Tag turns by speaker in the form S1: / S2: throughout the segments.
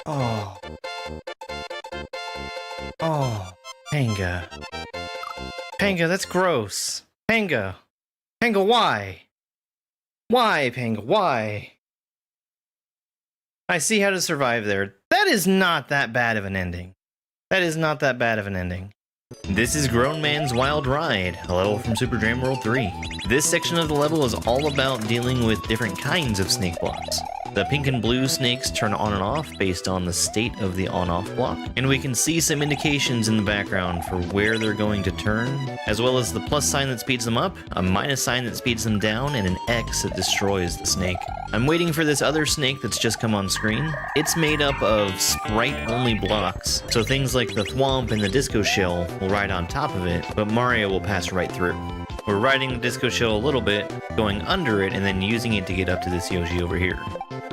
S1: Oh. Oh. Panga. Panga, that's gross. Panga. Panga, why? Why, Panga, why? I see how to survive there. That is not that bad of an ending. That is not that bad of an ending. This is Grown Man's Wild Ride, a level from Super Jam World 3. This section of the level is all about dealing with different kinds of snake blocks. The pink and blue snakes turn on and off based on the state of the on-off block, and we can see some indications in the background for where they're going to turn, as well as the plus sign that speeds them up, a minus sign that speeds them down, and an X that destroys the snake. I'm waiting for this other snake that's just come on screen. It's made up of sprite-only blocks, so things like the thwomp and the disco shell will ride on top of it, but Mario will pass right through. We're riding the disco shell a little bit, going under it, and then using it to get up to this Yoshi over here.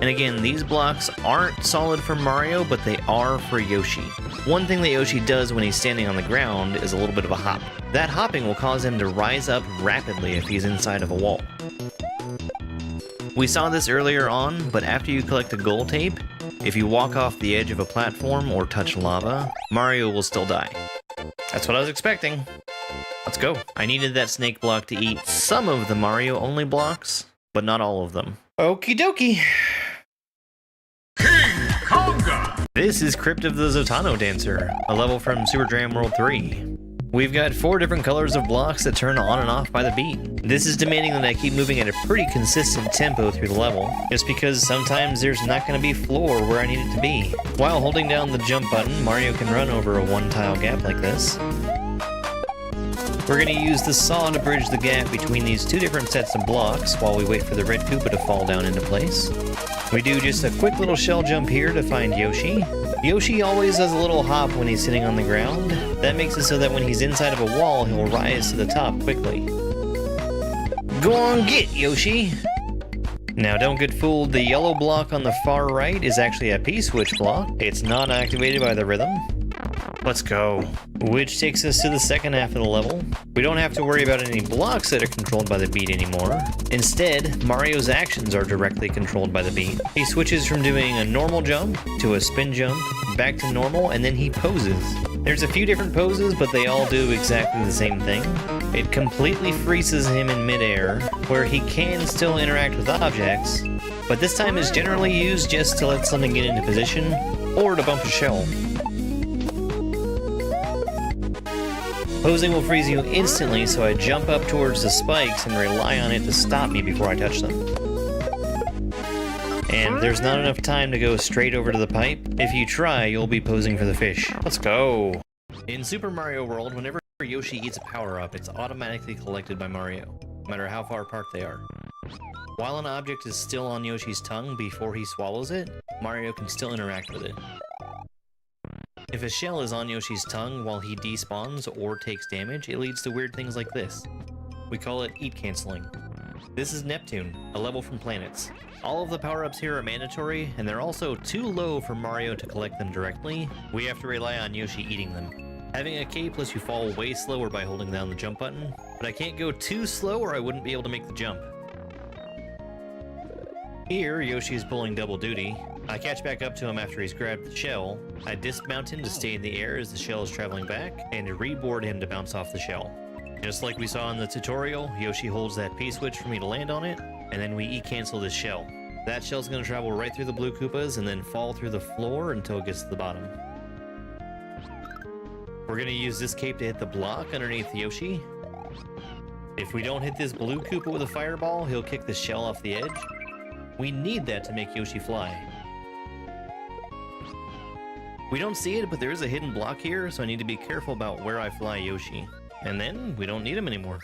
S1: And again, these blocks aren't solid for Mario, but they are for Yoshi. One thing that Yoshi does when he's standing on the ground is a little bit of a hop. That hopping will cause him to rise up rapidly if he's inside of a wall. We saw this earlier on, but after you collect a gold tape, if you walk off the edge of a platform or touch lava, Mario will still die. That's what I was expecting. Let's go. I needed that snake block to eat some of the Mario-only blocks, but not all of them. Okie dokie.
S2: King Konga!
S1: This is Crypt of the Zotano Dancer, a level from Super Jam World 3. We've got 4 different colors of blocks that turn on and off by the beat. This is demanding that I keep moving at a pretty consistent tempo through the level, just because sometimes there's not going to be floor where I need it to be. While holding down the jump button, Mario can run over a one-tile gap like this. We're going to use the saw to bridge the gap between these 2 different sets of blocks while we wait for the red Koopa to fall down into place. We do just a quick little shell jump here to find Yoshi. Yoshi always does a little hop when he's sitting on the ground. That makes it so that when he's inside of a wall, he'll rise to the top quickly. Go on, get Yoshi! Now don't get fooled, the yellow block on the far right is actually a P-switch block. It's not activated by the rhythm. Let's go. Which takes us to the second half of the level. We don't have to worry about any blocks that are controlled by the beat anymore. Instead, Mario's actions are directly controlled by the beat. He switches from doing a normal jump to a spin jump, back to normal, and then he poses. There's a few different poses, but they all do exactly the same thing. It completely freezes him in midair, where he can still interact with objects, but this time is generally used just to let something get into position, or to bump a shell. Posing will freeze you instantly, so I jump up towards the spikes and rely on it to stop me before I touch them. And there's not enough time to go straight over to the pipe. If you try, you'll be posing for the fish. Let's go! In Super Mario World, whenever Yoshi eats a power-up, it's automatically collected by Mario, no matter how far apart they are. While an object is still on Yoshi's tongue before he swallows it, Mario can still interact with it. If a shell is on Yoshi's tongue while he despawns or takes damage, it leads to weird things like this. We call it eat canceling. This is Neptune, a level from planets. All of the power-ups here are mandatory, and they're also too low for Mario to collect them directly. We have to rely on Yoshi eating them. Having a cape lets you fall way slower by holding down the jump button, but I can't go too slow or I wouldn't be able to make the jump. Here, Yoshi is pulling double duty. I catch back up to him after he's grabbed the shell. I dismount him to stay in the air as the shell is traveling back, and reboard him to bounce off the shell. Just like we saw in the tutorial, Yoshi holds that P-switch for me to land on it, and then we E-cancel this shell. That shell's gonna travel right through the blue Koopas and then fall through the floor until it gets to the bottom. We're gonna use this cape to hit the block underneath Yoshi. If we don't hit this blue Koopa with a fireball, he'll kick the shell off the edge. We need that to make Yoshi fly. We don't see it, but there is a hidden block here, so I need to be careful about where I fly Yoshi. And then, we don't need him anymore.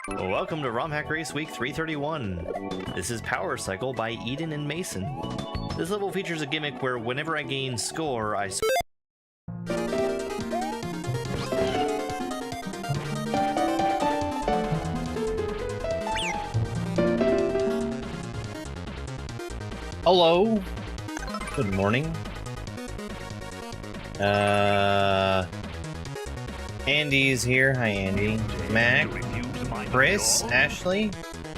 S1: Well, welcome to ROM Hack Race Week 331. This is Power Cycle by Eden and Mason. This level features a gimmick where whenever I gain score, I... Hello. Good morning. Andy's here. Hi, Andy. Mac, Chris, Ashley,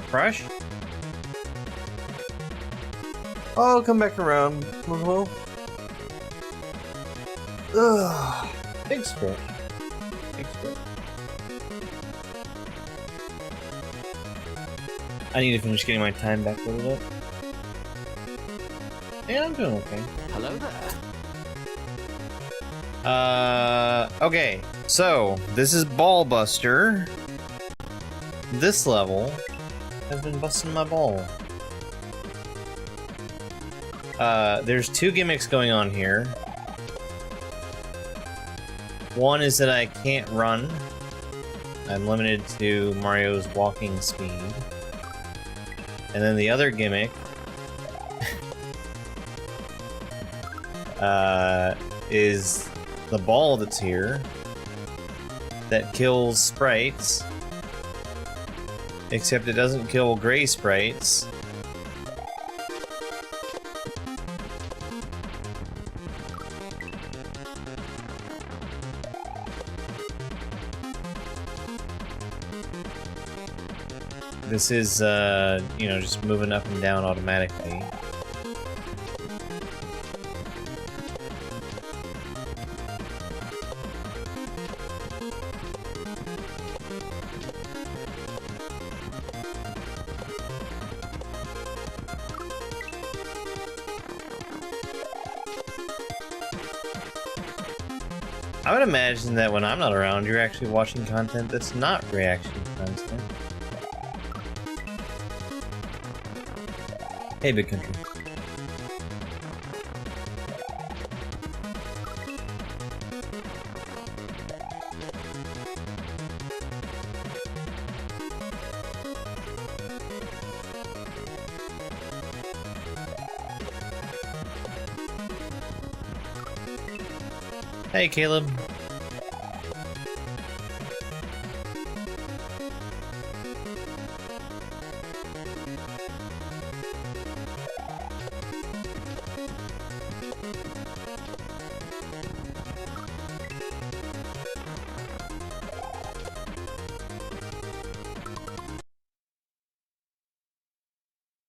S1: Crush. I'll come back around. Hello? Ugh. Big spread. Big spread. I need to finish getting my time back a little bit. Yeah, I'm doing okay.
S2: Hello there.
S1: Okay. So, this is Ball Buster. This level has been busting my ball. There's two gimmicks going on here. One is that I can't run. I'm limited to Mario's walking speed. And then the other gimmick is the ball that's here that kills sprites, except it doesn't kill gray sprites. This is, you know, just moving up and down automatically. I would imagine that when I'm not around, you're actually watching content that's not reaction content. Hey, Big Country. Hey, Caleb.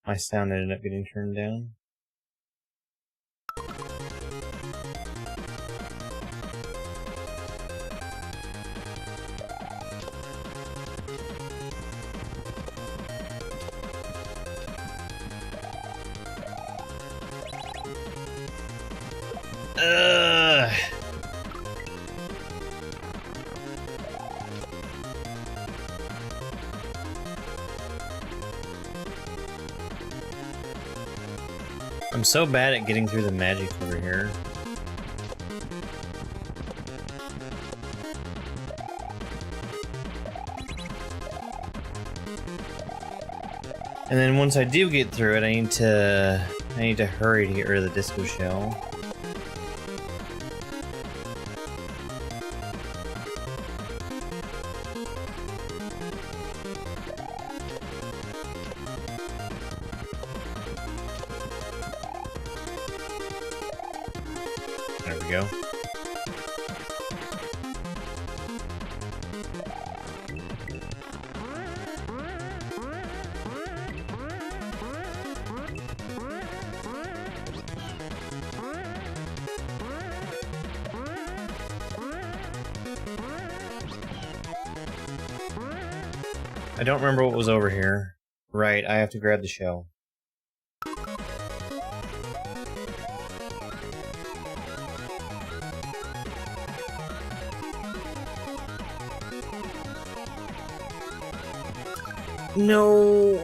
S1: My sound ended up getting turned down. Ugh. I'm so bad at getting through the magic over here. And then once I do get through it, I need to hurry to get rid of the disco shell. There we go. I don't remember what was over here. Right, I have to grab the shell. No.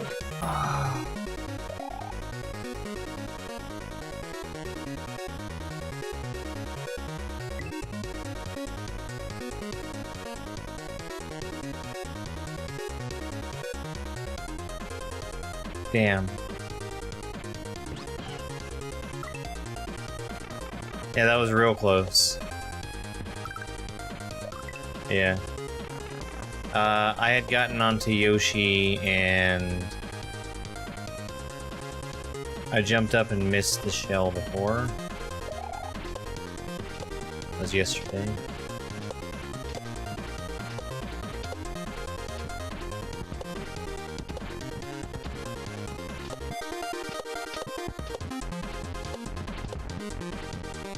S1: Damn. Yeah, that was real close. Yeah. I had gotten onto Yoshi and I jumped up and missed the shell before. That was yesterday.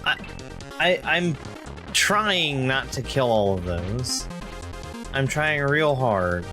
S1: I'm trying not to kill all of those. I'm trying real hard.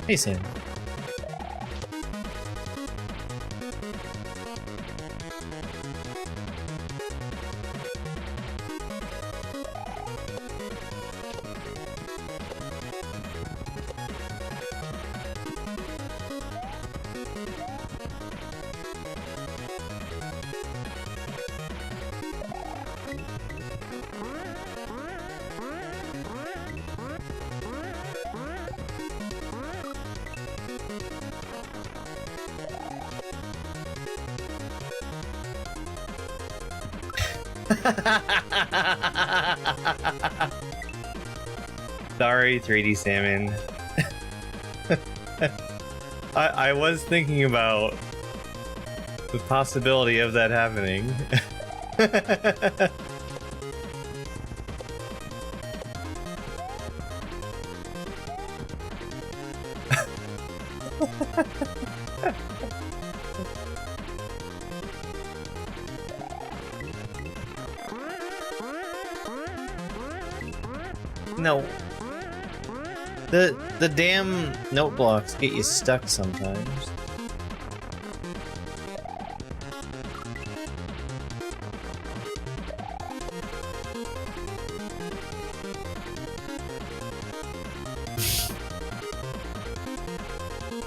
S1: Hey, Sam. Sorry, 3D Salmon. I was thinking about the possibility of that happening. No. The damn note blocks get you stuck sometimes.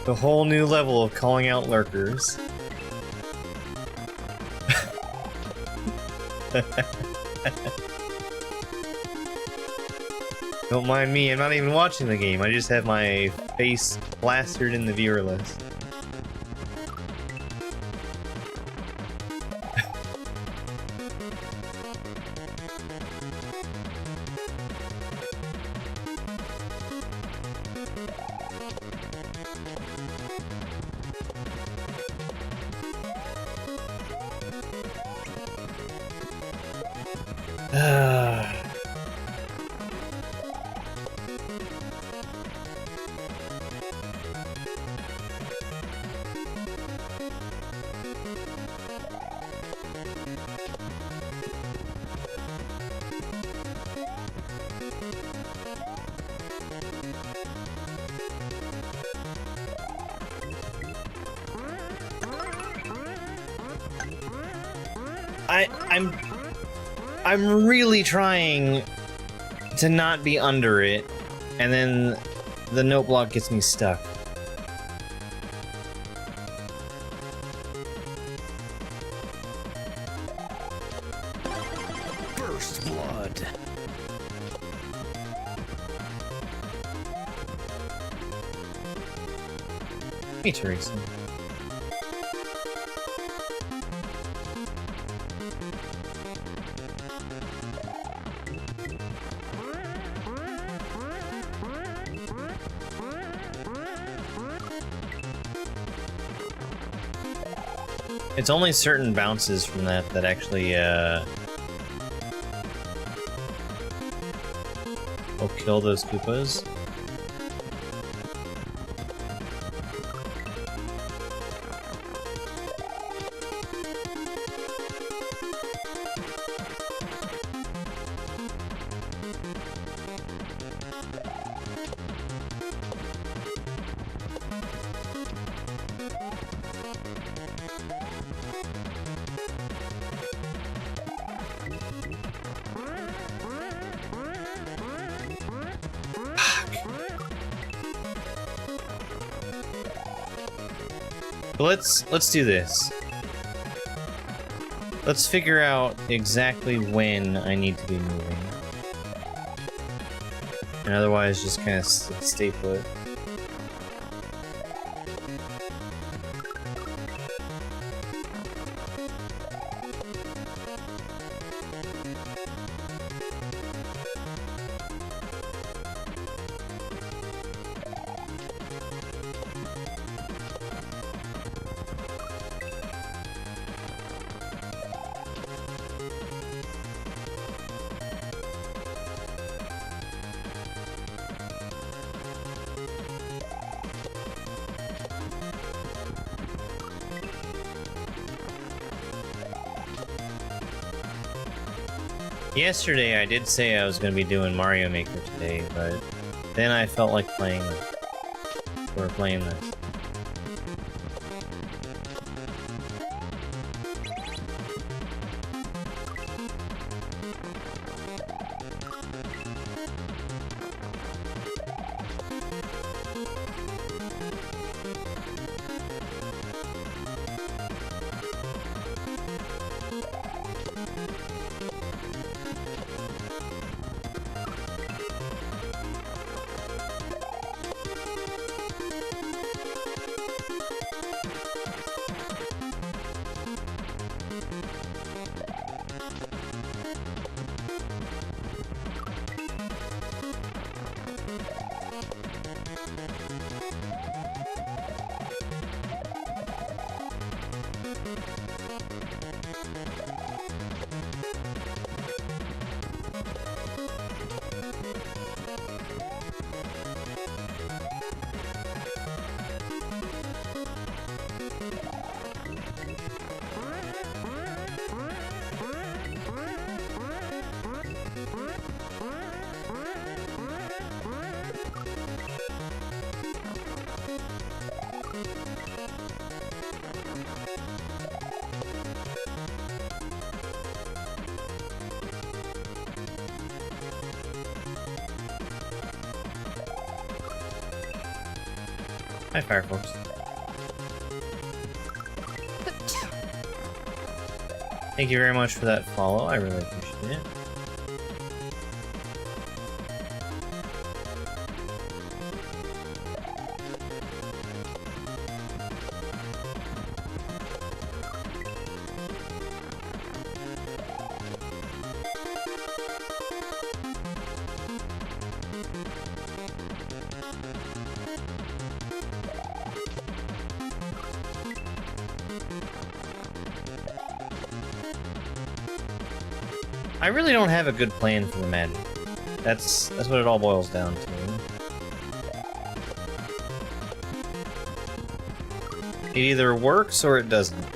S1: The whole new level of calling out lurkers. Don't mind me, I'm not even watching the game, I just have my face plastered in the viewer list. I'm really trying to not be under it, and then the note block gets me stuck.
S3: First blood.
S1: Hey, Teresa. It's only certain bounces from that actually will kill those Koopas. Let's do this. Let's figure out exactly when I need to be moving. And otherwise just kind of stay put. Yesterday I did say I was going to be doing Mario Maker today, but then I felt like playing... We're playing this. Hi, Firefox. Thank you very much for that follow. I really appreciate it. I really don't have a good plan for the magic. That's what it all boils down to. It either works or it doesn't.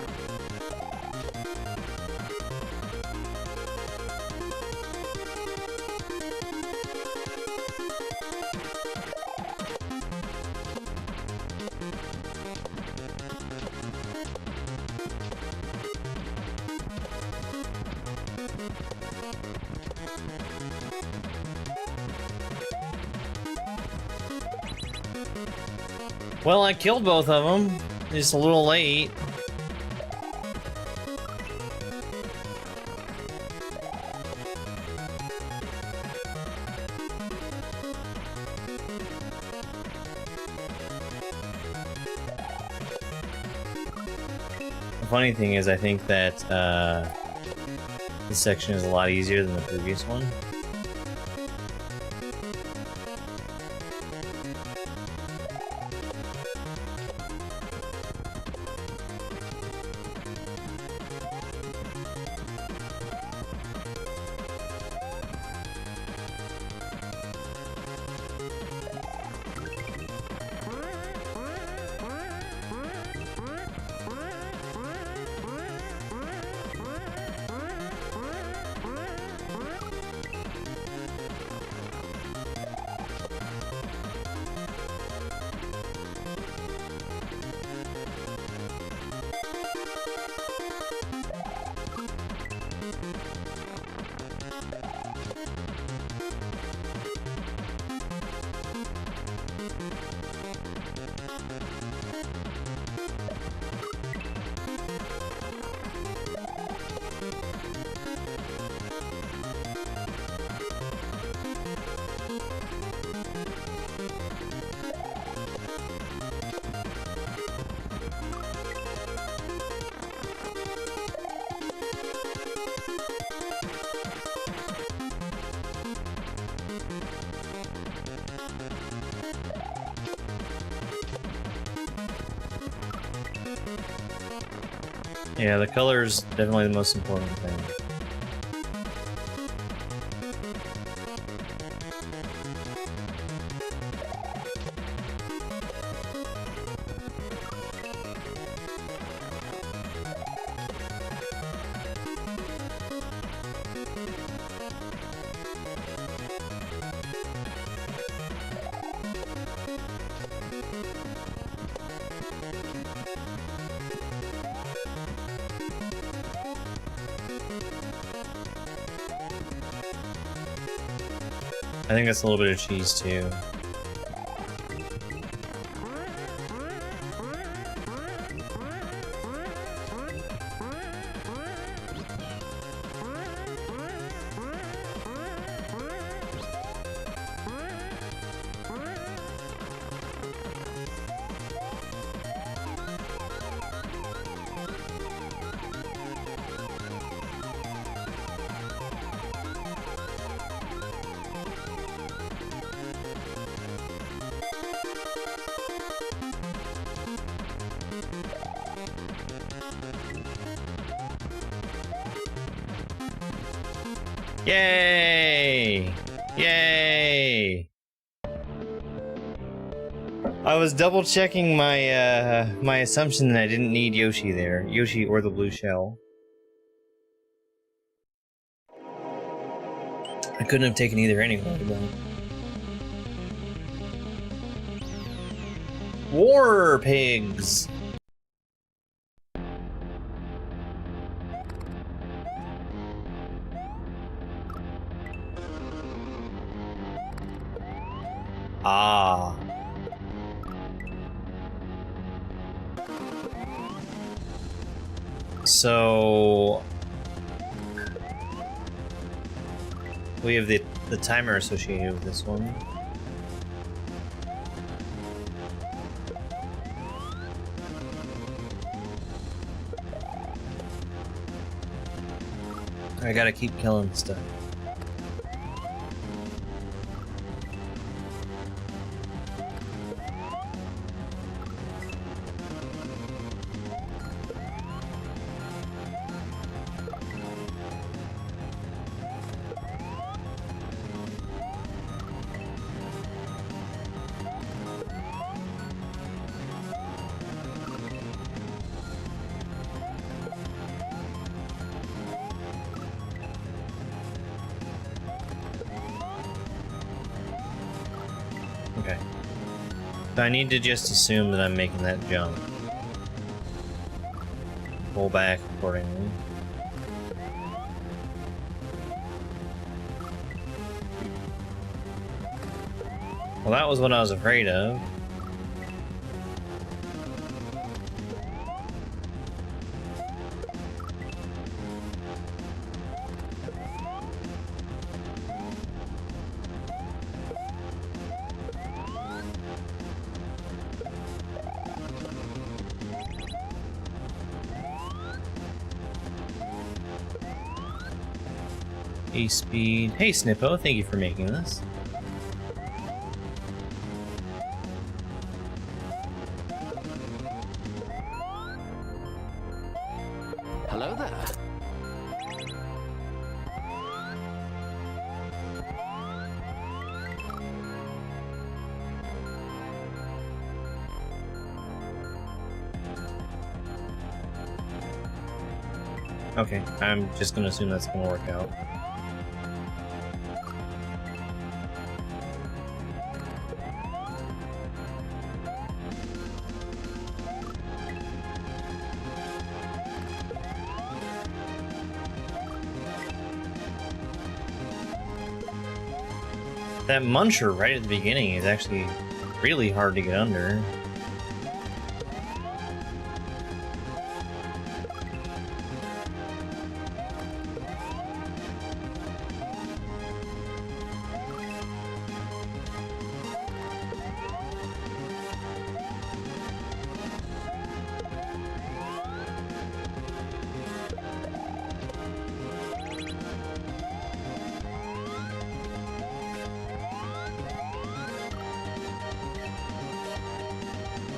S1: Well, I killed both of them. Just a little late. The funny thing is, I think that this section is a lot easier than the previous one. Yeah, the color is definitely the most important thing. think that's a little bit of cheese too. Yay! Yay! I was double checking my my assumption that I didn't need Yoshi there. Yoshi or the blue shell. I couldn't have taken either anyway, but... War pigs! Ah. So we have the timer associated with this one. I gotta keep killing stuff. Okay. So I need to just assume that I'm making that jump. Pull back accordingly. Well, that was what I was afraid of. Speed. Hey Snippo, thank you for making this.
S3: Hello there.
S1: Okay, I'm just gonna assume that's gonna work out. That muncher right at the beginning is actually really hard to get under.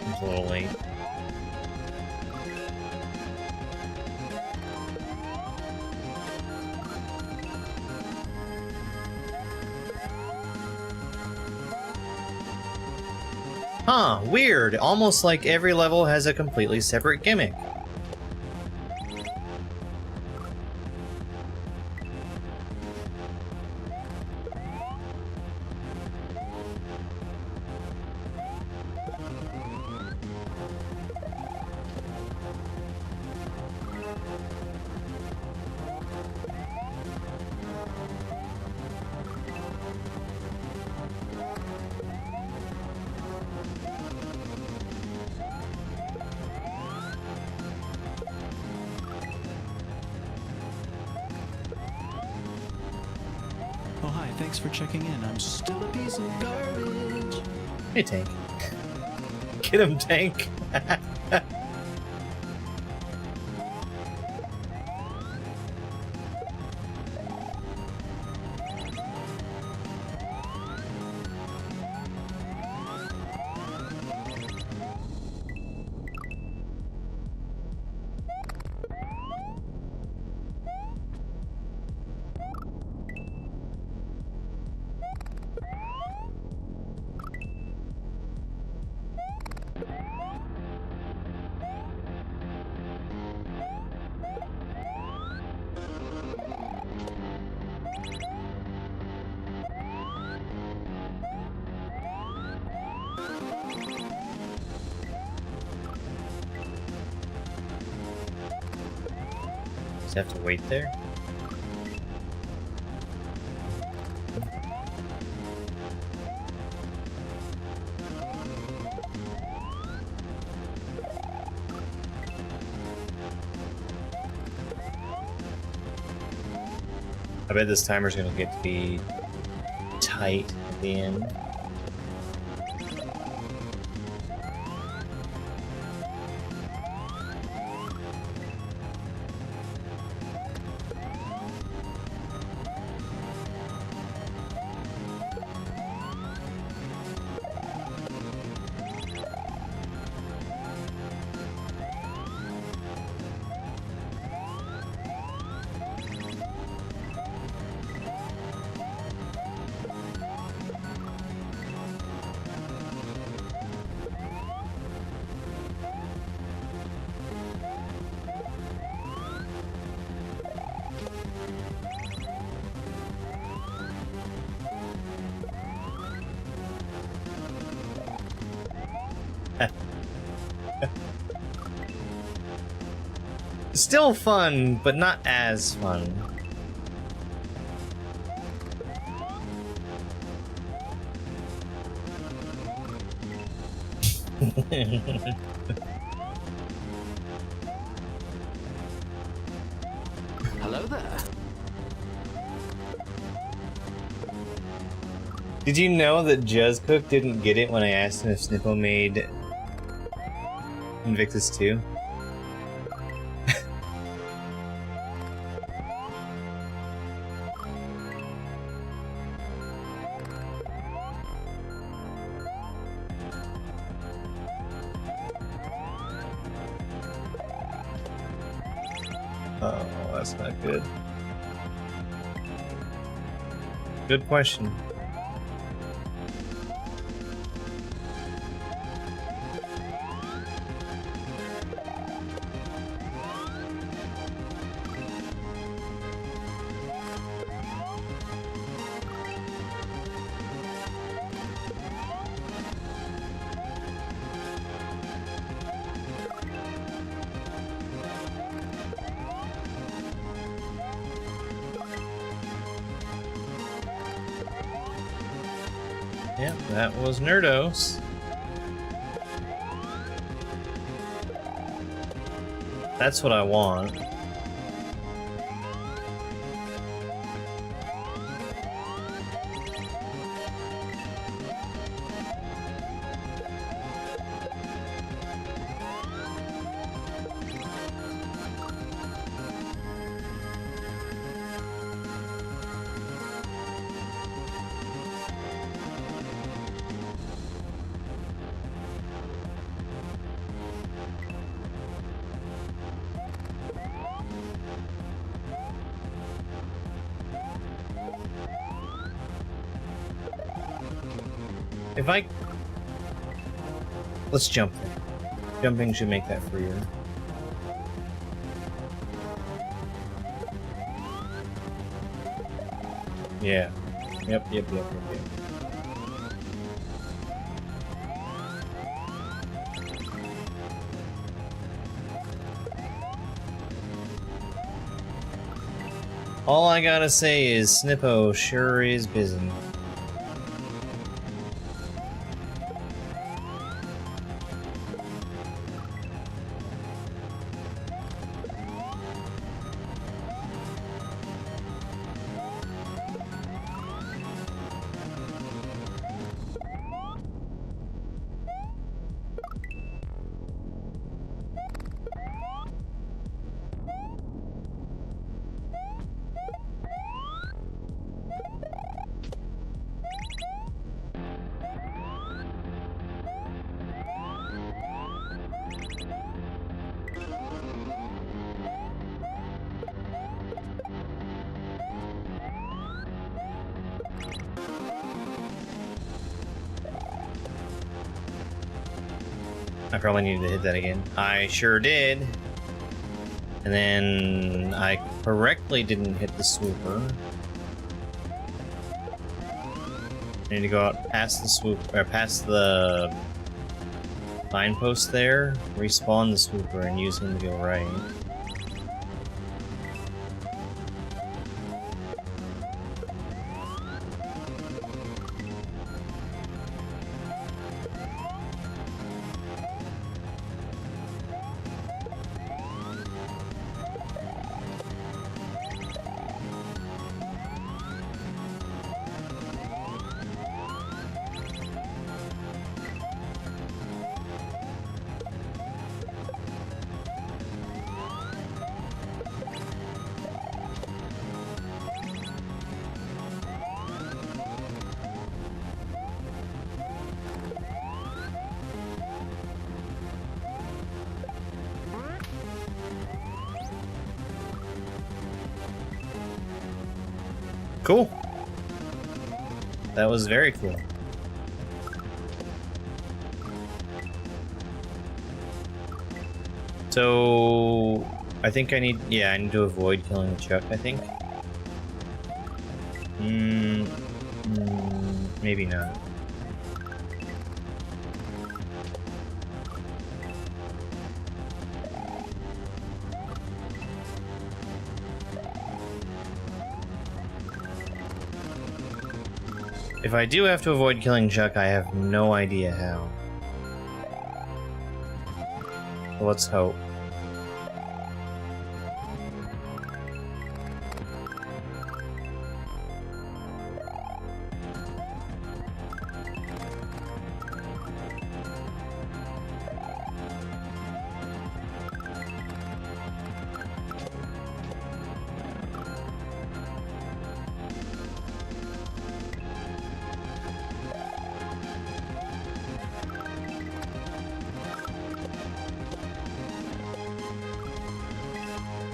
S1: It's a little late. Huh, weird. Almost like every level has a completely separate gimmick.
S3: Thanks for checking in. I'm still a piece of garbage.
S1: Hey, Tank. Get him, Tank. Just have to wait there. I bet this timer's gonna get to be tight at the end. Still fun, but not as fun.
S3: Hello there.
S1: Did you know that Juzzcook didn't get it when I asked him if Snippo made Invictus 2? Oh, that's not good. Good question. Yep, that was NerDose. That's what I want. If I... Let's jump there. Jumping should make that freer. Yeah. Yep. All I gotta say is Snippo sure is busy. I probably needed to hit that again. I sure did. And then I correctly didn't hit the swooper. I need to go out past the swoop, or past the signpost there, respawn the swooper, and use him to go right. Cool. That was very cool. So, I think I need to avoid killing the Chuck, I think. Maybe not. If I do have to avoid killing Chuck, I have no idea how. So let's hope.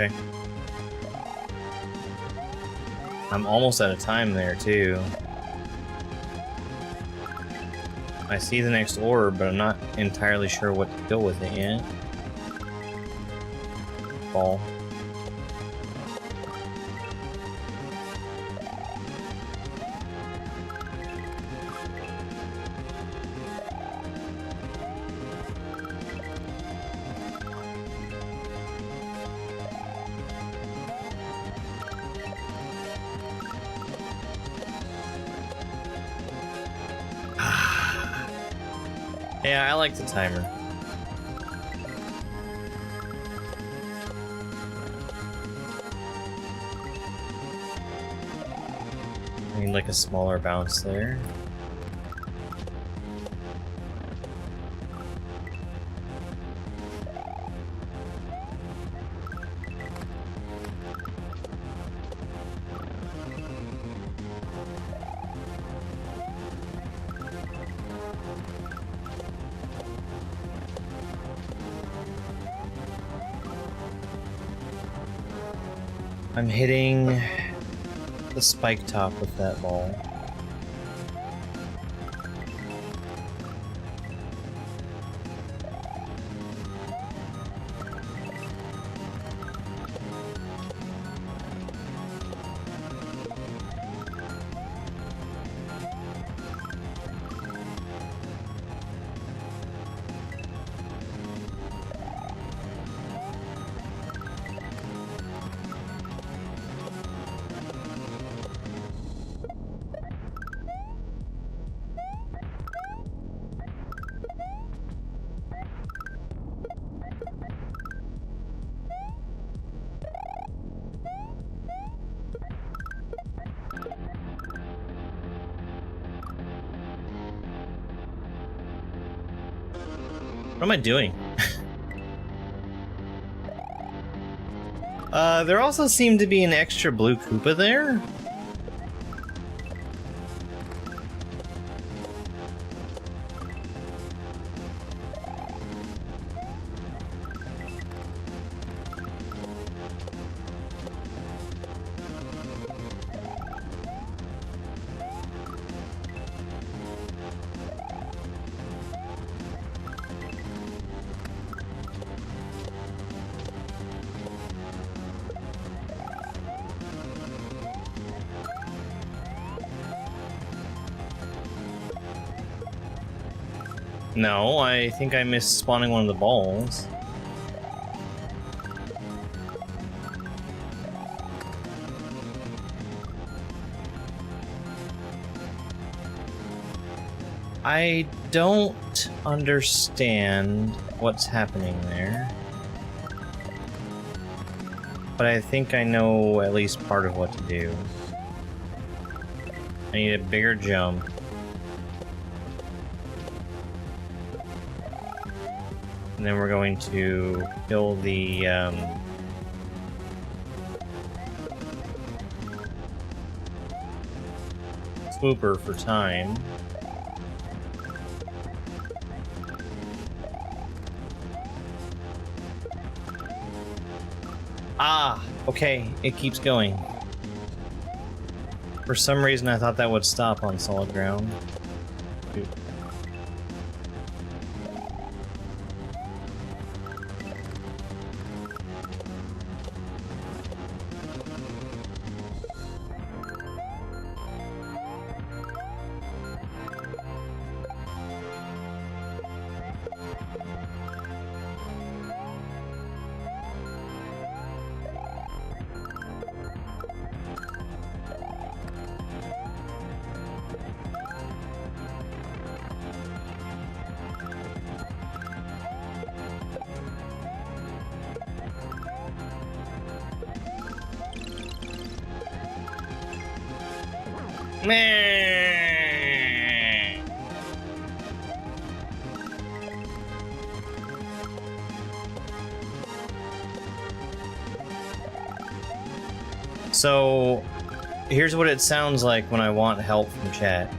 S1: Okay. I'm almost out of time there, too. I see the next orb, but I'm not entirely sure what to go with it yet. Ball. Yeah, I like the timer. I need like a smaller bounce there. I'm hitting the spike top with that ball. What am I doing? There also seemed to be an extra blue Koopa there. No, I think I missed spawning one of the balls. I don't understand what's happening there. But I think I know at least part of what to do. I need a bigger jump. And then we're going to kill the, swooper for time. Ah, okay, it keeps going. For some reason I thought that would stop on solid ground. Dude. Meh. So, here's what it sounds like when I want help from chat.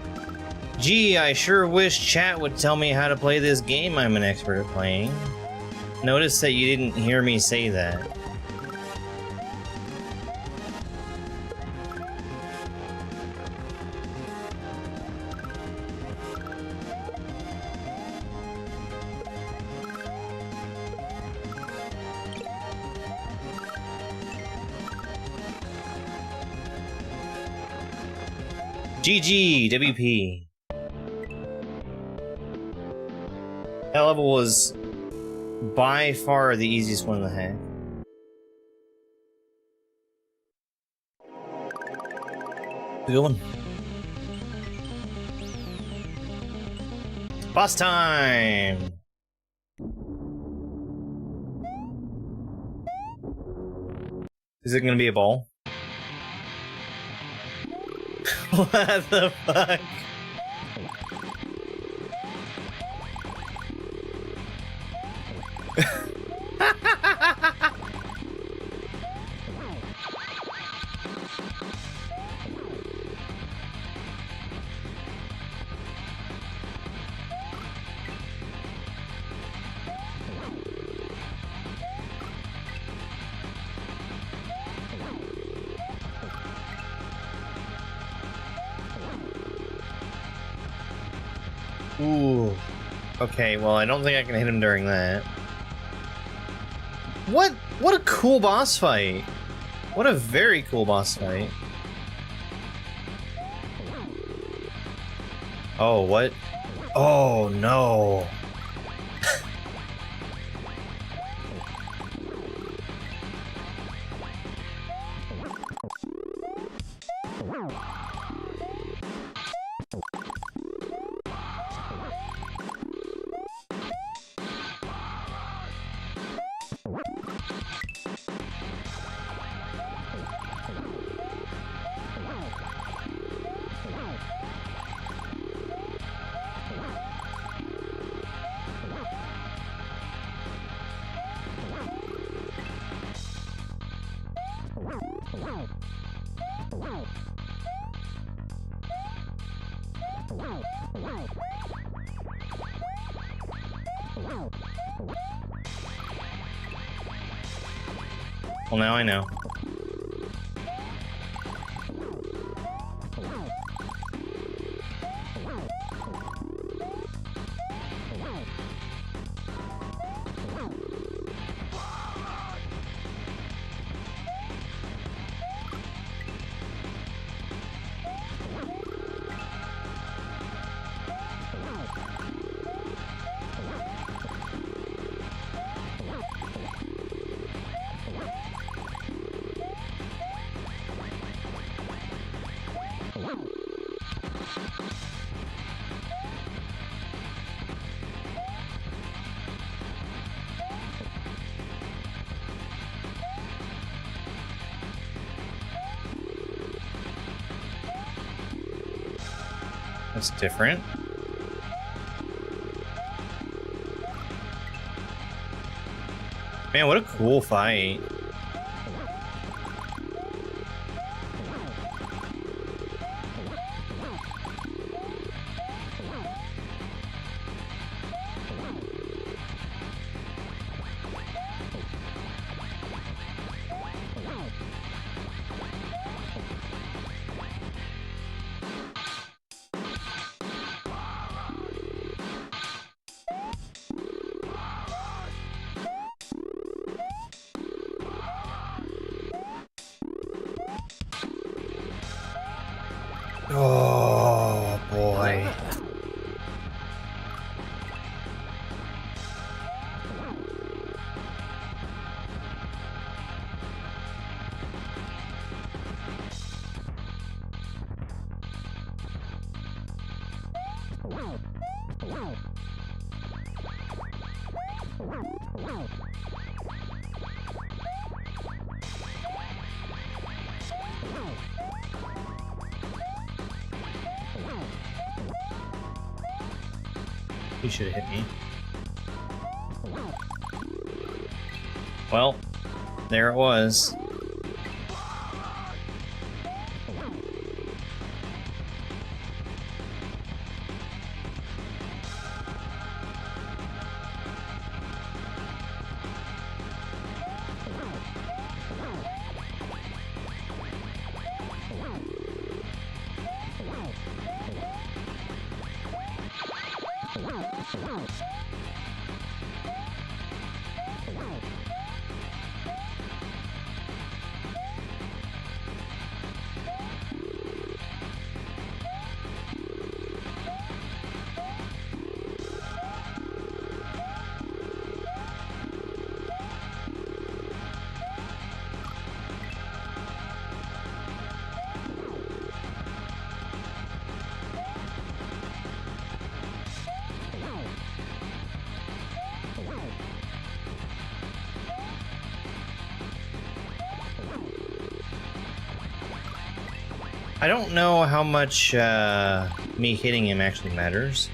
S1: Gee, I sure wish chat would tell me how to play this game I'm an expert at playing. Notice that you didn't hear me say that. GG, WP. That level was by far the easiest one in the hack. Good one. Boss time! Is it gonna be a ball? What the fuck? Ooh. Okay, well, I don't think I can hit him during that. What a cool boss fight. What a very cool boss fight. Oh, what? Oh, no. Well, now I know. That's different. Man, what a cool fight. Oh boy. He should have hit me. Well, there it was. I don't know how much me hitting him actually matters.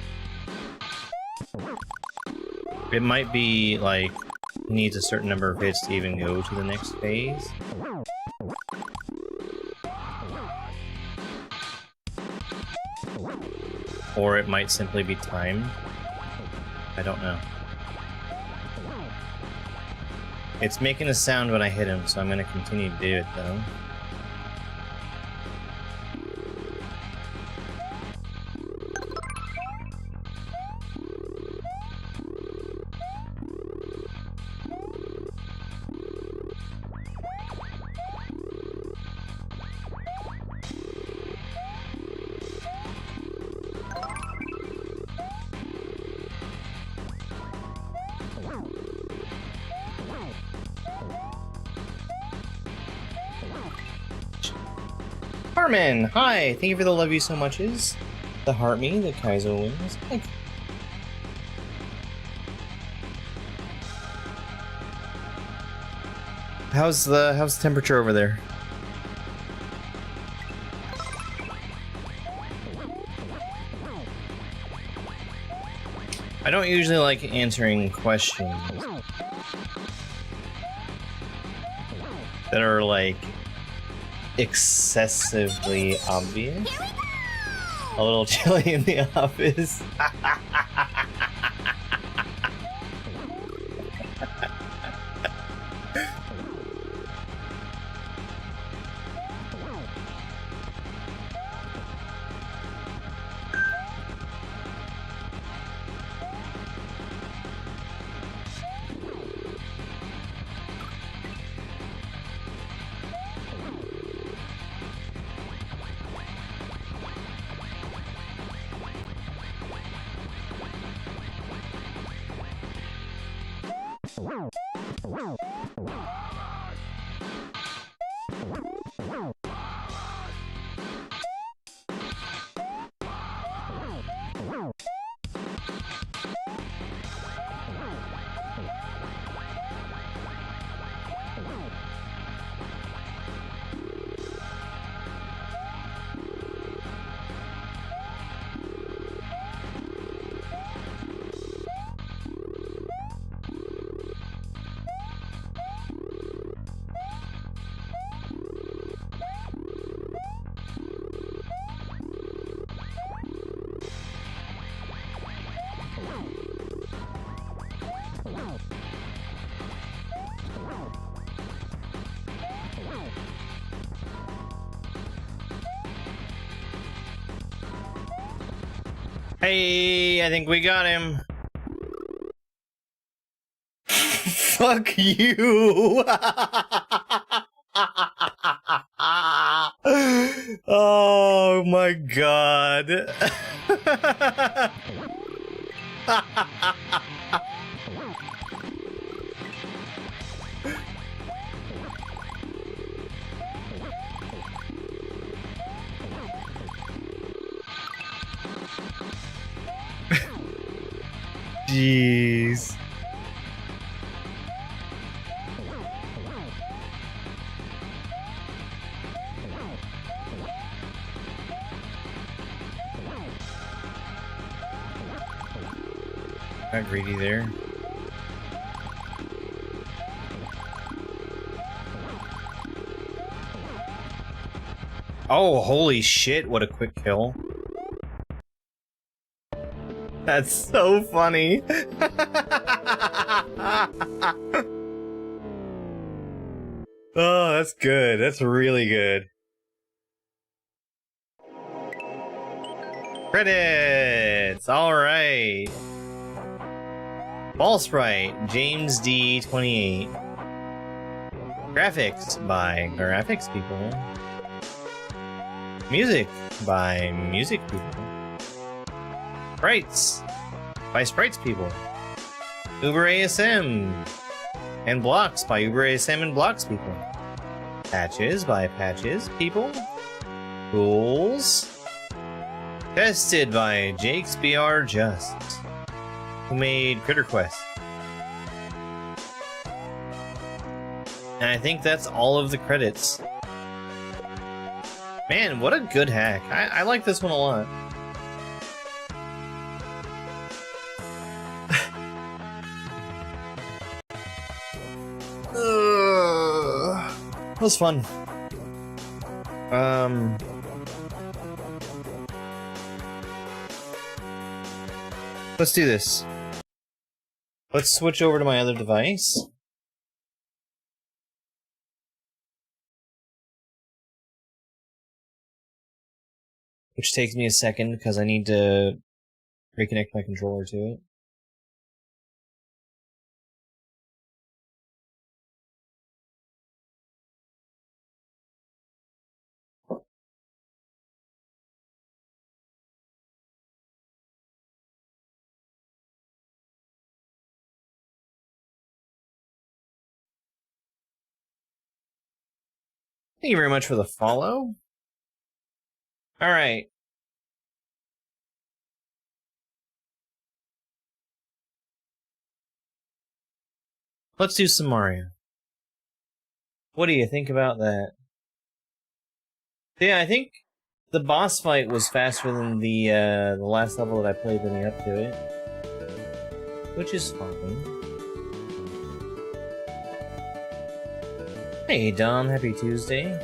S1: It might be like he needs a certain number of hits to even go to the next phase. Or it might simply be timed. I don't know. It's making a sound when I hit him, so I'm going to continue to do it though. Carmen, hi! Thank you for the love you so muches. The heart me, the kaizo wings. Thank you. How's the temperature over there? I don't usually like answering questions that are like excessively obvious. A little chilly in the office. Hey, I think we got him. Fuck you. Oh my god. Jeez. Got greedy there. Oh, holy shit, what a quick kill. That's so funny. Oh, that's good. That's really good. Credits! Alright. Ball Sprite, James D. 28. Graphics by Graphics People. Music by Music People. Sprites by Sprites People. Uber ASM and Blocks by Uber ASM and Blocks People. Patches by Patches People. Rules tested by Jake's BR Just, who made Critter Quest. And I think that's all of the credits. Man, what a good hack. I like this one a lot. That was fun. Let's do this. Let's switch over to my other device. Which takes me a second because I need to reconnect my controller to it. Thank you very much for the follow. Alright. Let's do some Mario. What do you think about that? Yeah, I think the boss fight was faster than the last level that I played leading up to it. Which is fine. Hey Dom, happy Tuesday.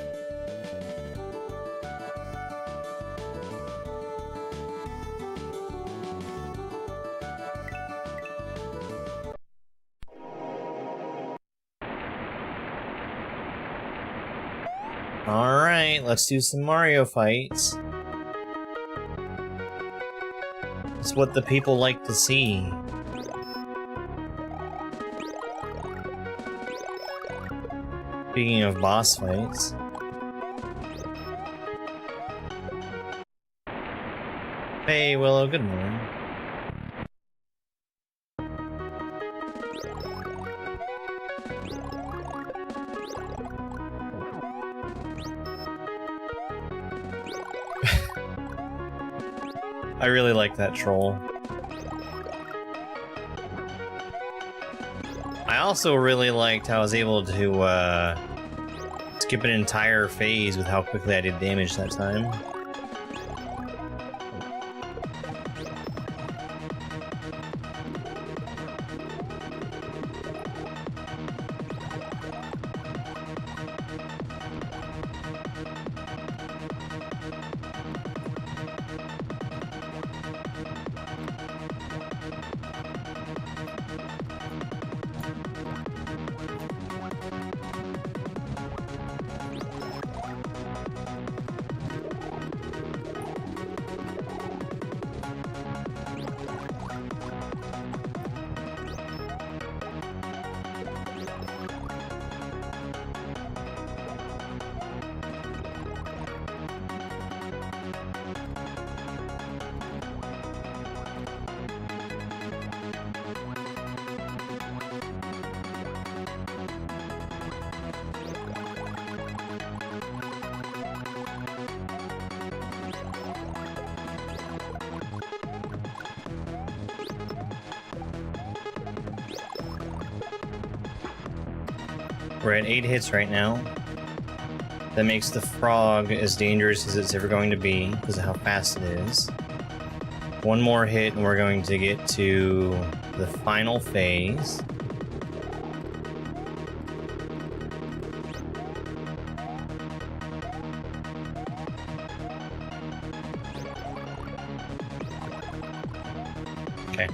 S1: Alright, let's do some Mario fights. It's what the people like to see. Speaking of boss fights. Hey Willow, good morning. I really like that troll. I also really liked how I was able to skip an entire phase with how quickly I did damage that time. We're at 8 hits right now. That makes the frog as dangerous as it's ever going to be because of how fast it is. One more hit and we're going to get to the final phase. Okay.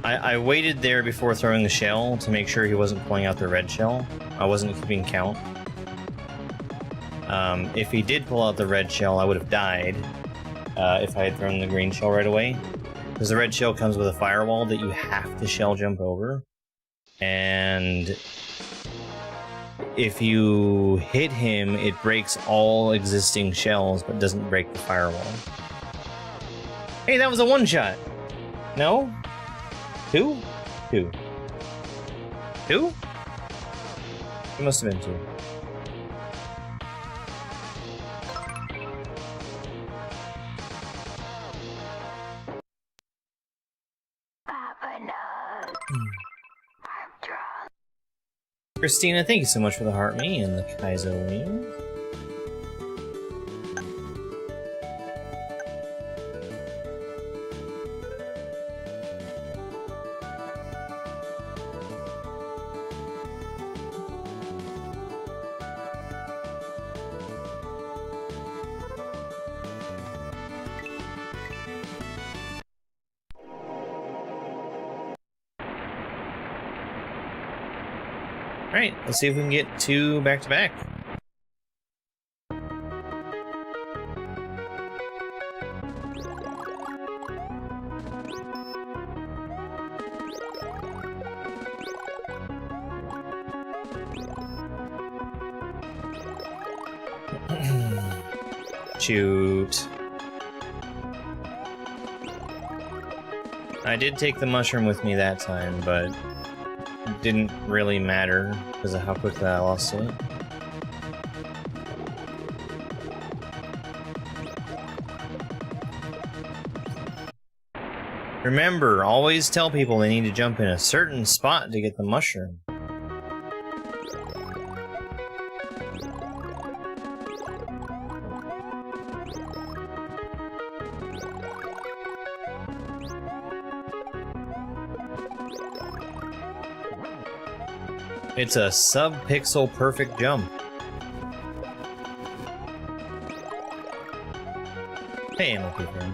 S1: I waited there before throwing the shell to make sure he wasn't pulling out the red shell. I wasn't keeping count. If he did pull out the red shell, I would have died if I had thrown the green shell right away. Because the red shell comes with a firewall that you have to shell jump over. And if you hit him, it breaks all existing shells, but doesn't break the firewall. Hey, that was a one-shot! No? Two? Two. Two? It must have been two. Christina, thank you so much for the heart me and the kaizo wings. Alright, let's see if we can get 2 back-to-back. Shoot. I did take the mushroom with me that time, but it didn't really matter because of how quickly I lost it. Remember, always tell people they need to jump in a certain spot to get the mushroom. It's a sub-pixel perfect jump. Hey, MLP friend.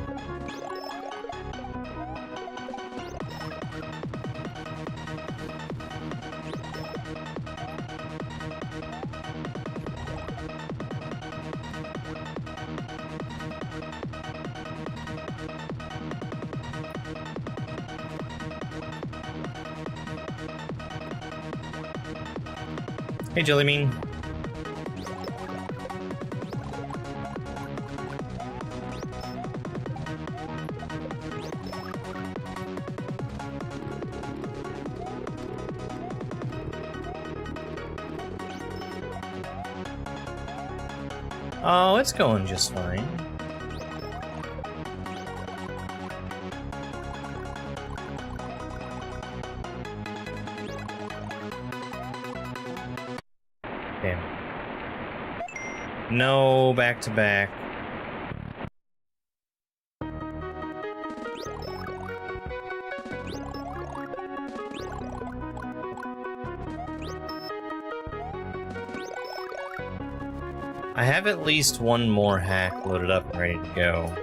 S1: Hey, Jellybean. Oh, it's going just fine. No back-to-back. I have at least one more hack loaded up and ready to go.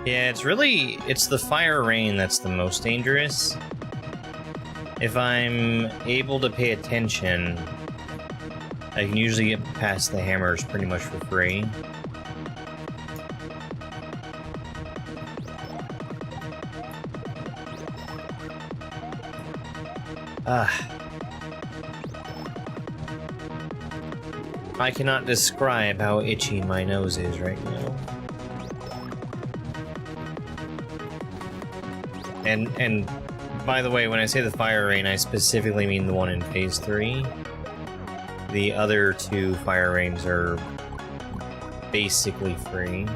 S1: Yeah, it's the fire rain that's the most dangerous. If I'm able to pay attention, I can usually get past the hammers pretty much for free. I cannot describe how itchy my nose is right now. And by the way, when I say the fire rain, I specifically mean the one in Phase 3. The other 2 fire rains are basically free.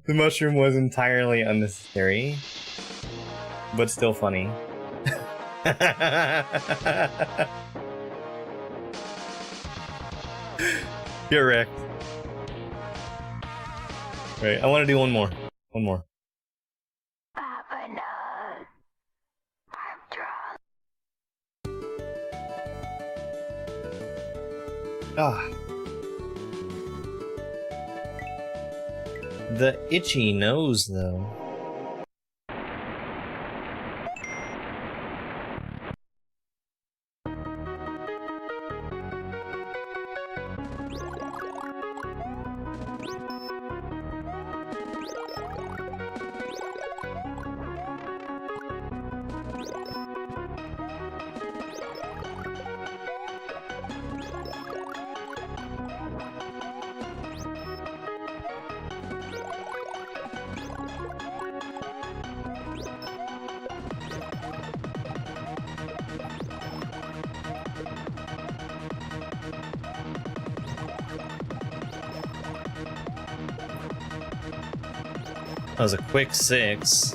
S1: The mushroom was entirely unnecessary, but still funny. Get wrecked. Right, I want to do one more. One more. Ah. The itchy nose, though. That was a quick 6.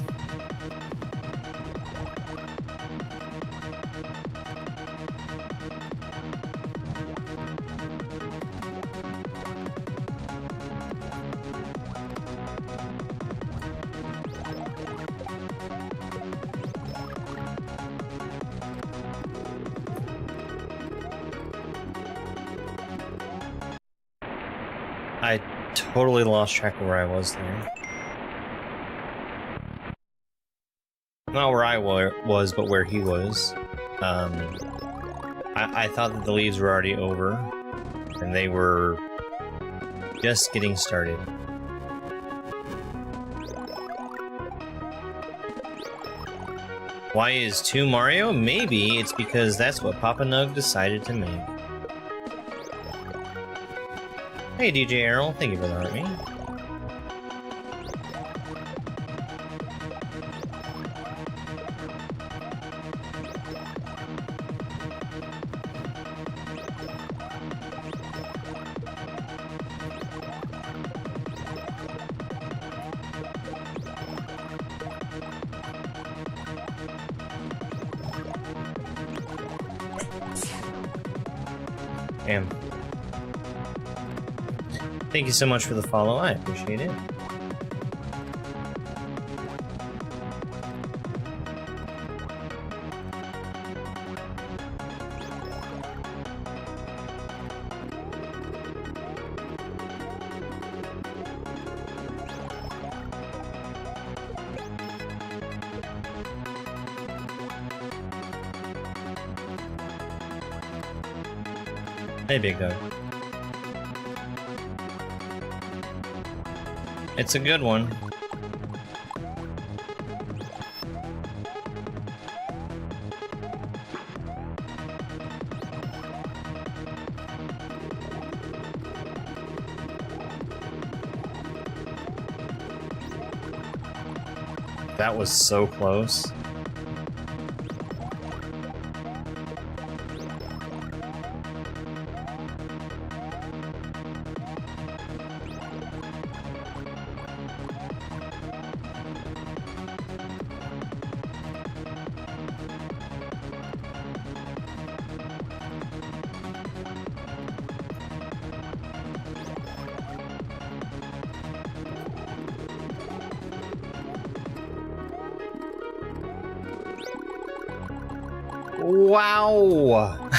S1: I totally lost track of where I was there. Not where I was, but where he was. I thought that the leaves were already over, and they were just getting started. Why is 2 Mario? Maybe it's because that's what Papa Nug decided to make. Hey DJ Errol, thank you for the heart me. Damn. Thank you so much for the follow, I appreciate it. Hey, Big Dog. It's a good one. That was so close. Wow!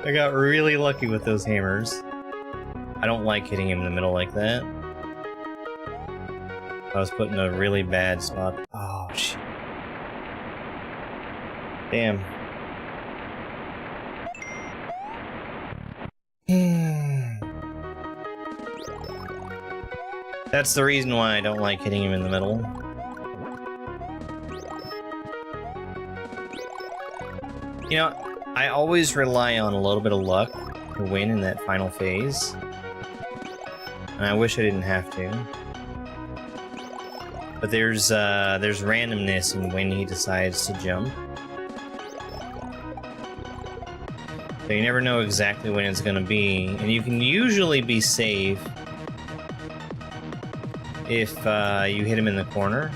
S1: I got really lucky with those hammers. I don't like hitting him in the middle like that. I was put in a really bad spot. Oh, shit. Damn. That's the reason why I don't like hitting him in the middle. You know, I always rely on a little bit of luck to win in that final phase. And I wish I didn't have to. But there's randomness in when he decides to jump. So you never know exactly when it's going to be, and you can usually be safe if you hit him in the corner.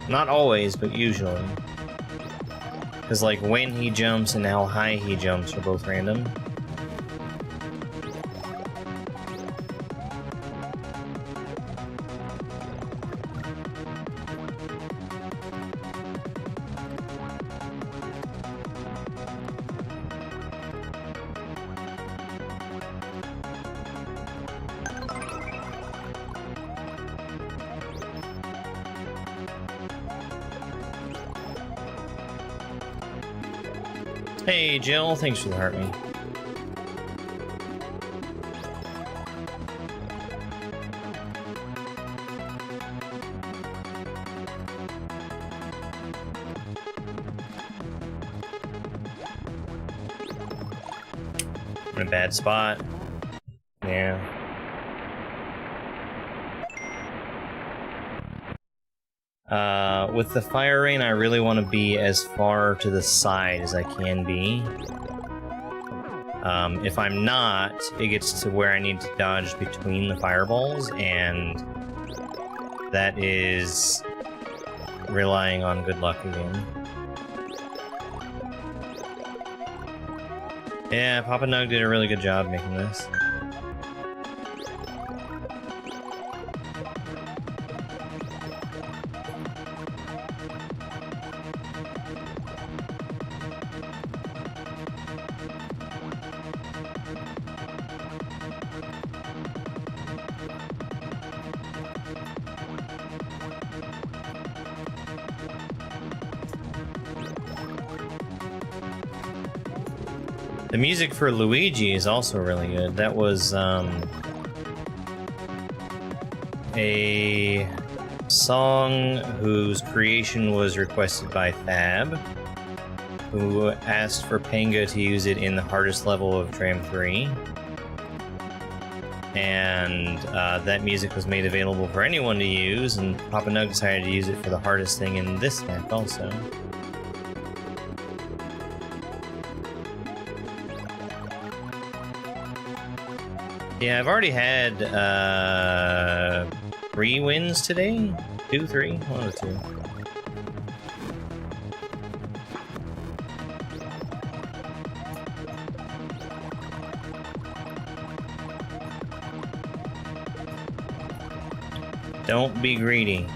S1: Not always, but usually. Because, like, when he jumps and how high he jumps are both random. Hey, Jill, thanks for the heart me. I'm in a bad spot. Yeah. With the fire rain, I really want to be as far to the side as I can be. If I'm not, it gets to where I need to dodge between the fireballs, and that is relying on good luck again. Yeah, Papa Nug did a really good job making this. The music for Luigi is also really good. That was a song whose creation was requested by Thab, who asked for Panga to use it in the hardest level of Tram 3. And that music was made available for anyone to use, and Papa Nug decided to use it for the hardest thing in this map also. Yeah, I've already had 3 wins today? 2, 3? 1 or 2. Don't be greedy.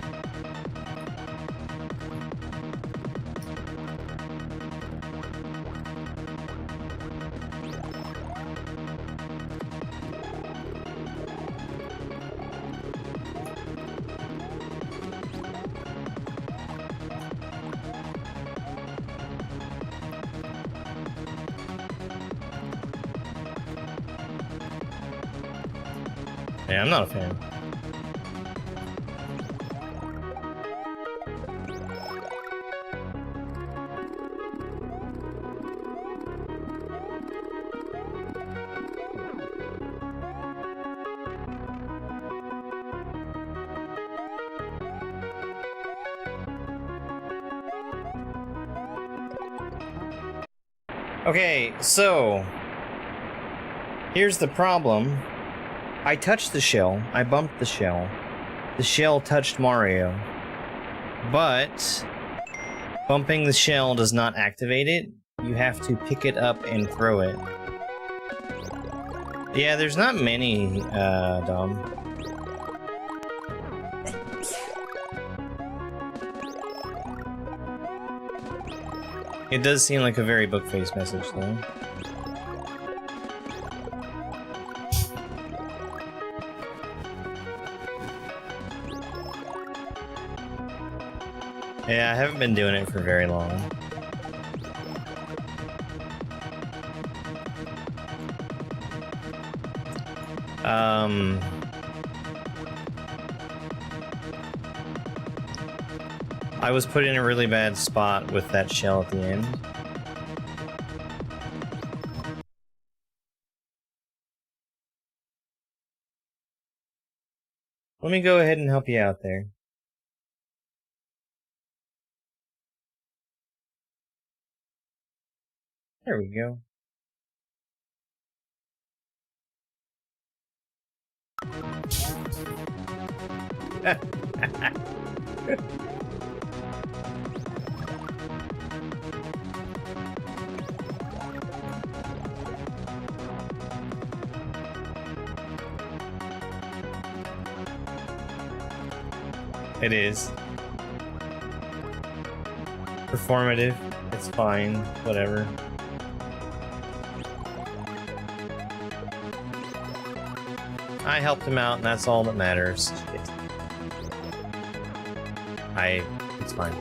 S1: Yeah, I'm not a fan. Okay, so here's the problem. I touched the shell, I bumped the shell touched Mario, but bumping the shell does not activate it. You have to pick it up and throw it. Yeah, there's not many, Dom. It does seem like a very book-faced message, though. Yeah, I haven't been doing it for very long. I was put in a really bad spot with that shell at the end. Let me go ahead and help you out there. There we go. It is. Performative. It's fine. Whatever. I helped him out, and that's all that matters. It's fine.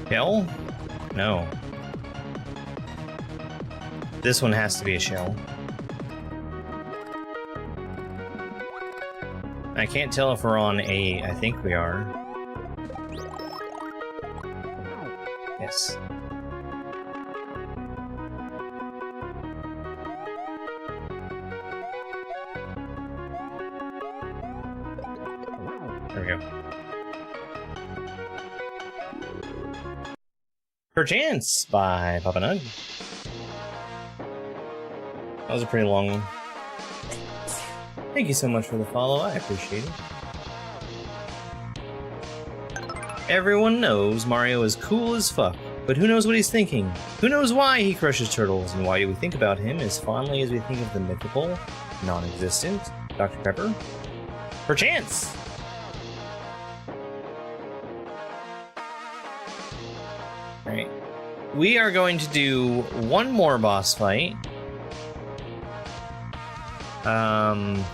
S1: Shell? No. This one has to be a shell. I can't tell if we're on A. I think we are. Yes. There we go. Perchance by Papa Nug. That was a pretty long one. Thank you so much for the follow, I appreciate it. Everyone knows Mario is cool as fuck, but who knows what he's thinking? Who knows why he crushes turtles, and why do we think about him as fondly as we think of the mythical, non-existent Dr. Pepper? Perchance! Alright. We are going to do one more boss fight. I'm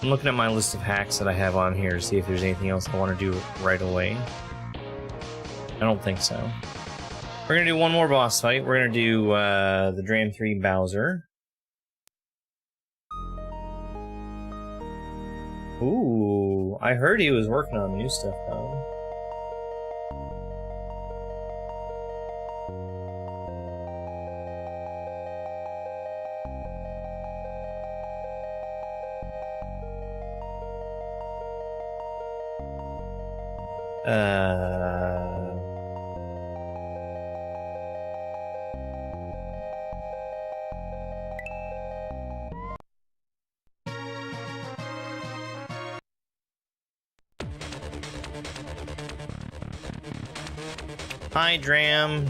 S1: looking at my list of hacks that I have on here to see if there's anything else I want to do right away. I don't think so. We're going to do one more boss fight. We're going to do the Dram 3 Bowser. Ooh, I heard he was working on new stuff though. Hi, Dram.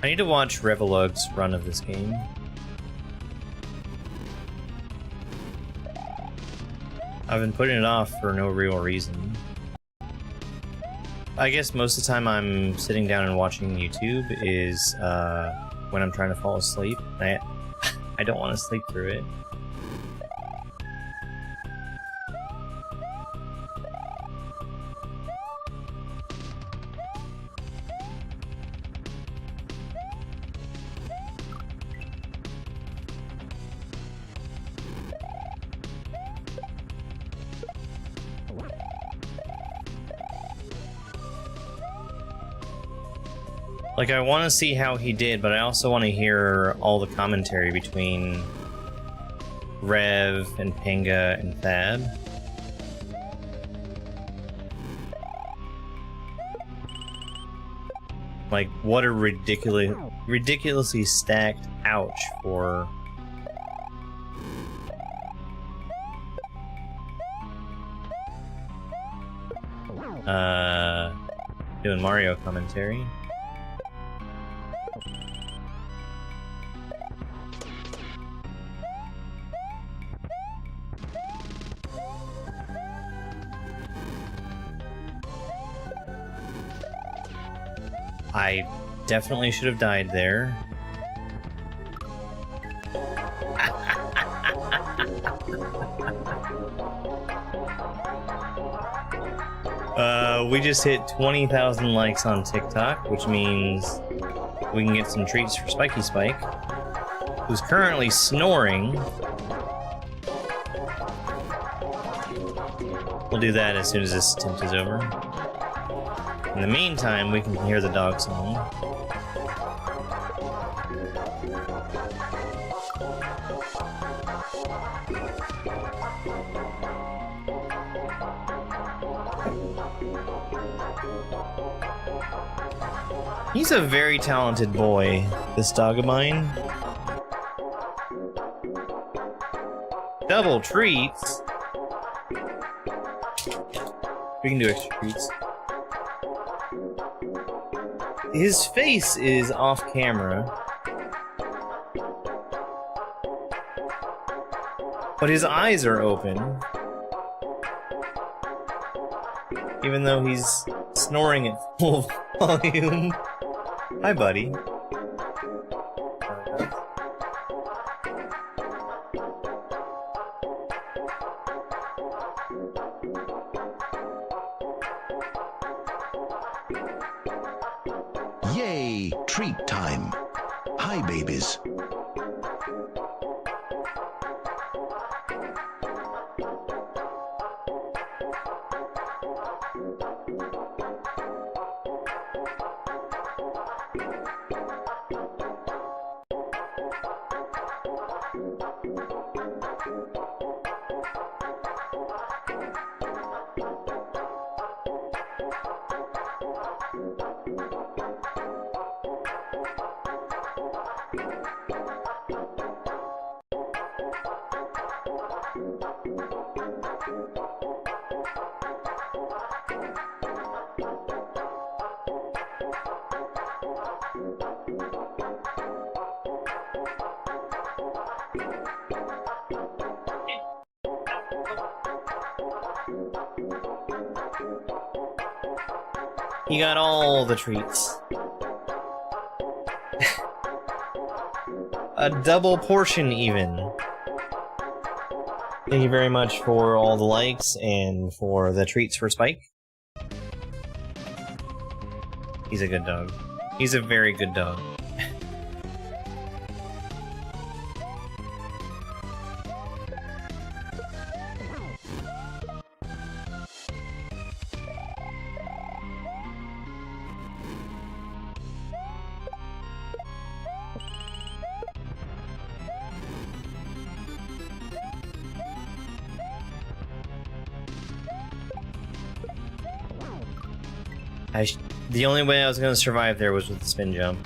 S1: I need to watch Revelug's run of this game. I've been putting it off for no real reason. I guess most of the time I'm sitting down and watching YouTube is when I'm trying to fall asleep. I don't want to sleep through it. Like, I want to see how he did, but I also want to hear all the commentary between Rev and Pinga and Thab. Like, what a ridiculously stacked ouch for... doing Mario commentary. I definitely should have died there. We just hit 20,000 likes on TikTok, which means we can get some treats for Spiky Spike, who's currently snoring. We'll do that as soon as this attempt is over. In the meantime, we can hear the dog song. He's a very talented boy, this dog of mine. Double treats. We can do extra treats. His face is off camera, but his eyes are open, even though he's snoring at full volume. Hi, buddy.
S4: Yay! Treat time. Hi, babies.
S1: You got all the treats. A double portion, even. Thank you very much for all the likes and for the treats for Spike. He's a good dog. He's a very good dog. The only way I was going to survive there was with the spin jump.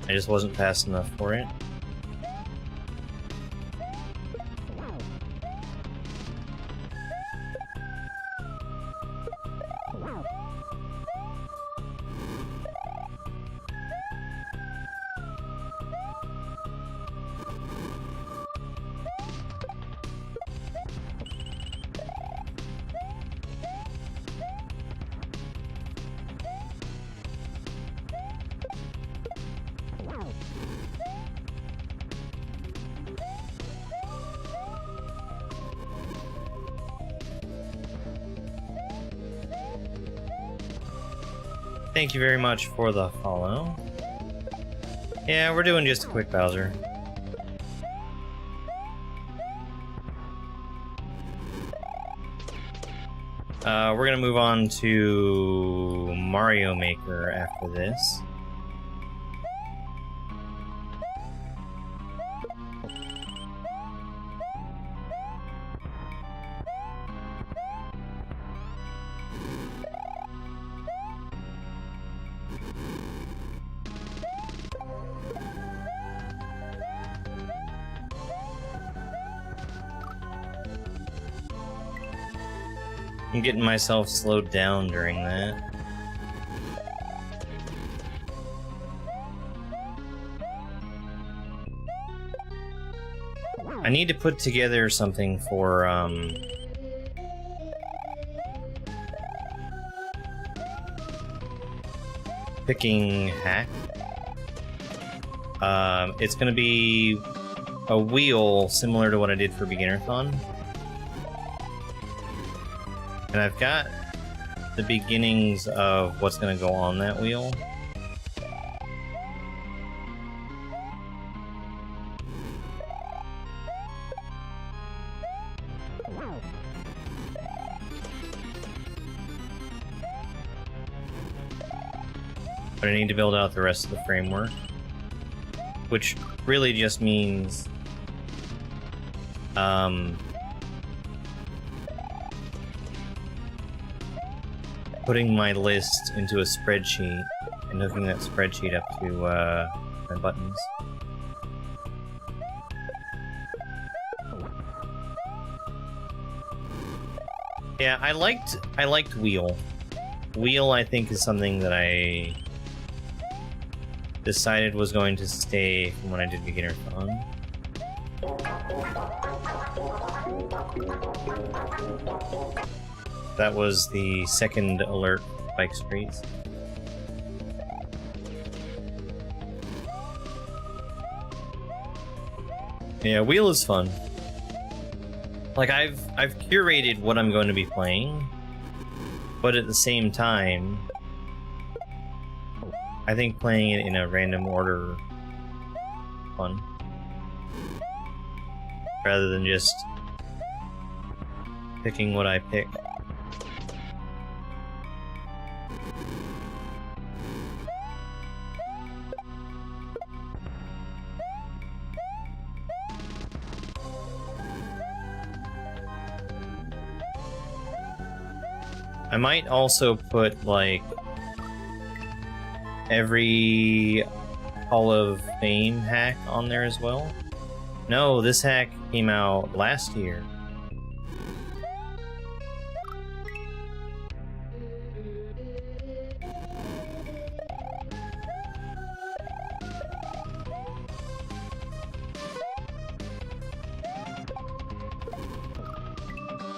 S1: I just wasn't fast enough for it. Thank you very much for the follow. Yeah, we're doing just a quick Bowser. We're gonna move on to Mario Maker after this. I'm getting myself slowed down during that. I need to put together something for, picking hack. It's gonna be a wheel similar to what I did for Beginner-thon. And I've got the beginnings of what's gonna go on that wheel. But I need to build out the rest of the framework, which really just means putting my list into a spreadsheet and hooking that spreadsheet up to my buttons. Yeah, I liked wheel. Wheel, I think, is something that I decided was going to stay from when I did Beginner-thon. That was the second alert bike streets. Yeah, wheel is fun. Like I've curated what I'm going to be playing, but at the same time, I think playing it in a random order fun. Rather than just picking what I pick. I might also put, like, every Hall of Fame hack on there as well. No, this hack came out last year.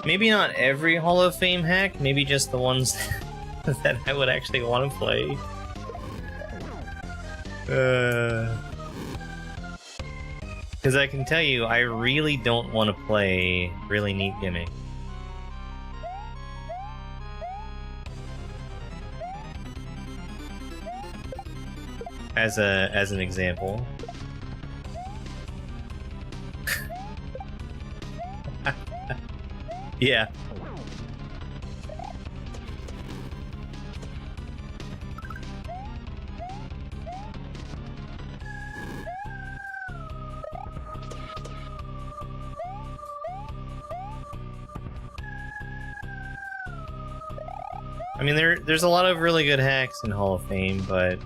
S1: Maybe not every Hall of Fame hack, maybe just the ones that I would actually want to play. Because I can tell you, I really don't want to play Really Neat Gimmick. As an example. Yeah. I mean, there's a lot of really good hacks in Hall of Fame, but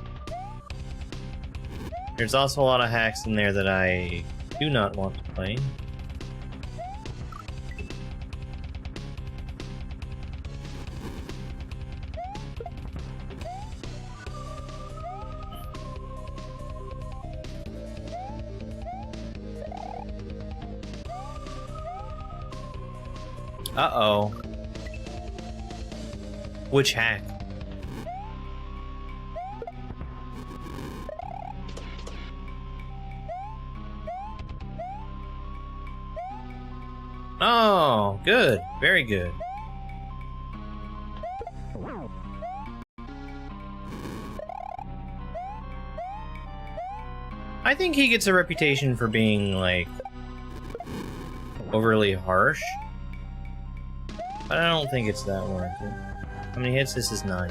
S1: there's also a lot of hacks in there that I do not want to play. Uh-oh. Which hack? Oh, good. Very good. I think he gets a reputation for being, like, overly harsh. But I don't think it's that warranted. How many hits? This is 9.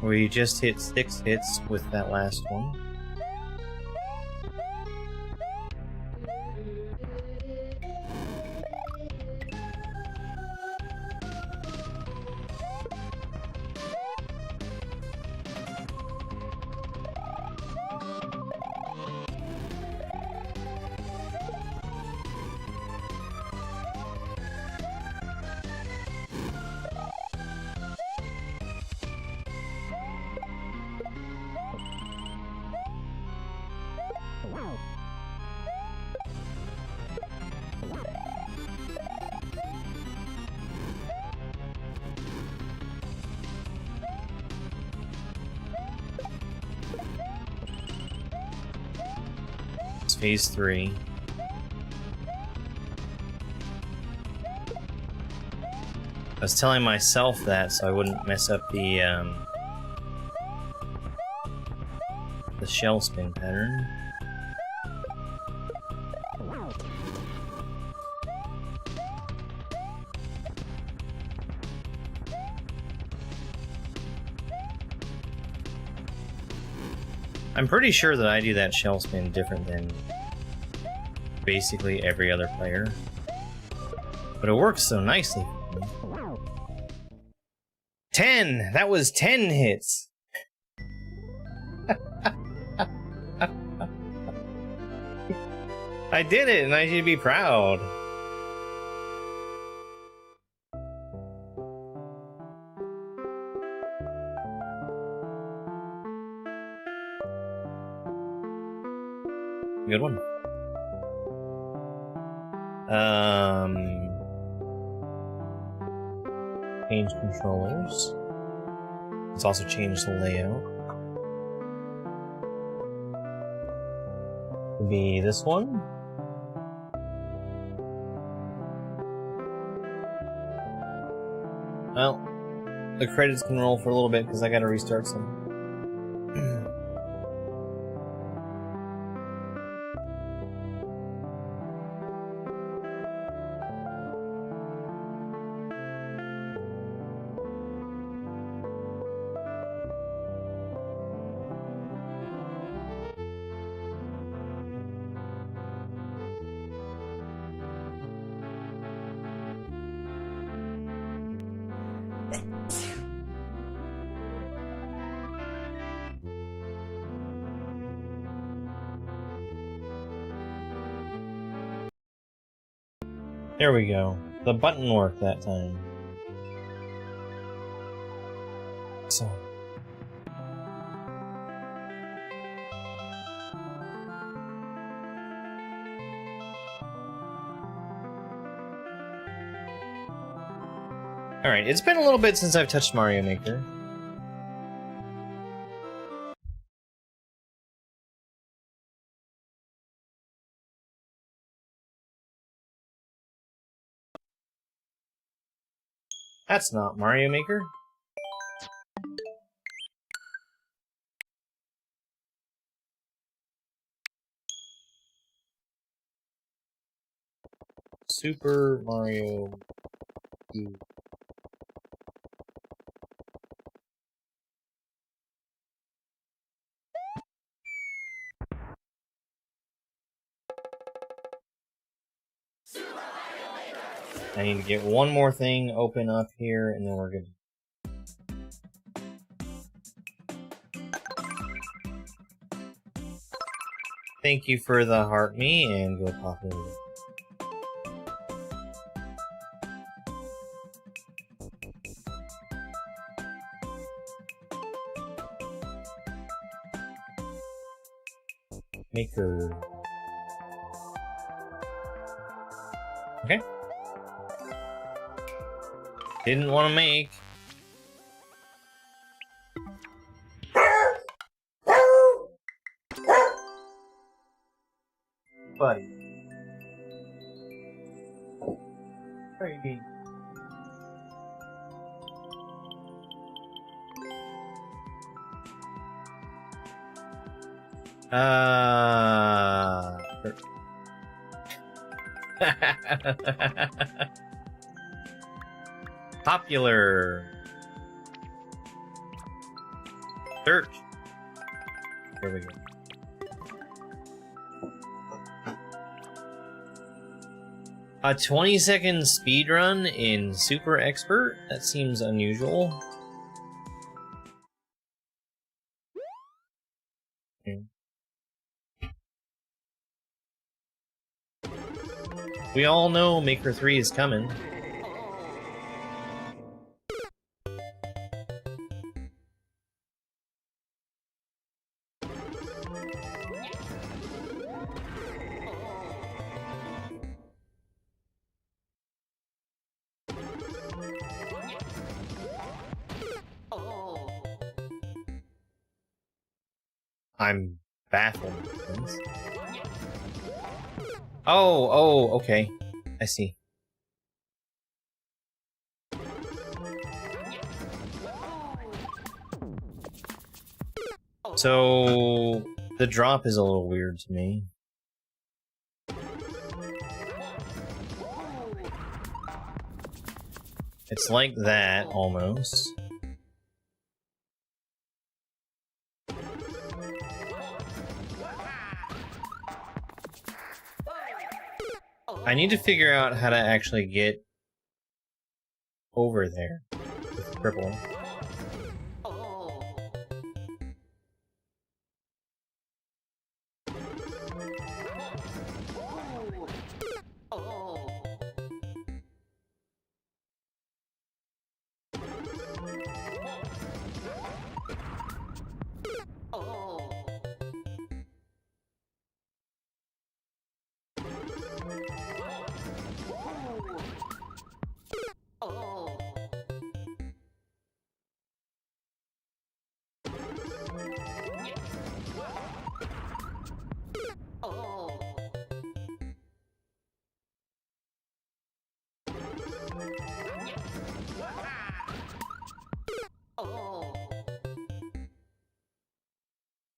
S1: We just hit 6 hits with that last one. is phase 3. I was telling myself that so I wouldn't mess up the shell spin pattern. I'm pretty sure that I do that shell spin different than basically every other player. But it works so nicely for me. 10! That was 10 hits! I did it, and I should be proud. Good one. Change controllers. Let's also change the layout. Could be this one. Well, the credits can roll for a little bit because I gotta restart some. There we go. The button worked that time. So. Alright, it's been a little bit since I've touched Mario Maker. That's not Mario Maker. Super Mario U. I need to get one more thing open up here, and then we're good. Thank you for the heart me, and go pop it over. Maker. Okay. Didn't want to make. Buddy. Baby. Popular. Search. There we go. A 20-second speed run in Super Expert? That seems unusual. We all know Maker 3 is coming. I'm baffled. Oh, okay. I see. So the drop is a little weird to me. It's like that, almost. I need to figure out how to actually get over there with the purple.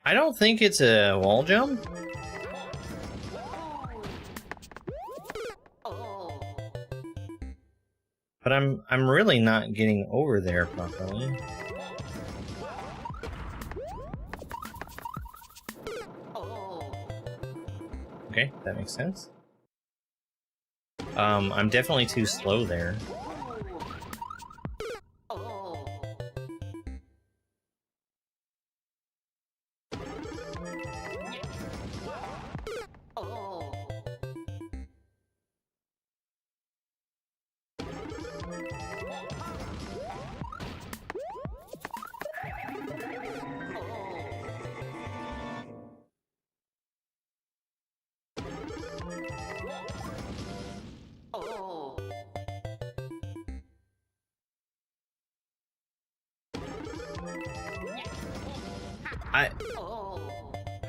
S1: I don't think it's a wall jump. But I'm really not getting over there properly. Okay, that makes sense. I'm definitely too slow there.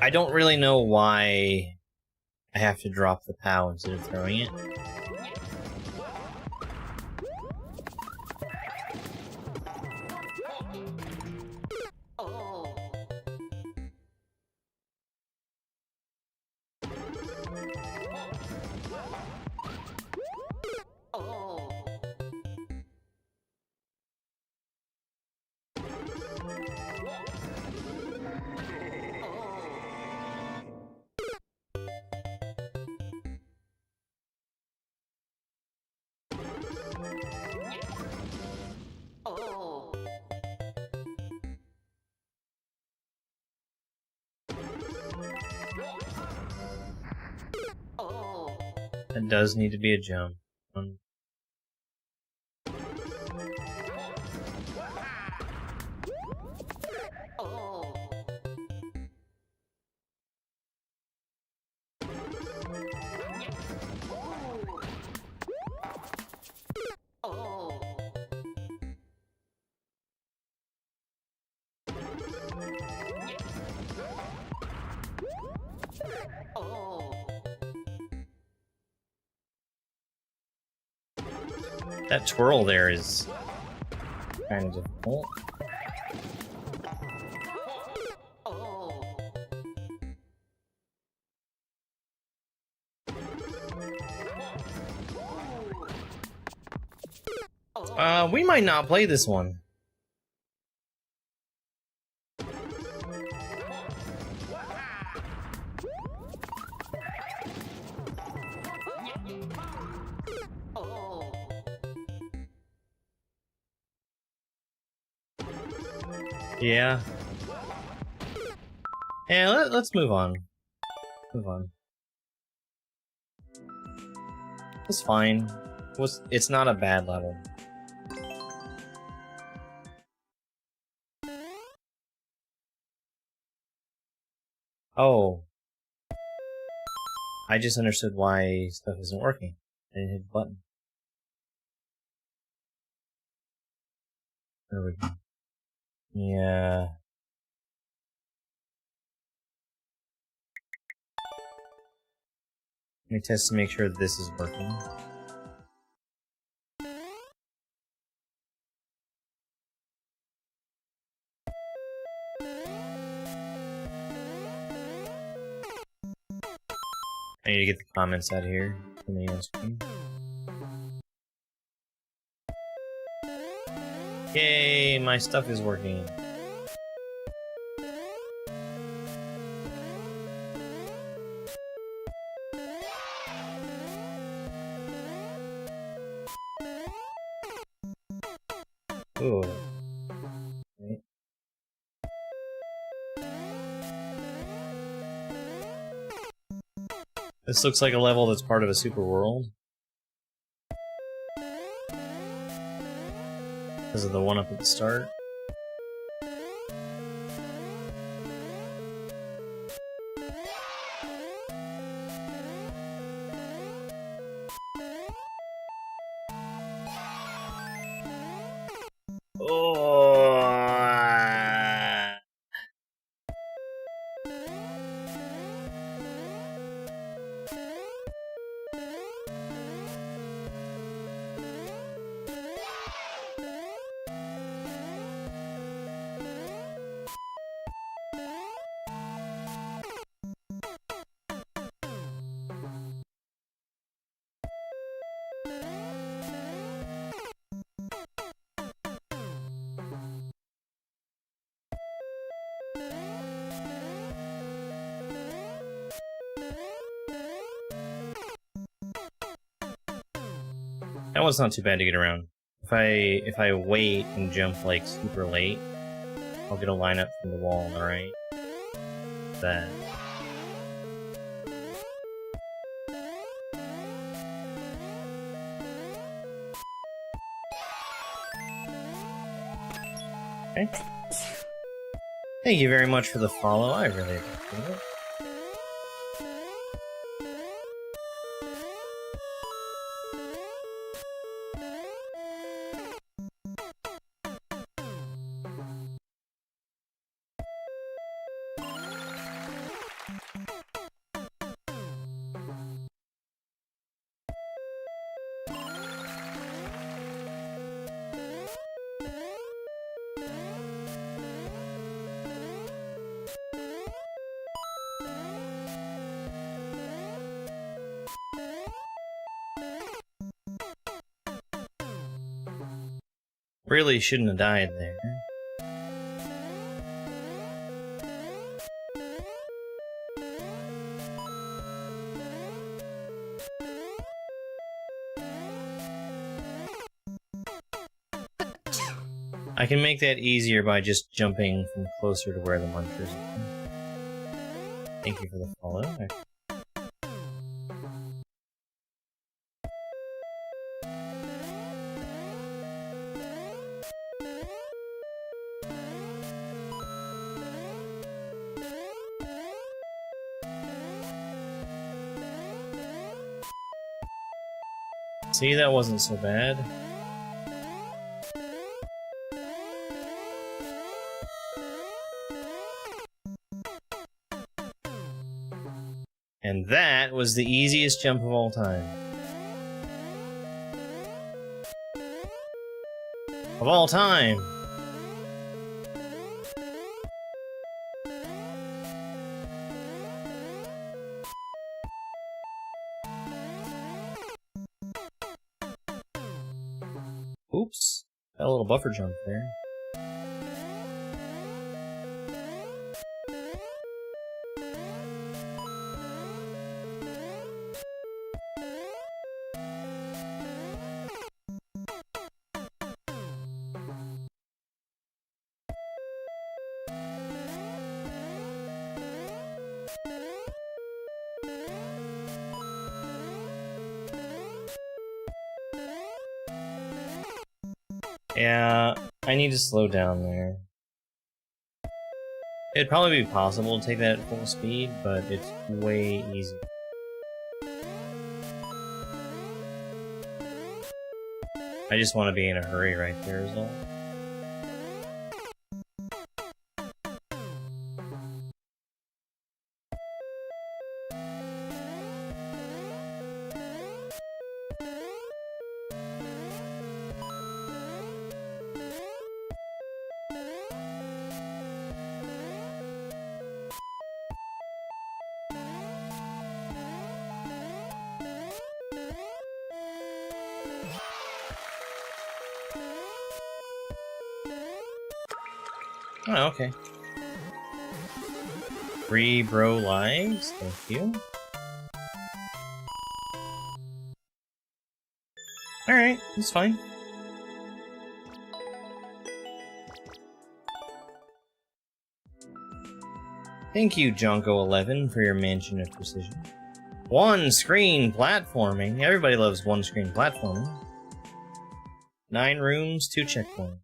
S1: I don't really know why I have to drop the POW instead of throwing it. It does need to be a jump. That twirl there is kind of difficult. We might not play this one. Yeah. Yeah, let's move on. Move on. It's fine. It's not a bad level. Oh. I just understood why stuff isn't working. I didn't hit the button. There we go. Yeah. Let me test to make sure that this is working. I need to get the comments out of here from the end screen. Yay, my stuff is working. Ooh. Right. This looks like a level that's part of a super world. Because of the one up at the start. Oh. That one's not too bad to get around. If I wait and jump like super late, I'll get a lineup from the wall on the right. That. Okay. Thank you very much for the follow. I really appreciate it. Really shouldn't have died there. I can make that easier by just jumping from closer to where the munchers are. Thank you for the follow. See, that wasn't so bad. And that was the easiest jump of all time. Of all time! Oops. Got a little buffer jump there. Yeah, I need to slow down there. It'd probably be possible to take that at full speed, but it's way easier. I just want to be in a hurry right there is all. Oh, okay. 3 bro lives, thank you. Alright, that's fine. Thank you, Jonko11, for your Mansion of Precision. One-screen platforming. Everybody loves one-screen platforming. 9 rooms, 2 checkpoints.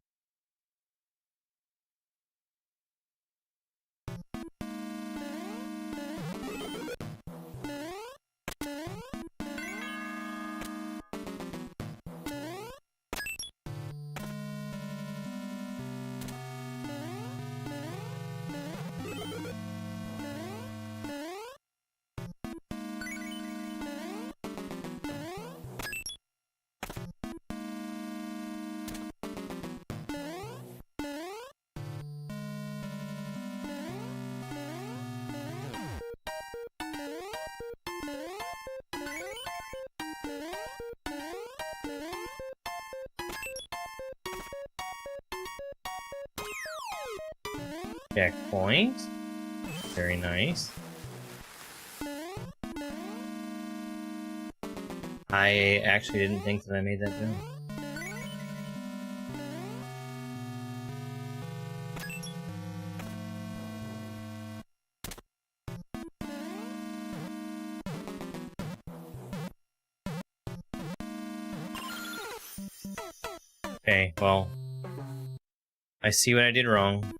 S1: Checkpoint. Very nice. I actually didn't think that I made that jump. Okay, well, I see what I did wrong.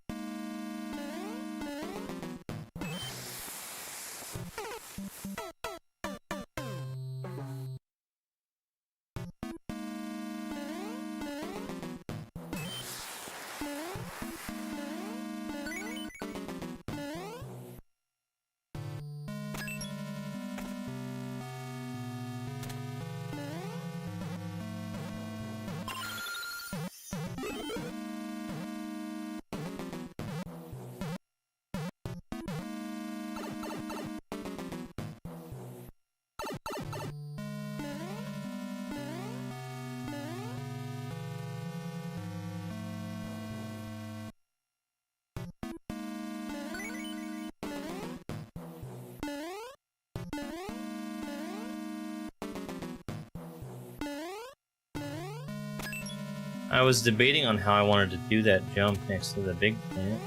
S1: I was debating on how I wanted to do that jump next to the big plant.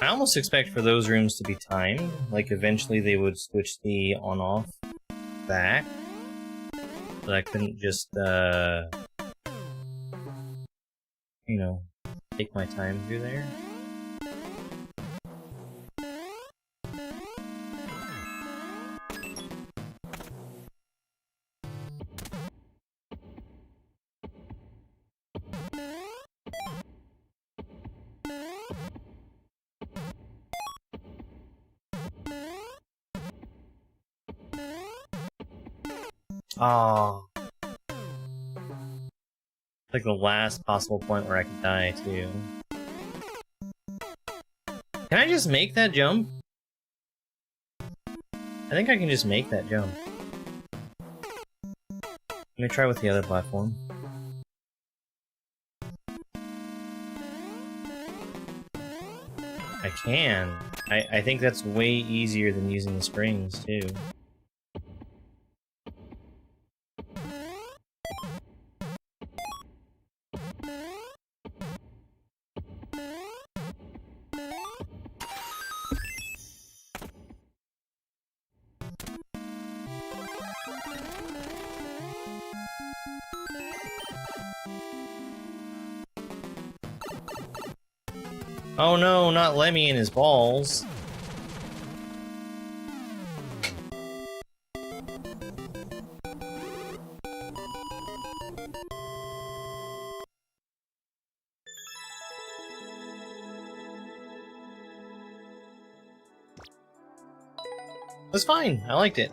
S1: I almost expect for those rooms to be timed, like eventually they would switch the on-off back, but I couldn't just, you know, take my time through there. Oh. Like the last possible point where I could die, too. Can I just make that jump? I think I can just make that jump. Let me try with the other platform. I can. I think that's way easier than using the springs, too. Oh no, not Lemmy and his balls. That's fine, I liked it.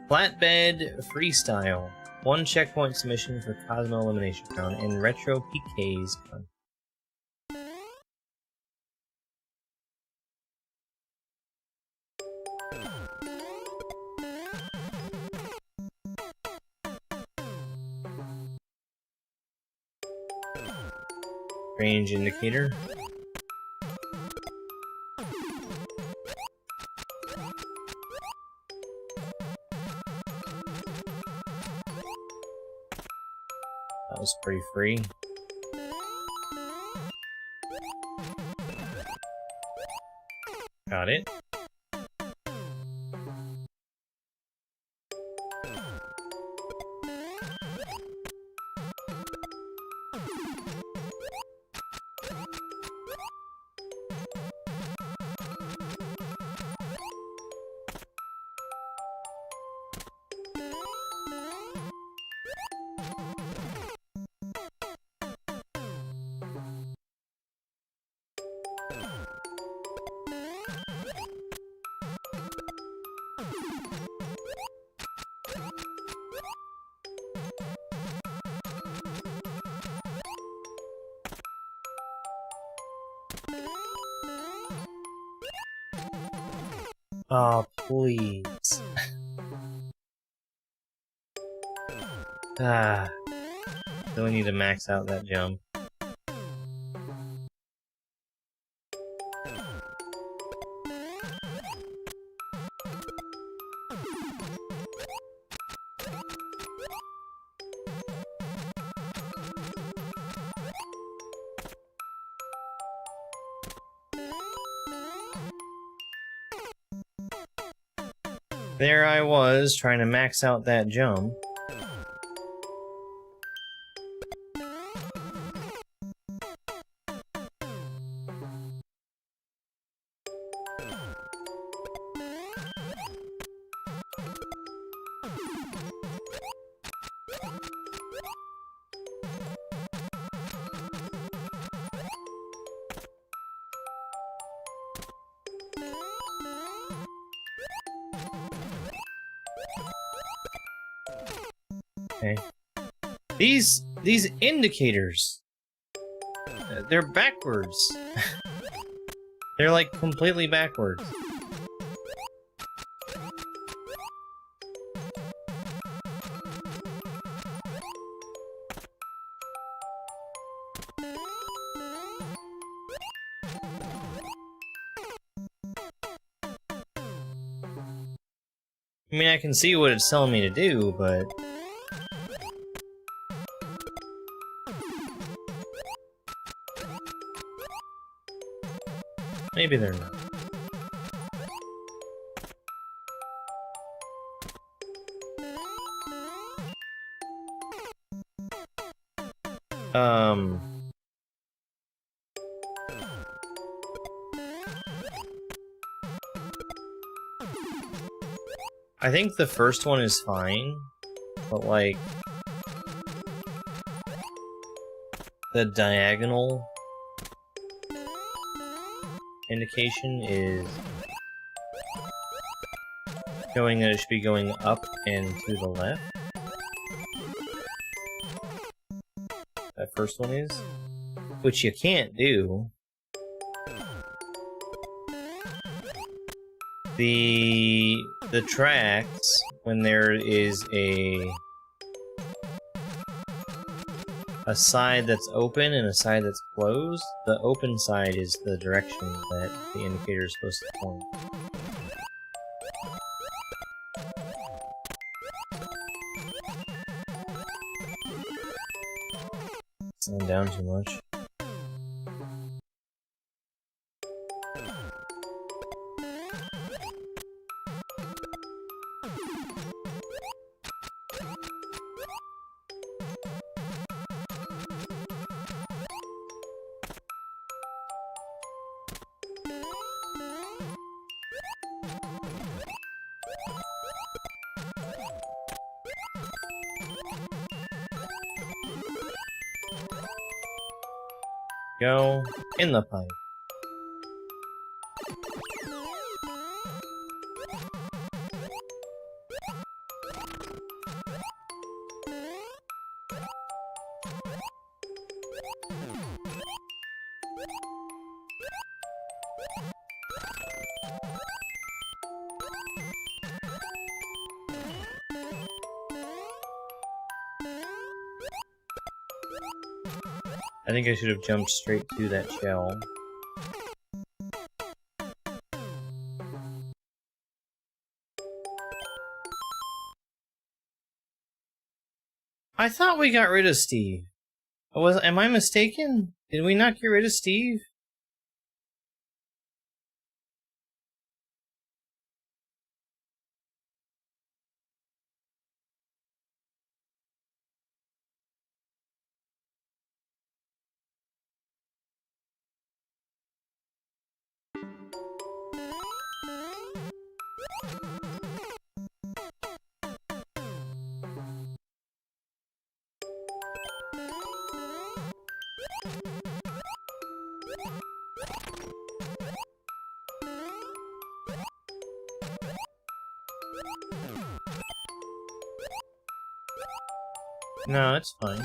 S1: Flatbed freestyle. 1 checkpoint submission for Cosmo Elimination Crown and Retro PK's Con. Range indicator. That was pretty free. Got it. Oh, please. Really need to max out that jump. There I was, trying to max out that jump. Okay. These indicators, they're backwards. They're like completely backwards. I mean, I can see what it's telling me to do, but... maybe they're not. I think the first one is fine, but like... the diagonal indication is showing that it should be going up and to the left. That first one is, which you can't do. The tracks, when there is a side that's open and a side that's closed, the open side is the direction that the indicator is supposed to point. Slowing down too much. Go in the pipe. I think I should have jumped straight to that shell. I thought we got rid of Steve. Am I mistaken? Did we not get rid of Steve? No, it's fine.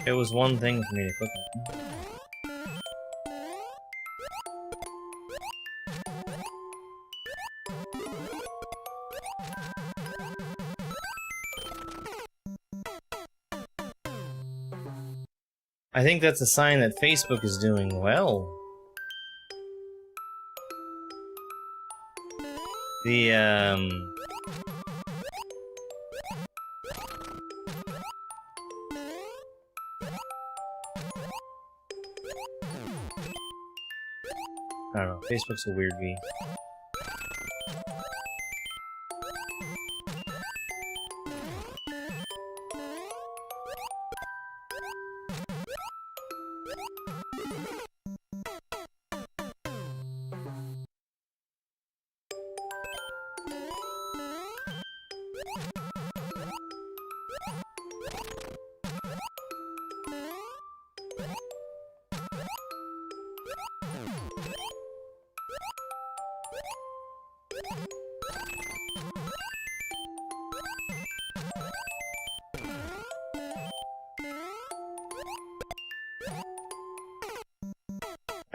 S1: It was one thing for me to click on. I think that's a sign that Facebook is doing well. I don't know, Facebook's a weird bee.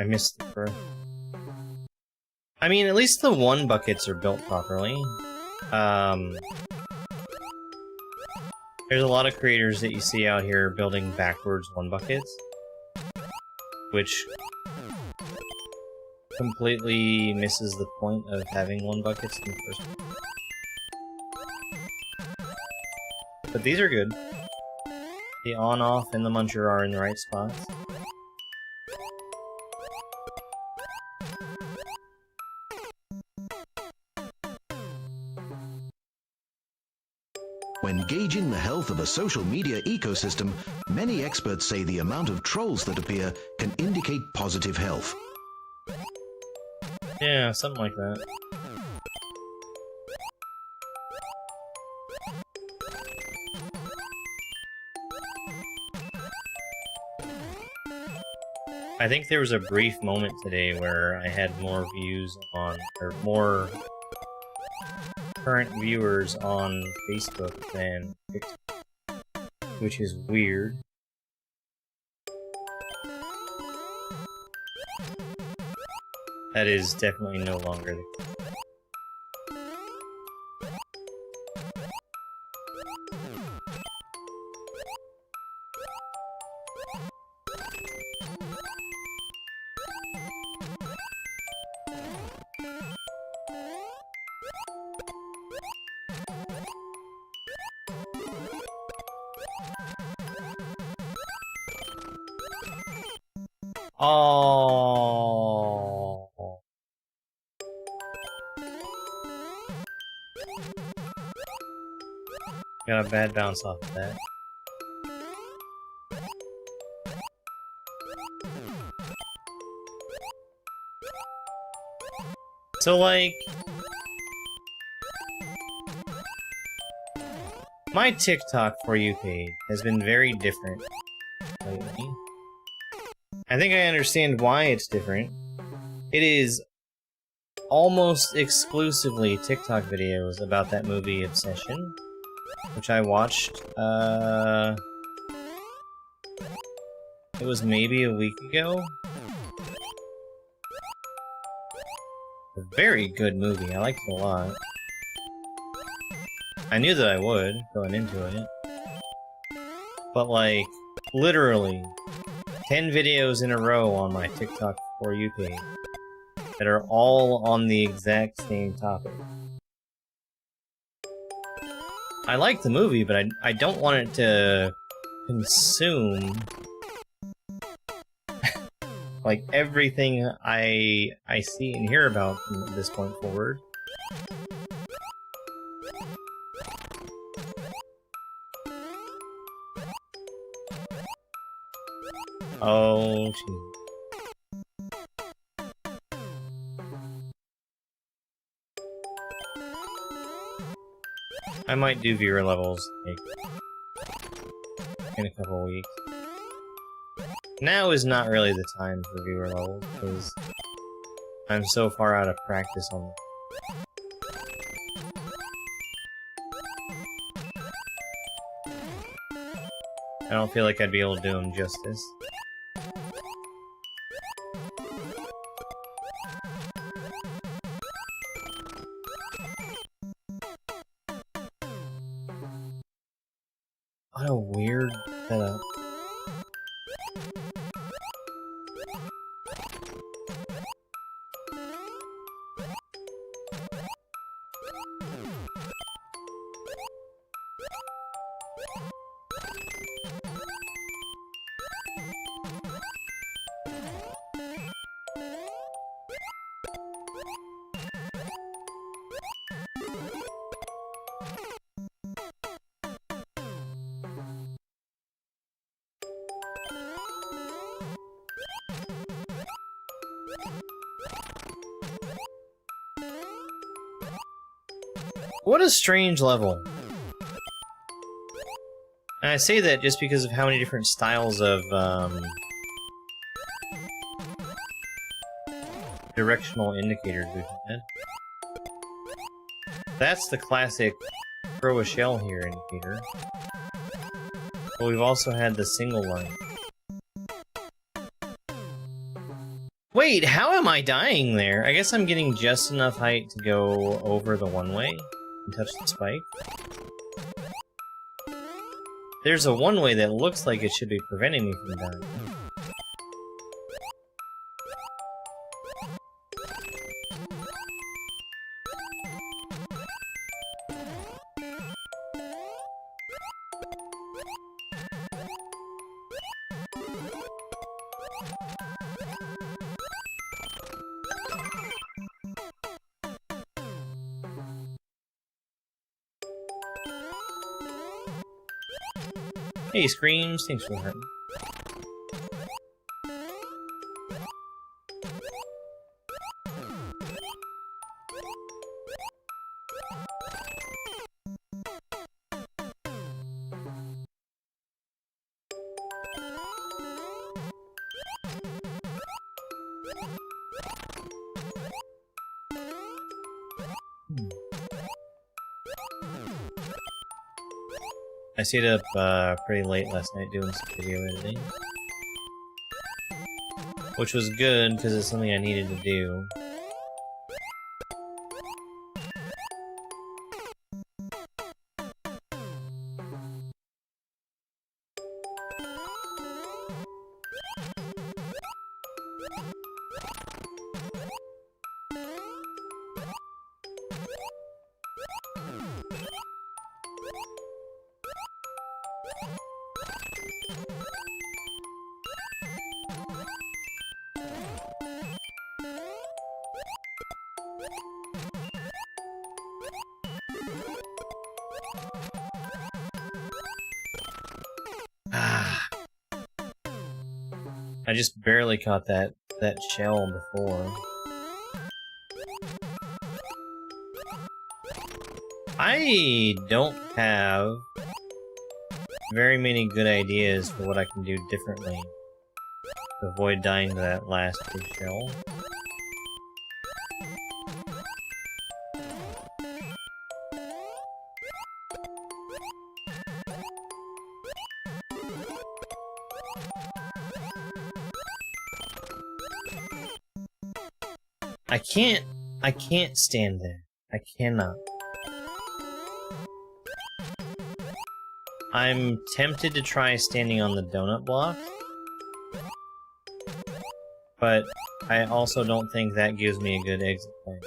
S1: I missed the birth. I mean, at least the one buckets are built properly. There's a lot of creators that you see out here building backwards one buckets, which completely misses the point of having one buckets in the first place. But these are good. The on-off and the muncher are in the right spots.
S4: When gauging the health of a social media ecosystem, many experts say the amount of trolls that appear can indicate positive health.
S1: Yeah, something like that. I think there was a brief moment today where I had more views on, or more current viewers on Facebook than TikTok, which is weird. That is definitely no longer the case. Oh. Got a bad bounce off of that. So, like, my TikTok For You page has been very different lately. I think I understand why it's different. It is almost exclusively TikTok videos about that movie Obsession, which I watched, it was maybe a week ago. A very good movie, I liked it a lot. I knew that I would, going into it. But, like, literally 10 videos in a row on my TikTok For You page that are all on the exact same topic. I like the movie, but I don't want it to consume like everything I see and hear about from this point forward. Oh, geez. I might do viewer levels like, in a couple of weeks. Now is not really the time for viewer levels, because I'm so far out of practice on them. I don't feel like I'd be able to do them justice. What a weird setup. What a strange level. And I say that just because of how many different styles of directional indicators we've had. That's the classic throw a shell here indicator. But we've also had the single line. Wait, how am I dying there? I guess I'm getting just enough height to go over the one-way and touch the spike. There's a one-way that looks like it should be preventing me from dying. Hey, Screams, thanks for that. I stayed up pretty late last night doing some video editing. Which was good, because it's something I needed to do. I just barely caught that shell before. I don't have very many good ideas for what I can do differently to avoid dying to that last big shell. I can't stand there. I cannot. I'm tempted to try standing on the donut block, but I also don't think that gives me a good exit point.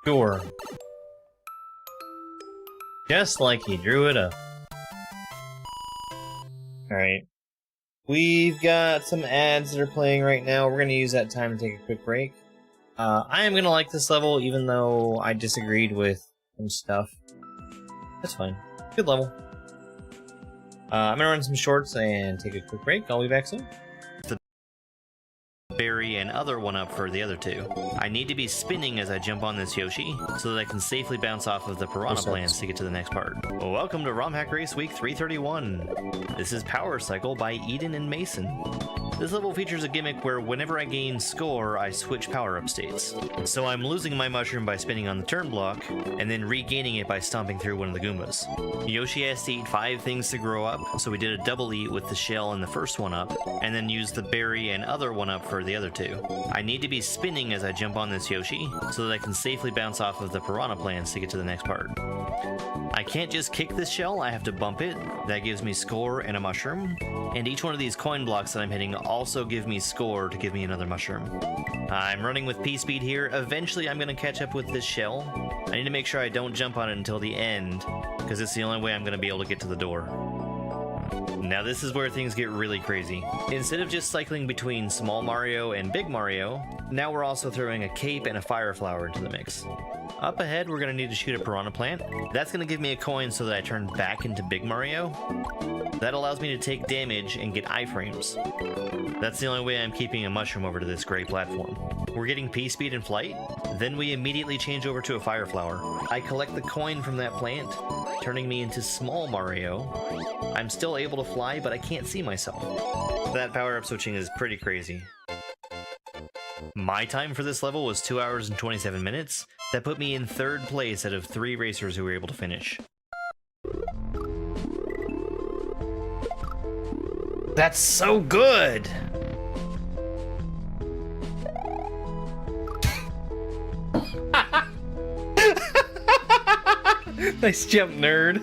S1: Sure. Just like he drew it up. Alright. We've got some ads that are playing right now. We're going to use that time to take a quick break. I am going to like this level, even though I disagreed with some stuff. That's fine. Good level. I'm going to run some shorts and take a quick break. I'll be back soon. Berry and other 1-up for the other two. I need to be spinning as I jump on this Yoshi, so that I can safely bounce off of the piranha plants to get to the next part. Welcome to ROM Hack Race Week 331. This is Power Cycle by Eden and Mason. This level features a gimmick where whenever I gain score, I switch power-up states. So I'm losing my mushroom by spinning on the turn block, and then regaining it by stomping through one of the Goombas. Yoshi has to eat 5 things to grow up, so we did a double eat with the shell in the first 1-up, and then used the berry and other 1-up for the other two. I need to be spinning as I jump on this Yoshi, so that I can safely bounce off of the piranha plants to get to the next part. I can't just kick this shell, I have to bump it. That gives me score and a mushroom. And each one of these coin blocks that I'm hitting also give me score to give me another mushroom. I'm running with P-Speed here. Eventually I'm going to catch up with this shell. I need to make sure I don't jump on it until the end, because it's the only way I'm going to be able to get to the door. Now this is where things get really crazy. Instead of just cycling between Small Mario and Big Mario, now we're also throwing a cape and a fire flower into the mix. Up ahead, we're going to need to shoot a piranha plant. That's going to give me a coin so that I turn back into Big Mario. That allows me to take damage and get iframes. That's the only way I'm keeping a mushroom over to this gray platform. We're getting P-Speed in flight, then we immediately change over to a fire flower. I collect the coin from that plant, turning me into Small Mario. I'm still able to fly, but I can't see myself. That power-up switching is pretty crazy. My time for this level was 2 hours and 27 minutes. That put me in 3rd place out of 3 racers who were able to finish. That's so good! Nice jump, nerd.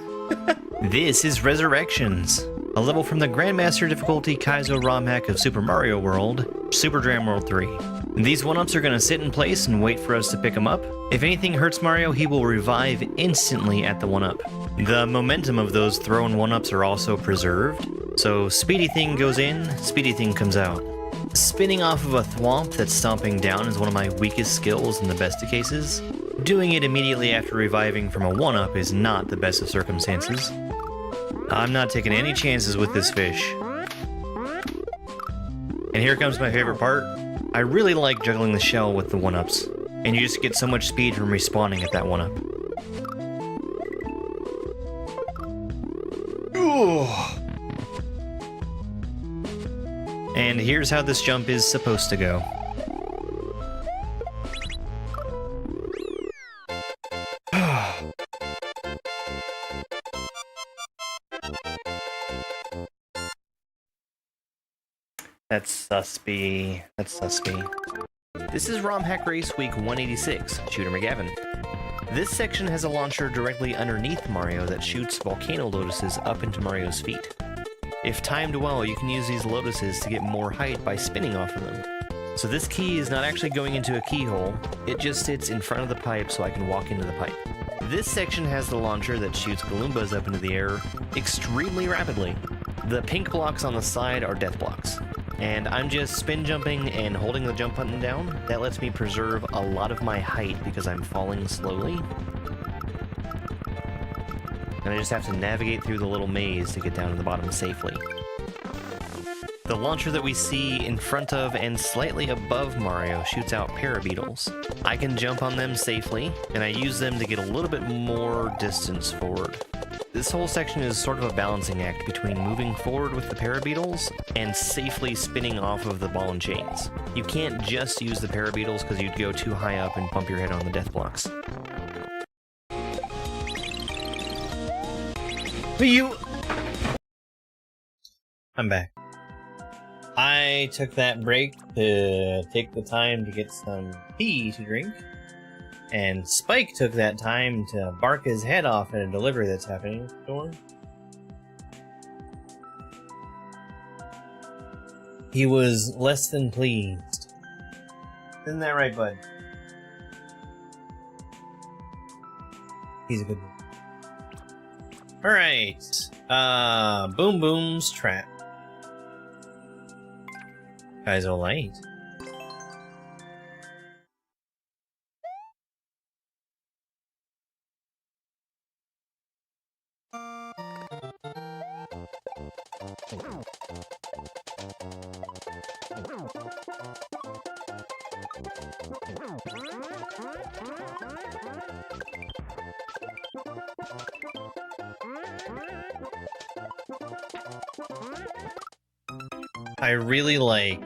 S1: This is Resurrections, a level from the Grandmaster difficulty kaizo ROM hack of Super Mario World, Super Jam World 3. These 1-ups are going to sit in place and wait for us to pick them up. If anything hurts Mario, he will revive instantly at the 1-up. The momentum of those thrown 1-ups are also preserved, so Speedy Thing goes in, Speedy Thing comes out. Spinning off of a thwomp that's stomping down is one of my weakest skills in the best of cases. Doing it immediately after reviving from a 1-up is not the best of circumstances. I'm not taking any chances with this fish. And here comes my favorite part. I really like juggling the shell with the 1-ups, and you just get so much speed from respawning at that 1-up. And here's how this jump is supposed to go. That's suspy. That's suspy. This is ROM Hack Race Week 186, Shooter McGavin. This section has a launcher directly underneath Mario that shoots volcano lotuses up into Mario's feet. If timed well, you can use these lotuses to get more height by spinning off of them. So this key is not actually going into a keyhole, it just sits in front of the pipe so I can walk into the pipe. This section has the launcher that shoots Galoombas up into the air extremely rapidly. The pink blocks on the side are death blocks. and I'm just spin jumping and holding the jump button down. That lets me preserve a lot of my height because I'm falling slowly. And I just have to navigate through the little maze to get down to the bottom safely. The launcher that we see in front of and slightly above Mario shoots out parabeetles. I can jump on them safely, and I use them to get a little bit more distance forward. This whole section is sort of a balancing act between moving forward with the parabeetles and safely spinning off of the ball and chains. You can't just use the parabeetles because you'd go too high up and bump your head on the death blocks. I'm back. I took that break to take the time to get some tea to drink, and Spike took that time to bark his head off at a delivery that's happening at the door. He was less than pleased. Isn't that right, bud? He's a good one. Alright, Boom Boom's trap. Kaizo light. I really like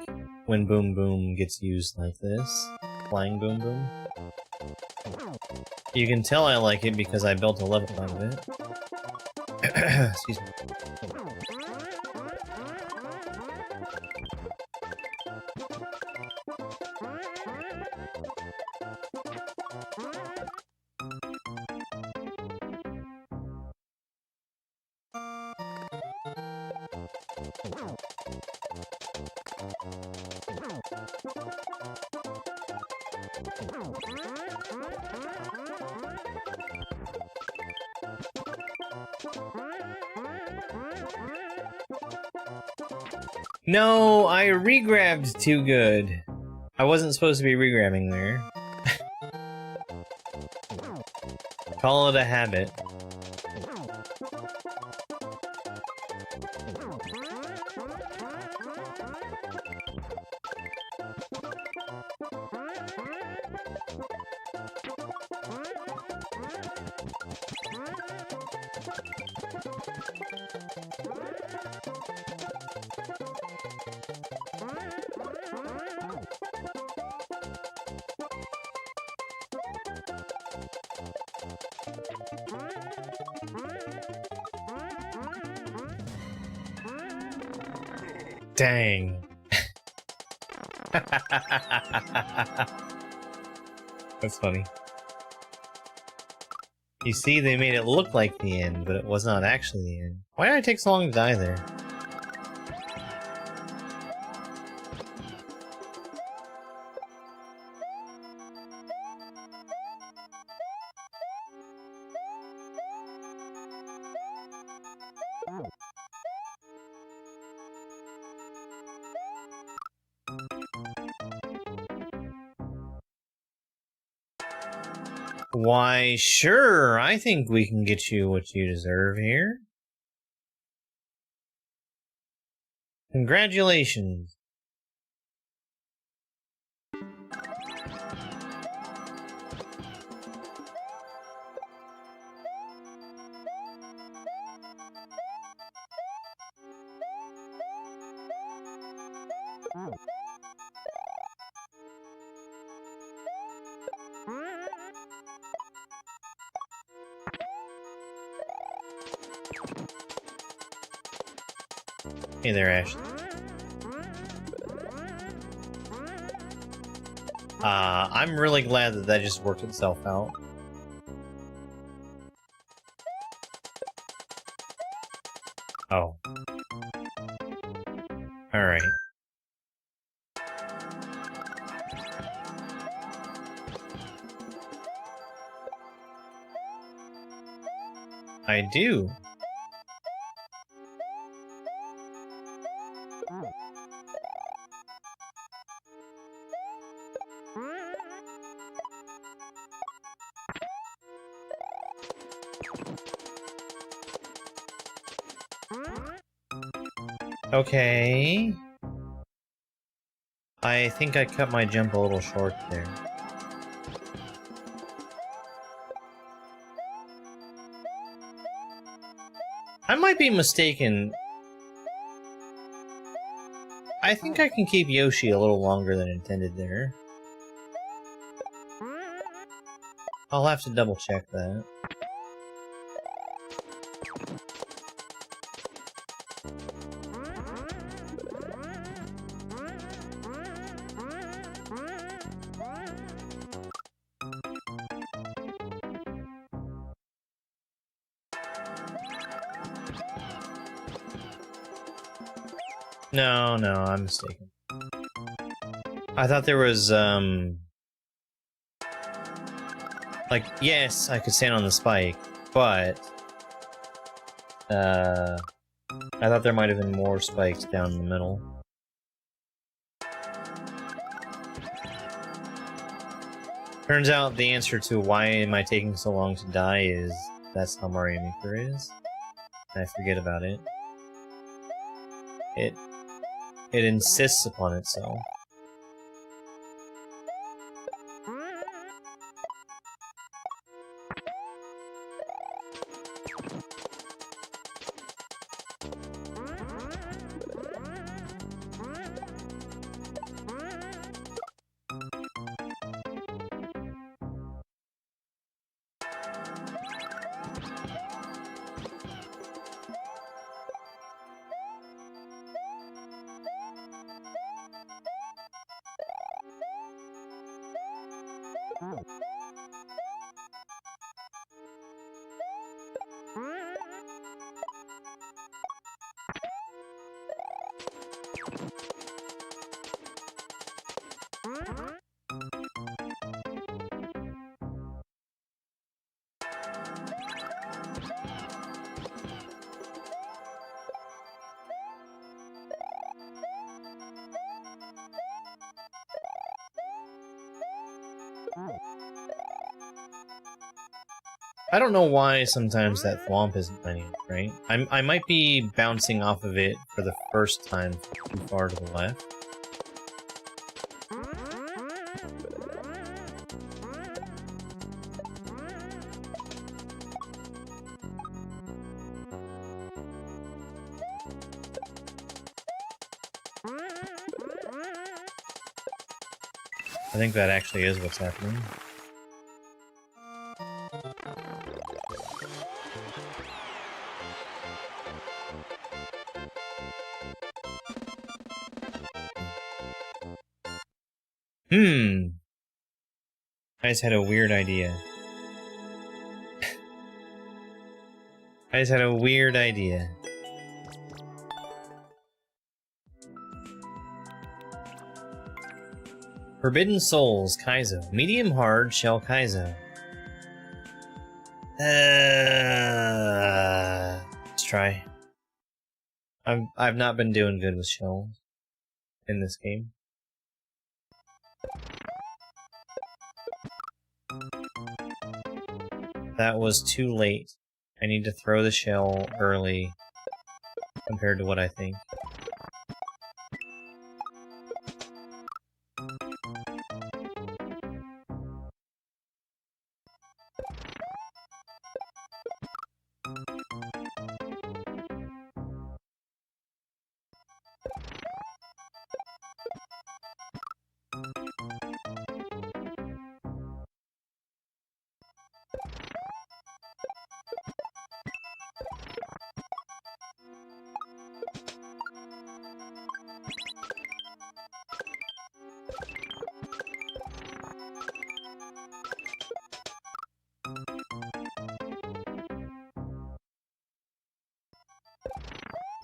S1: when Boom Boom gets used like this. Flying Boom Boom. You can tell I like it because I built a level out of it. Excuse me. No, I regrabbed too good. I wasn't supposed to be regrabbing there. Call it a habit. Dang. That's funny. You see, they made it look like the end, but it was not actually the end. Why did I take so long to die there? Why, sure, I think we can get you what you deserve here. Congratulations. Hey there, Ashley. I'm really glad that that just worked itself out. Oh. Alright. I do. Okay. I think I cut my jump a little short there. I might be mistaken. I think I can keep Yoshi a little longer than intended there. I'll have to double check that. No, I'm mistaken. I thought there was, like, yes, I could stand on the spike, but, I thought there might have been more spikes down in the middle. Turns out the answer to why am I taking so long to die is that's how Mario Maker is. And I forget about it. It insists upon itself. I don't know why sometimes that thwomp isn't letting, right? I might be bouncing off of it for the first time too far to the left. I think that actually is what's happening. I just had a weird idea. I just had a weird idea. Forbidden Souls, Kaizo. Medium hard, shell Kaizo. Let's try. I've not been doing good with shells in this game. That was too late. I need to throw the shell early compared to what I think.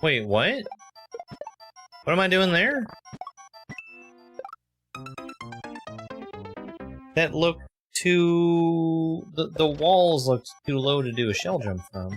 S1: Wait, what? What am I doing there? That looked too... The walls looked too low to do a shell jump from.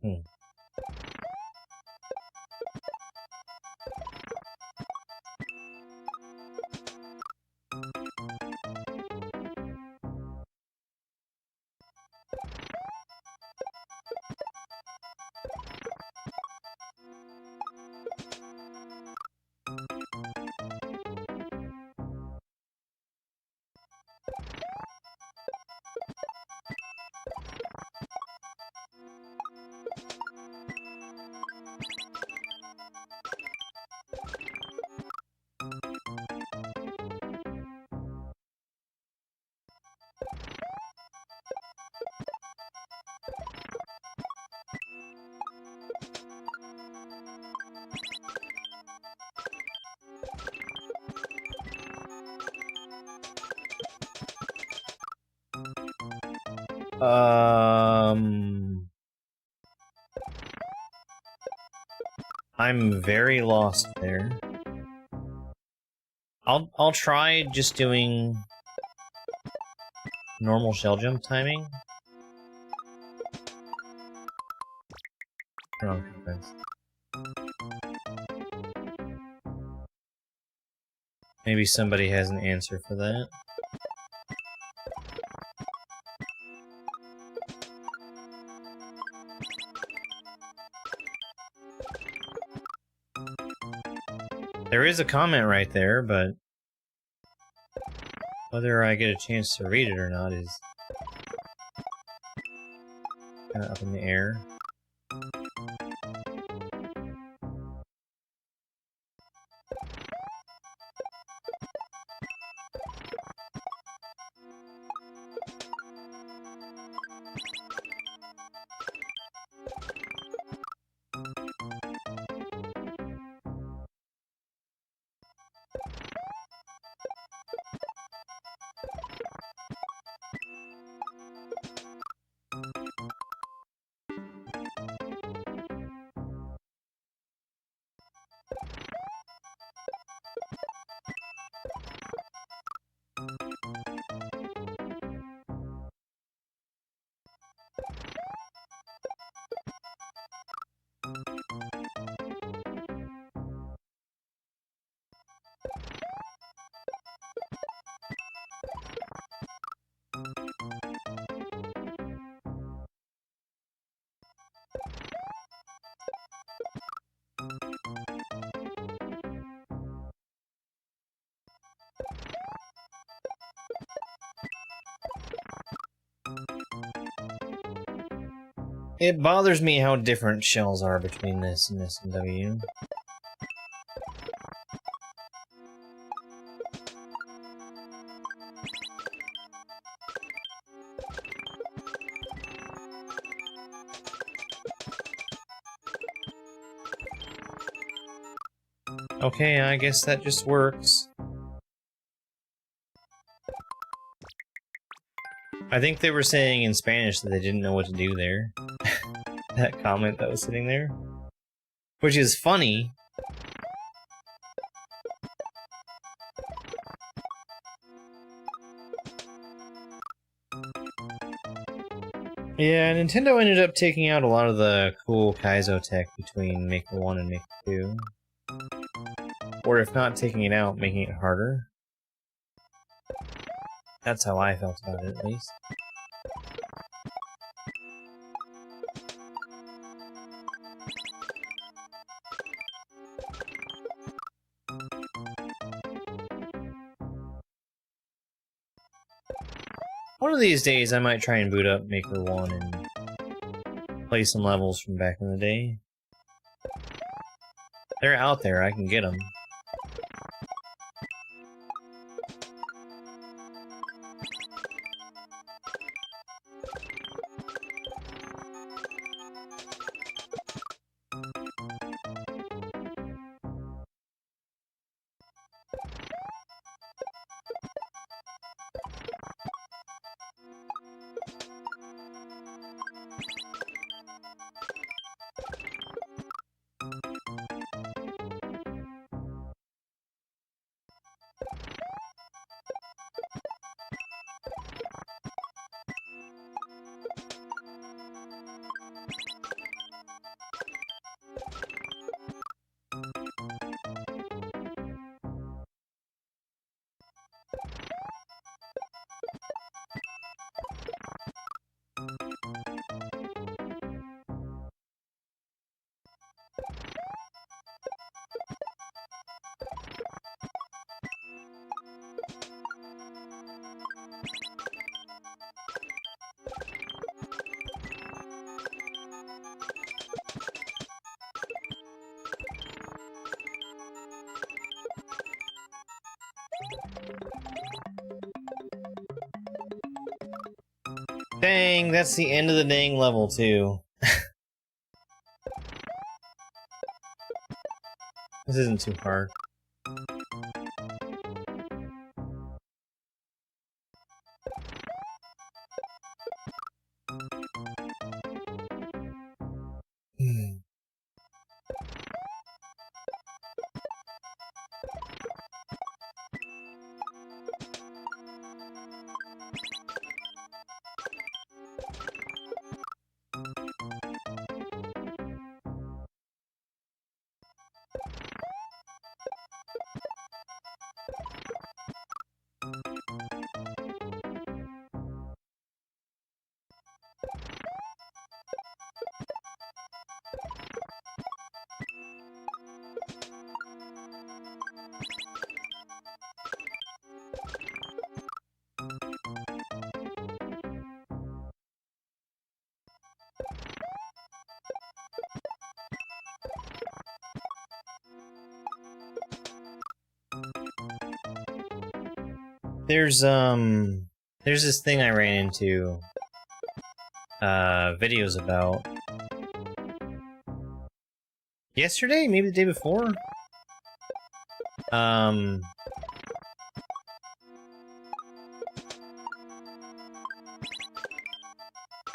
S1: Hmm. I'm very lost there. I'll try just doing normal shell jump timing. Wrong sequence. Maybe somebody has an answer for that. There is a comment right there, but whether I get a chance to read it or not is kind of up in the air. It bothers me how different shells are between this and S and W. Okay, I guess that just works. I think they were saying in Spanish that they didn't know what to do there. That comment that was sitting there. Which is funny. Yeah, Nintendo ended up taking out a lot of the cool kaizo tech between Maker 1 and Maker 2. Or if not taking it out, making it harder. That's how I felt about it, at least. One of these days, I might try and boot up Maker 1 and play some levels from back in the day. They're out there, I can get them. Dang, that's the end of the dang level, too. This isn't too hard. There's this thing I ran into videos about yesterday, maybe the day before.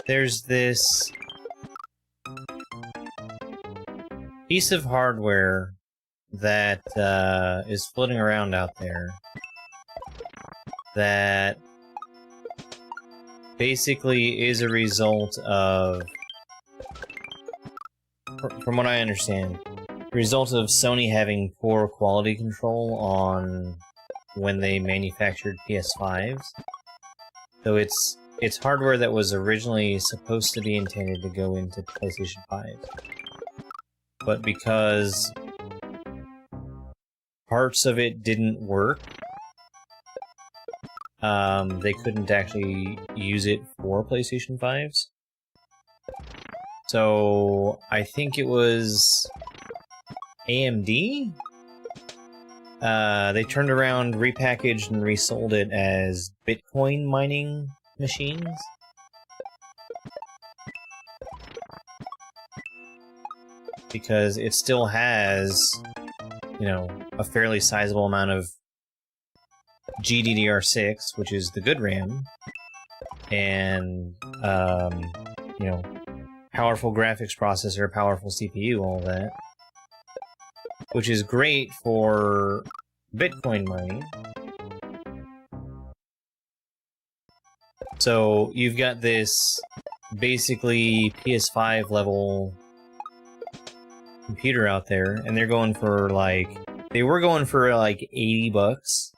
S1: There's this piece of hardware that is floating around out there that basically is a result of, from what I understand, a result of Sony having poor quality control on when they manufactured PS5s. So it's hardware that was originally supposed to be intended to go into PlayStation 5. But because parts of it didn't work, they couldn't actually use it for PlayStation 5s. So I think it was AMD? They turned around, repackaged, and resold it as Bitcoin mining machines. Because it still has, you know, a fairly sizable amount of GDDR6, which is the good RAM, and, you know, powerful graphics processor, powerful CPU, all that. Which is great for Bitcoin mining. So you've got this basically PS5 level computer out there, and they're going for like, they were going for like $80.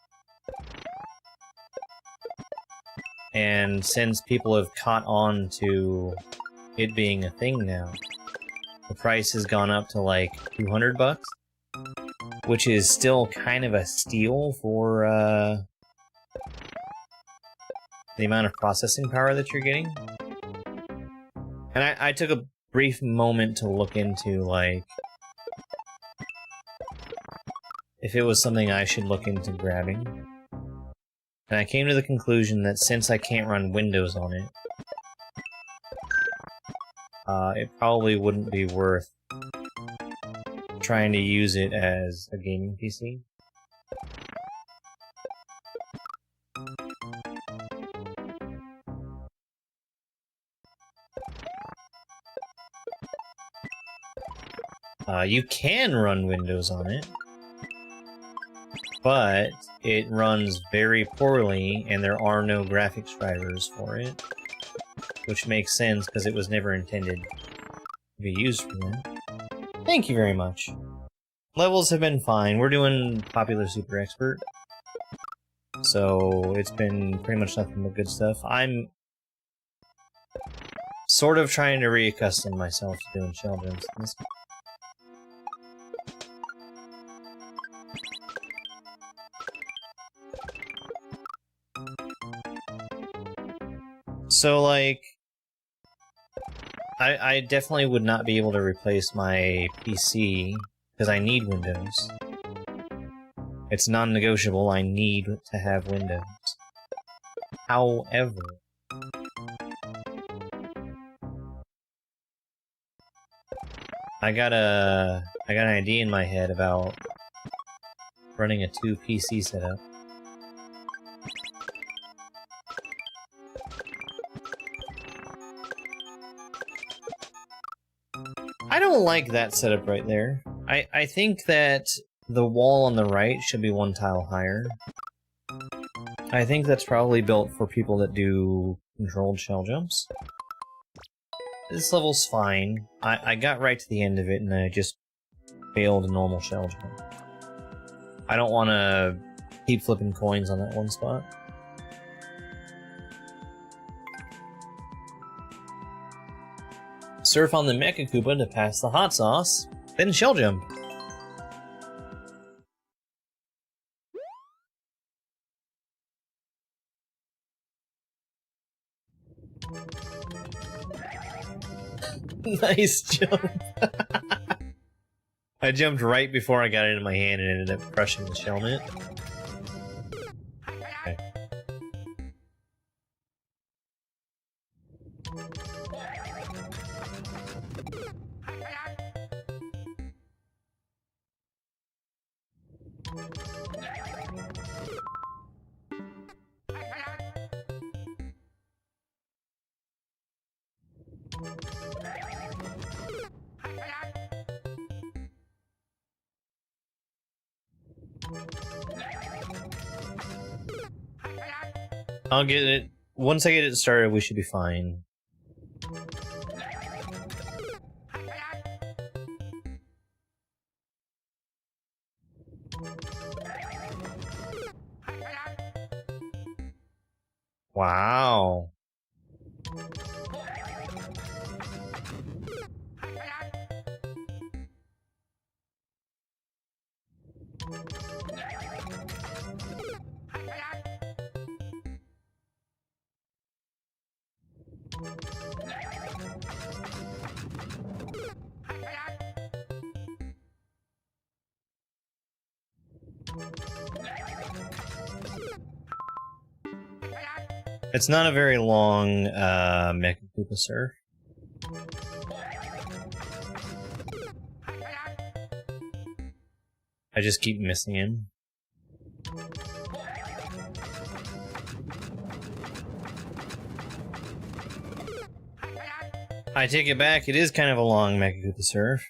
S1: And since people have caught on to it being a thing now, the price has gone up to like $200, which is still kind of a steal for the amount of processing power that you're getting. And I took a brief moment to look into, like, if it was something I should look into grabbing. And I came to the conclusion that since I can't run Windows on it, it probably wouldn't be worth trying to use it as a gaming PC. You can run Windows on it, but it runs very poorly, and there are no graphics drivers for it, which makes sense because it was never intended to be used for that. Thank you very much. Levels have been fine. We're doing Popular Super Expert, so it's been pretty much nothing but good stuff. I'm sort of trying to reaccustom myself to doing shell jumps in this. So, like, I definitely would not be able to replace my PC, because I need Windows. It's non-negotiable, I need to have Windows. However, I got an idea in my head about running a 2 PC setup. I don't like that setup right there. I think that the wall on the right should be 1 tile higher. I think that's probably built for people that do controlled shell jumps. This level's fine. I got right to the end of it and I just failed a normal shell jump. I don't want to keep flipping coins on that one spot. Surf on the Mecha Koopa to pass the hot sauce, then shell jump. Nice jump. I jumped right before I got it in my hand and ended up crushing the shell net. Okay. I'll get it. Once I get it started, we should be fine. Wow. It's not a very long Mecha Koopa surf. I just keep missing him. I take it back, it is kind of a long Mecha Koopa surf.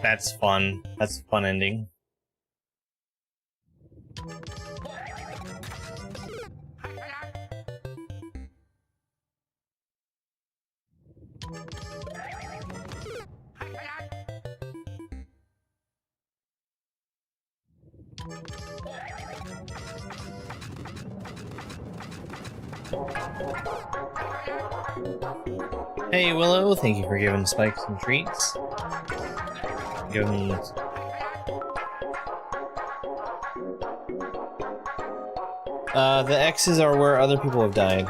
S1: That's fun. That's a fun ending. Hey Willow, thank you for giving Spike some treats. Give him... the X's are where other people have died.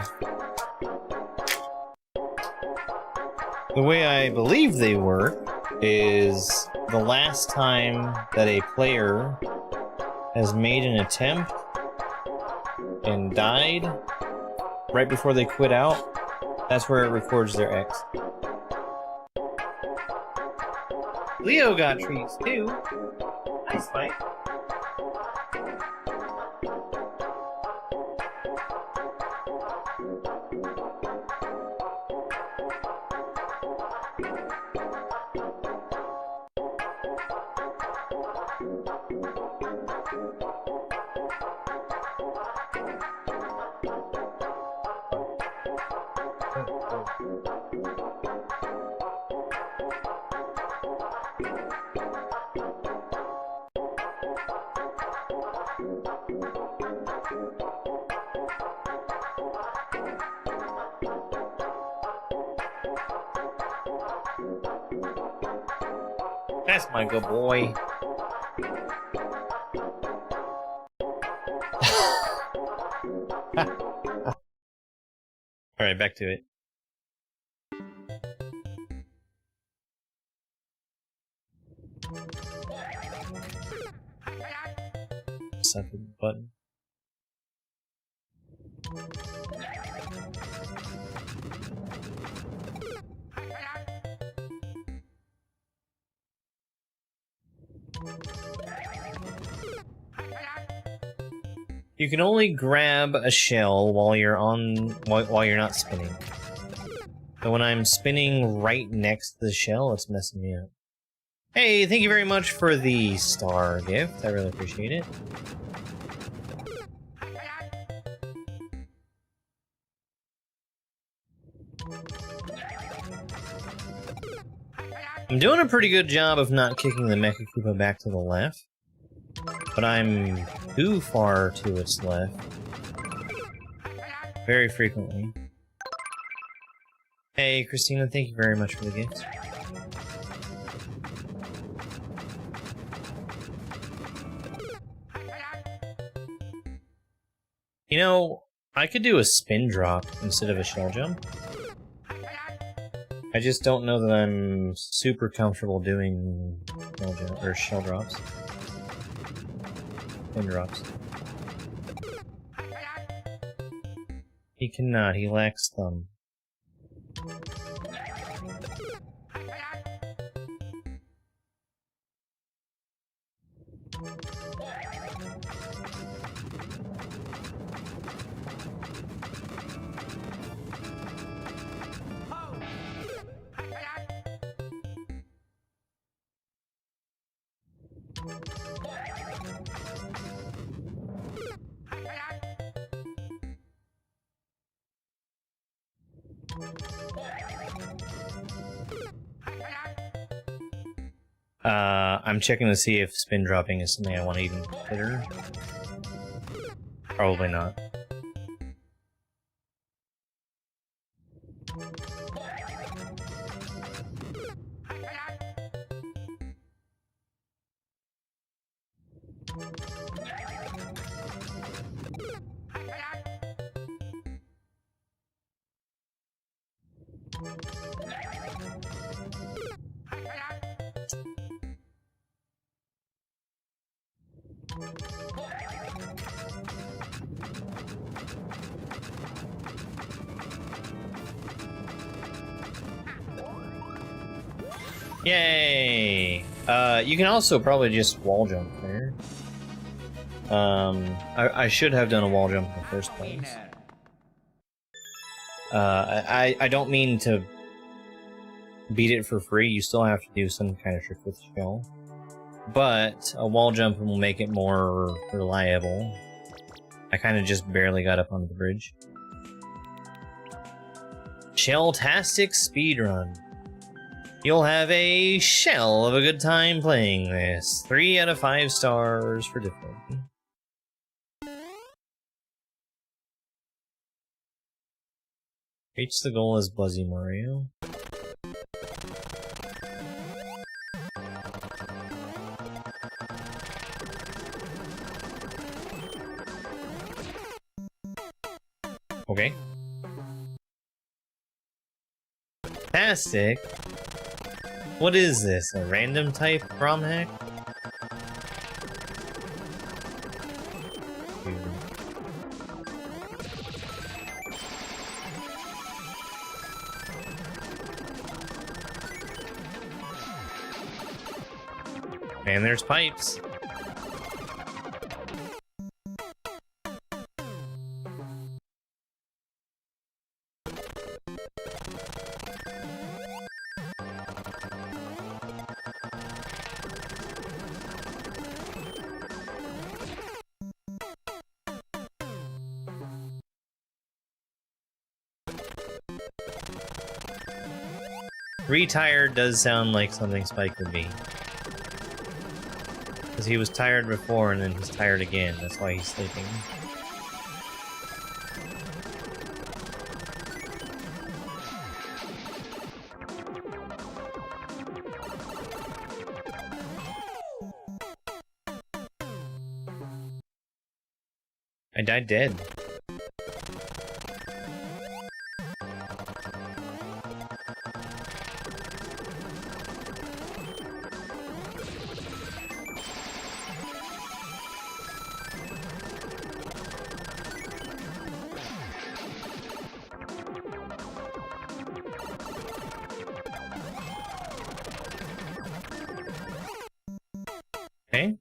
S1: The way I believe they work is the last time that a player has made an attempt and died right before they quit out, that's where it records their X. Leo got treats too. Nice fight. That's my good boy. Alright, back to it. Set the button. You can only grab a shell while you're while you're not spinning. So when I'm spinning right next to the shell, it's messing me up. Hey, thank you very much for the star gift. I really appreciate it. I'm doing a pretty good job of not kicking the Mecha Koopa back to the left, but I'm too far to its left very frequently. Hey, Christina, thank you very much for the gift. You know, I could do a spin drop instead of a shell jump. I just don't know that I'm super comfortable doing shell drops. Spin drops. He cannot, he lacks thumb. I'm checking to see if spin dropping is something I want to even consider. Probably not. Yay! You can also probably just wall jump there. I should have done a wall jump in the first place. I don't mean to beat it for free. You still have to do some kind of trick with the shell. But a wall jump will make it more reliable. I kind of barely got up onto the bridge. Shell-tastic speedrun. You'll have a shell of a good time playing this. 3 out of 5 stars for difficulty. Reach the goal as Buzzy Mario. Okay. Fantastic. What is this? A random type ROM hack? And there's pipes. Retired does sound like something Spike would be. Because he was tired before and then he's tired again, that's why he's sleeping. I died dead. Okay.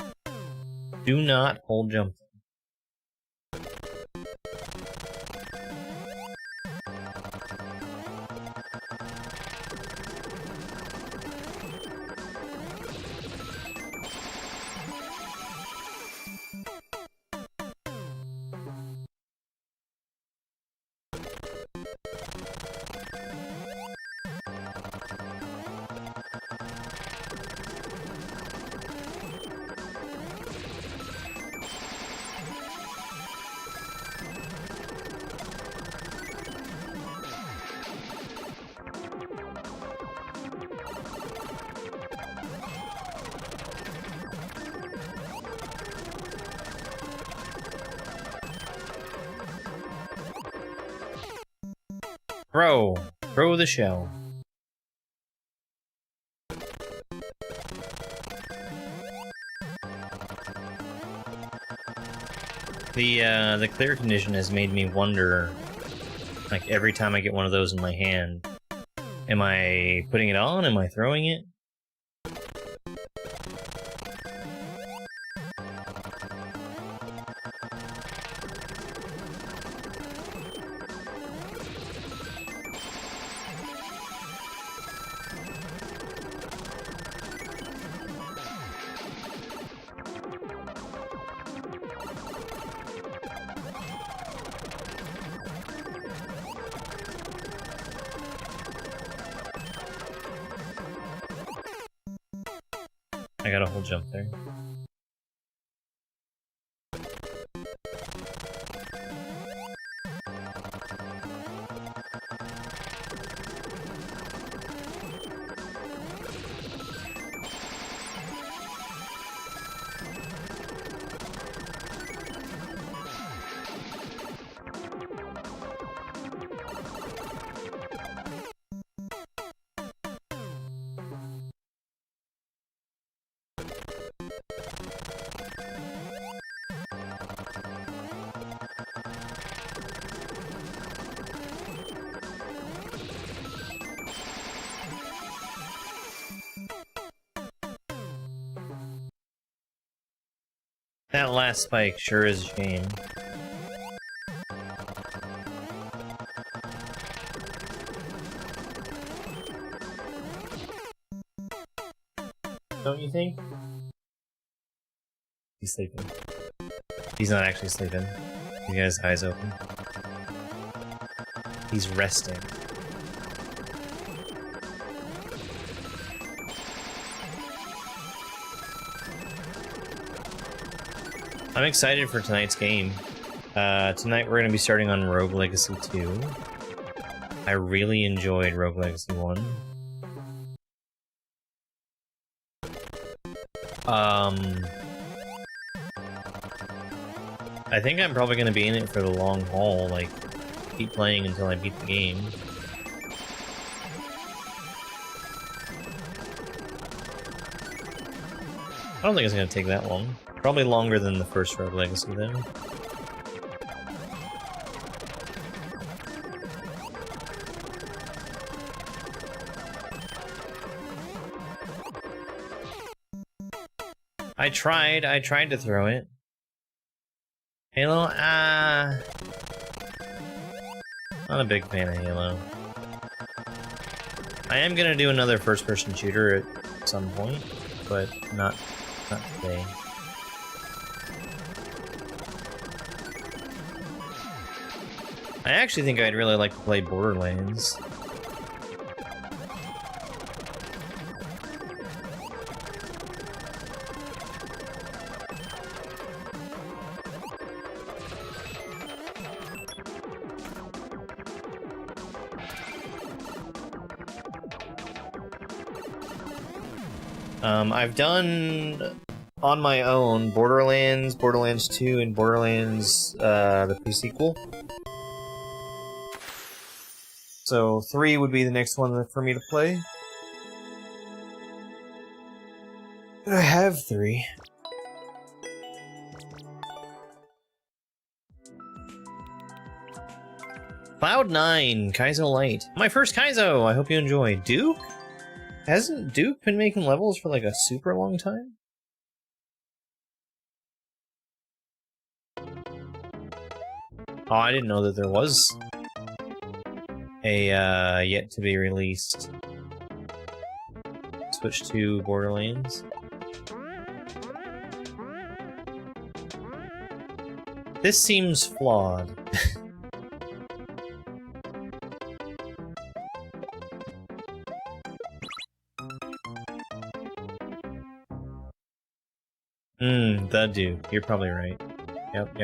S1: Do not hold jump. Throw the shell. The clear condition has made me wonder, like every time I get one of those in my hand, am I putting it on? Am I throwing it? I got a whole jump there. That last spike sure is a shame. Don't you think? He's sleeping. He's not actually sleeping. He got his eyes open. He's resting. I'm excited for tonight's game. Tonight we're going to be starting on Rogue Legacy 2. I really enjoyed Rogue Legacy 1. I think I'm probably going to be in it for the long haul, like, keep playing until I beat the game. I don't think it's going to take that long. Probably longer than the first Rogue Legacy, though. I tried to throw it. Halo? Not a big fan of Halo. I am gonna do another first-person shooter at some point, but not today. I actually think I'd really like to play Borderlands. I've done on my own Borderlands, Borderlands 2, and Borderlands, the pre-sequel. So 3 would be the next one for me to play. I have 3. Cloud9, Kaizo Light. My first Kaizo! I hope you enjoy. Duke? Hasn't Duke been making levels for like a super long time? Oh, I didn't know that there was a yet to be released Switch 2 Borderlands. This seems flawed. The Duke. You're probably right. Yep.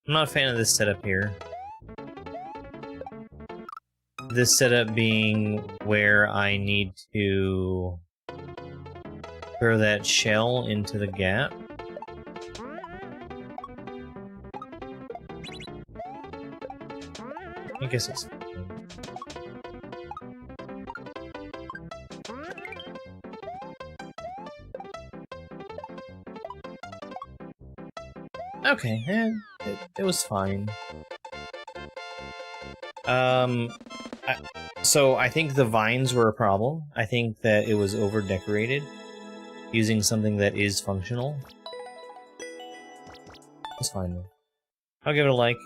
S1: I'm not a fan of this setup here. This setup being where I need to throw that shell into the gap. I guess it's fine. Okay, it was fine. So I think the vines were a problem. I think that it was over-decorated, using something that is functional. It's fine though. I'll give it a like.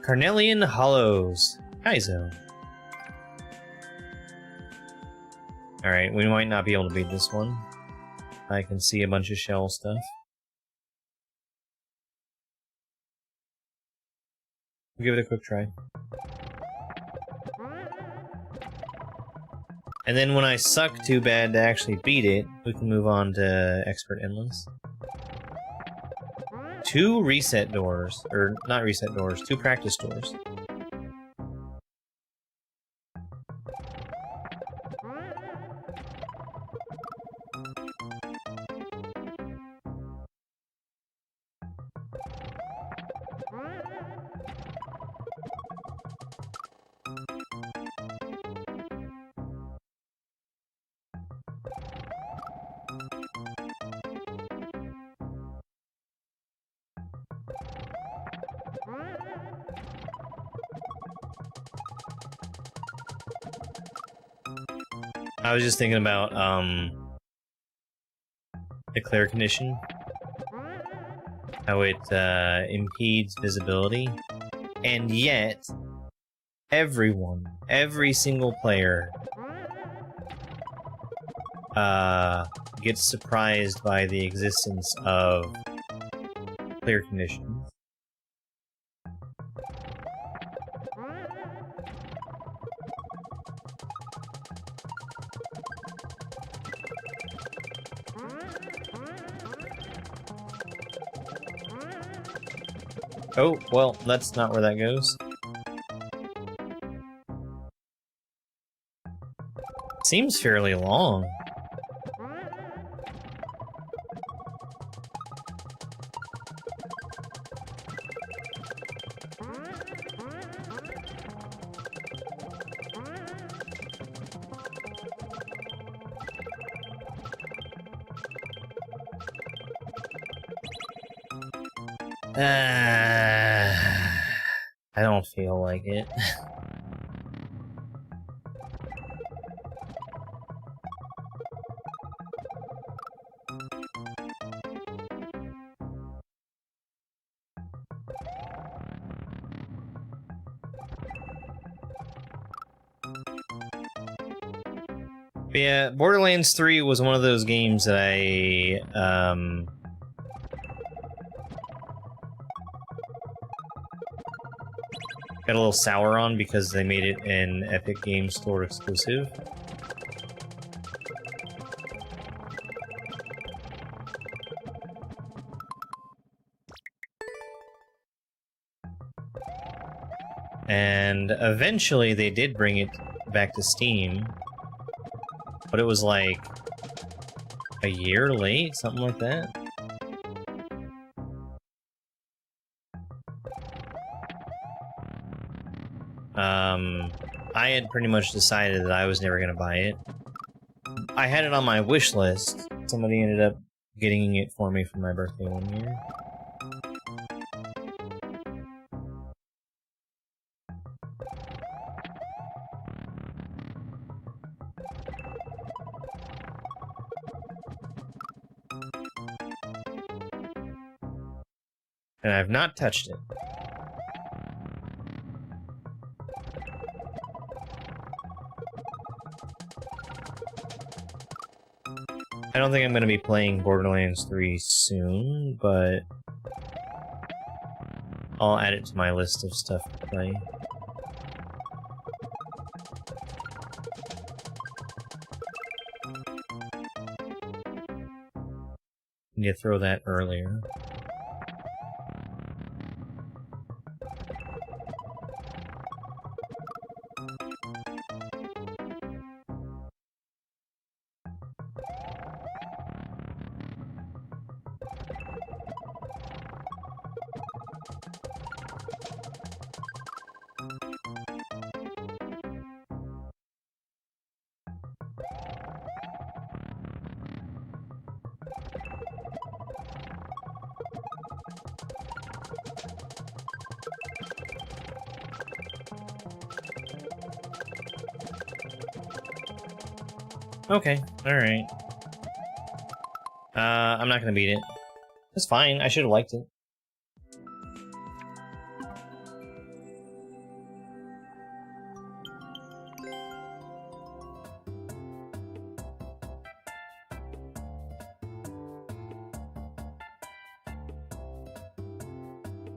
S1: Carnelian Hollows. Kaizo. Alright, we might not be able to beat this one. I can see a bunch of shell stuff. We'll give it a quick try. And then when I suck too bad to actually beat it, we can move on to Expert Endless. 2 reset doors. Or, not reset doors, 2 practice doors. I was just thinking about, the clear condition. How it, impedes visibility. And yet, everyone, every single player, gets surprised by the existence of clear conditions. Oh, well, that's not where that goes. Seems fairly long. I don't feel like it. But yeah, Borderlands 3 was one of those games that I Got a little sour on because they made it an Epic Games Store exclusive. And eventually they did bring it back to Steam, but it was like a year late, something like that. I had pretty much decided that I was never going to buy it. I had it on my wish list. Somebody ended up getting it for me for my birthday one year. And I've not touched it. I don't think I'm going to be playing Borderlands 3 soon, but I'll add it to my list of stuff to play. Need to throw that earlier. Okay, alright. I'm not gonna beat it. It's fine, I should've liked it.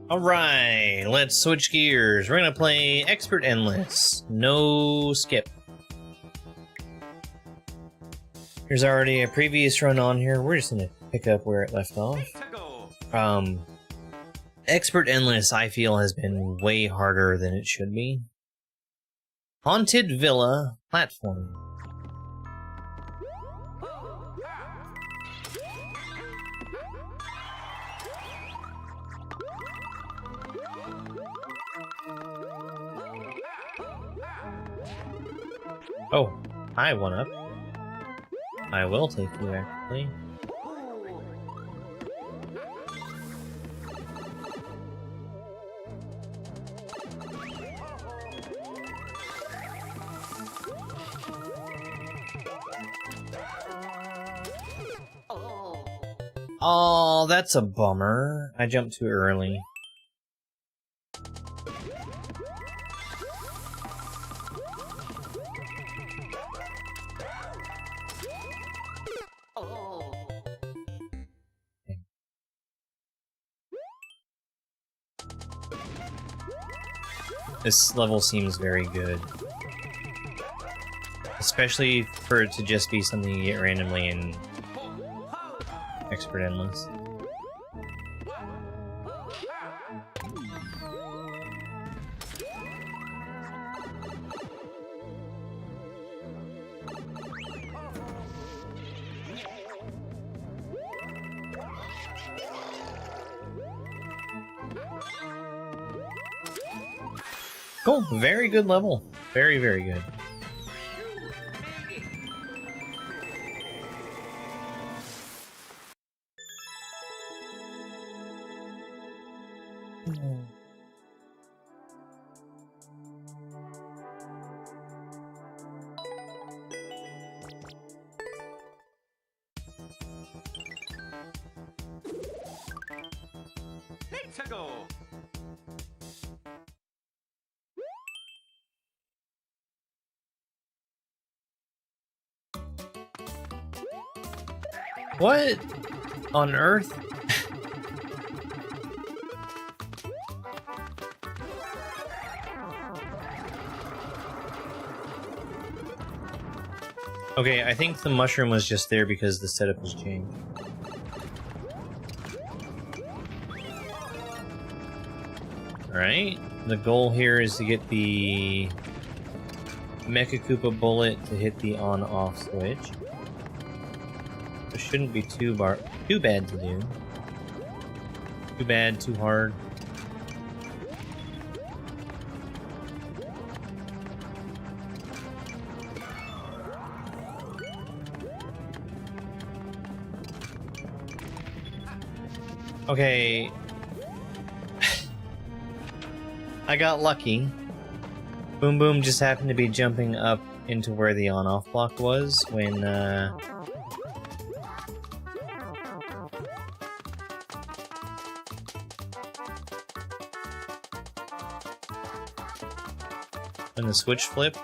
S1: Alright, let's switch gears. We're gonna play Expert Endless. No skip. There's already a previous run on here. We're just gonna pick up where it left off. Expert Endless, I feel, has been way harder than it should be. Haunted Villa platform. Oh, hi, 1-Up. I will take you, actually. Oh, that's a bummer. I jumped too early. This level seems very good. Especially for it to just be something you get randomly in Expert Endless. Cool, very good level. Very, very good. What on earth? Okay, I think the mushroom was just there because the setup was changed. Alright, the goal here is to get the Mecha Koopa bullet to hit the on-off switch. It shouldn't be too bad to do. Too bad, too hard. Okay. I got lucky. Boom Boom just happened to be jumping up into where the on-off block was when the switch flipped.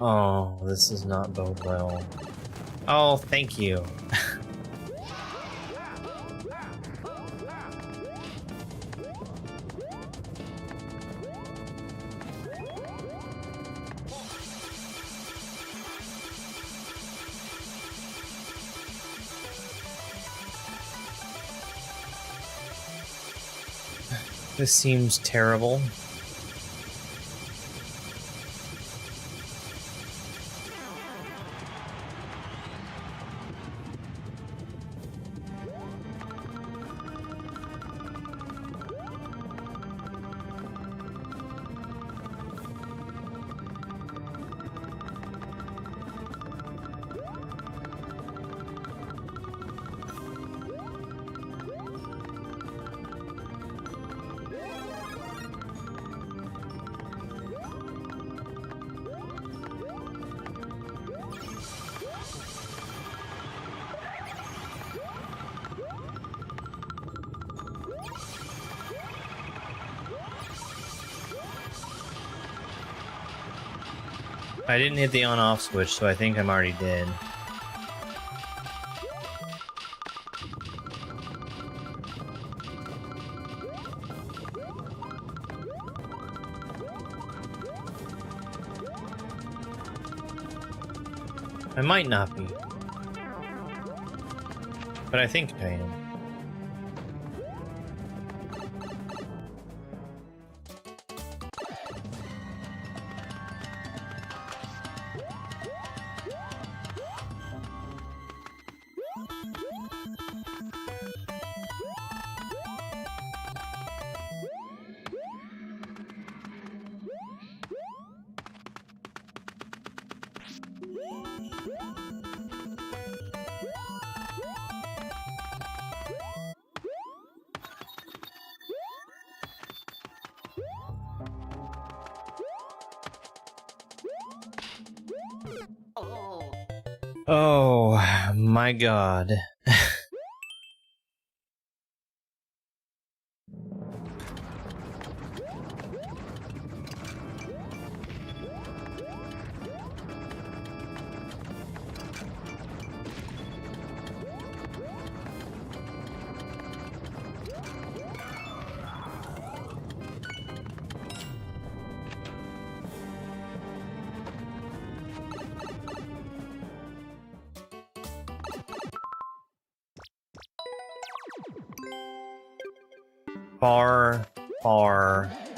S1: Oh, this does not bode well. Oh, thank you. This seems terrible. I didn't hit the on-off switch, so I think I'm already dead. I might not be. But I think I am. Oh my god.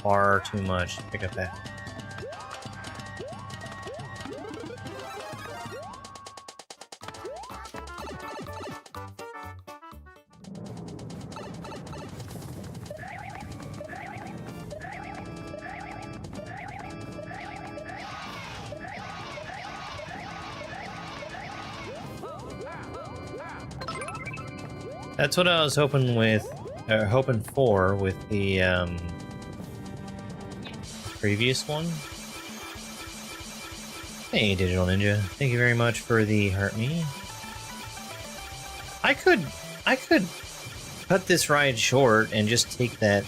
S1: Far too much to pick up that. That's what I was hoping for with the previous one. Hey, Digital Ninja. Thank you very much for the heart me. I could cut this ride short and just take that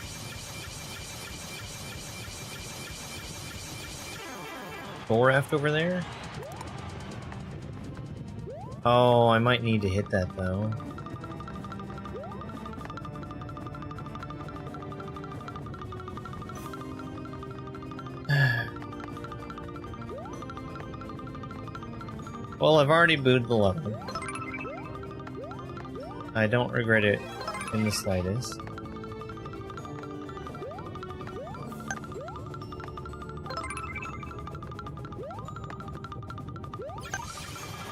S1: bull raft over there. Oh, I might need to hit that though. Well, I've already booted the level. I don't regret it in the slightest.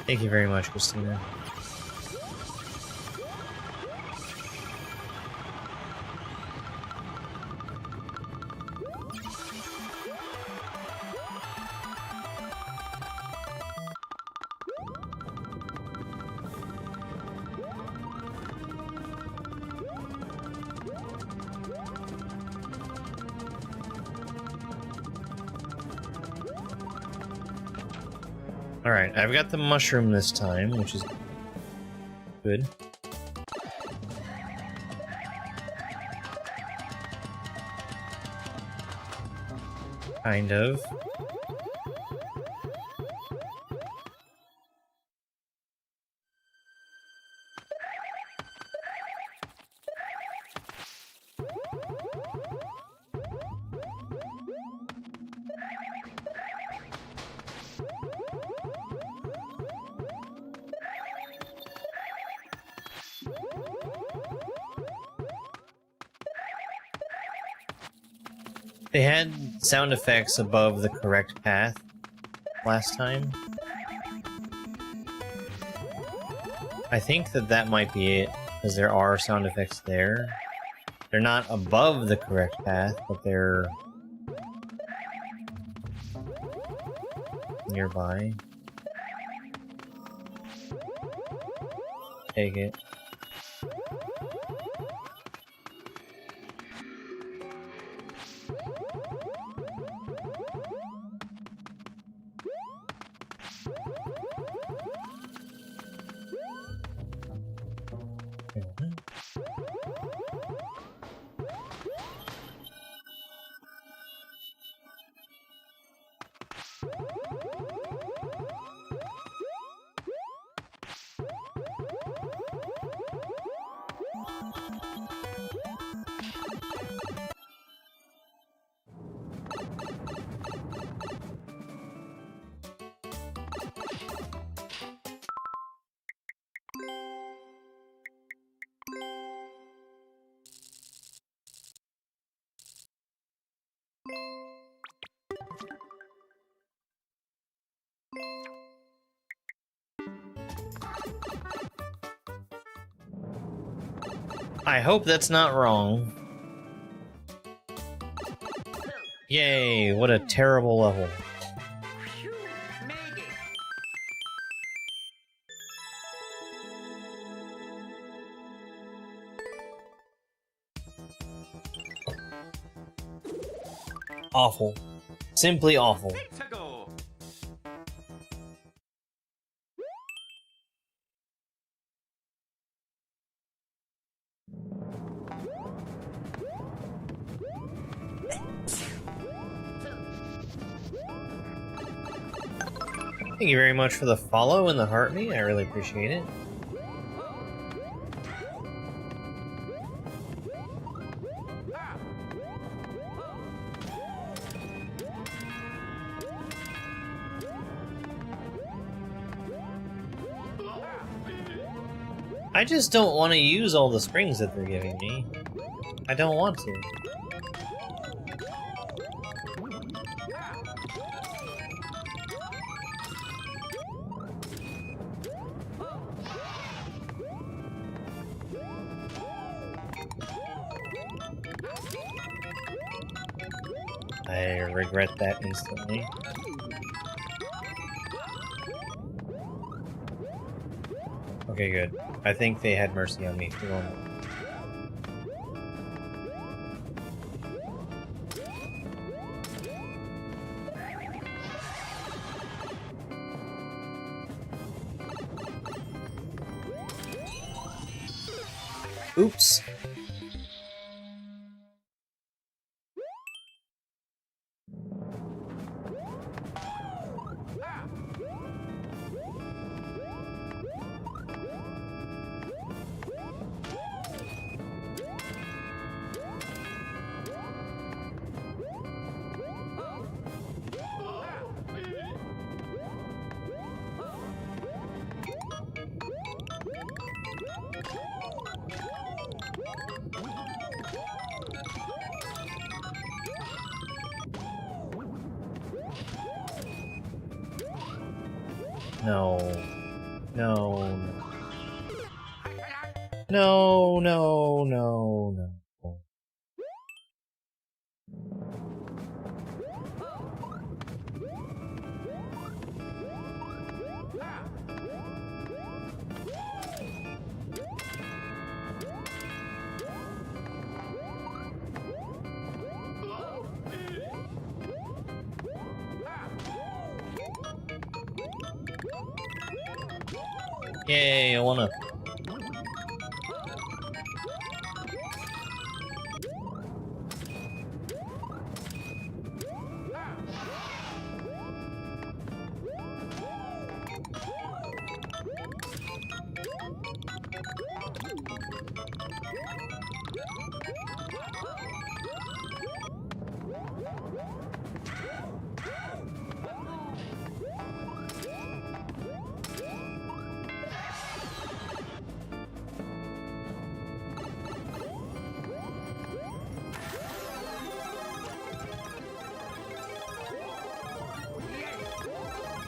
S1: Thank you very much, Christina. Alright, I've got the mushroom this time, which is good. Kind of. They had sound effects above the correct path last time. I think that might be it, because there are sound effects there. They're not above the correct path, but they're nearby. Take it. I hope that's not wrong. Yay, what a terrible level. Awful. Simply awful. Thank you very much for the follow and the heart me. I really appreciate it. I just don't want to use all the springs that they're giving me. I don't want to. I regret that instantly. Okay, good. I think they had mercy on me for a moment. Oops. No. No. No, no, no, no. Yay, I wanna.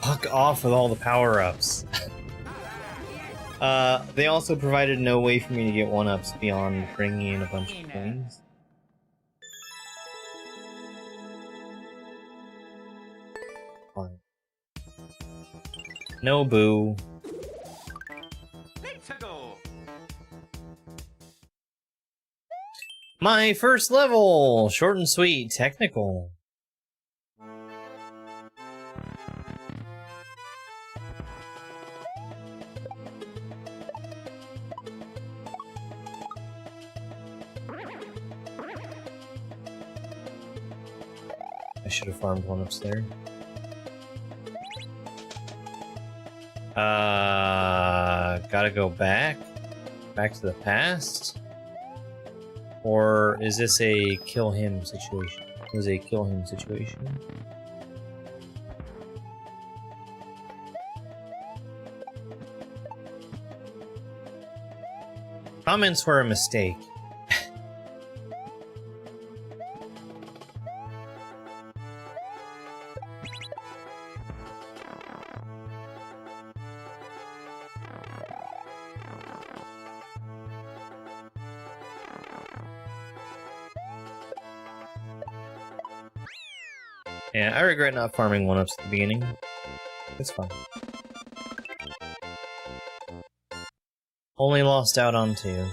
S1: Fuck off with all the power-ups. They also provided no way for me to get 1-ups beyond bringing in a bunch of coins. Fine. No boo. My first level! Short and sweet, technical. I should have farmed 1-ups there. Gotta go back? Back to the past? Or is this a kill him situation? It was a kill him situation. Comments were a mistake. Yeah, I regret not farming 1-ups at the beginning. It's fine. Only lost out on 2.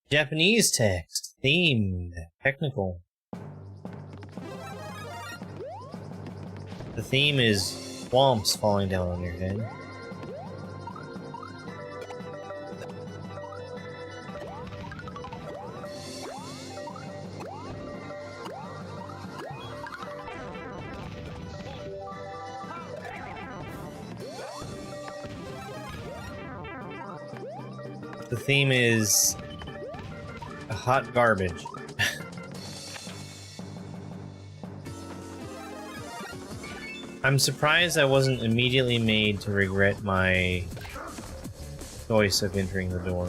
S1: Japanese text, themed, technical. The theme is swamps falling down on your head. The theme is hot garbage. I'm surprised I wasn't immediately made to regret my choice of entering the door.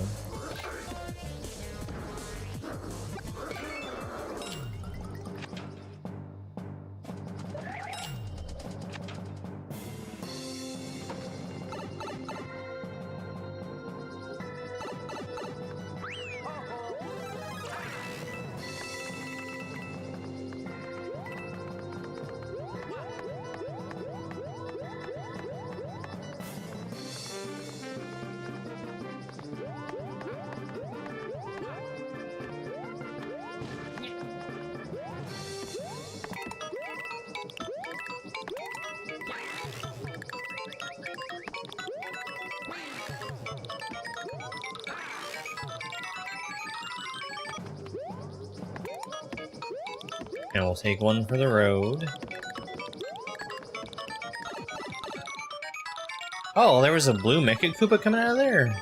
S1: And we'll take one for the road. Oh, there was a blue Mecha Koopa coming out of there.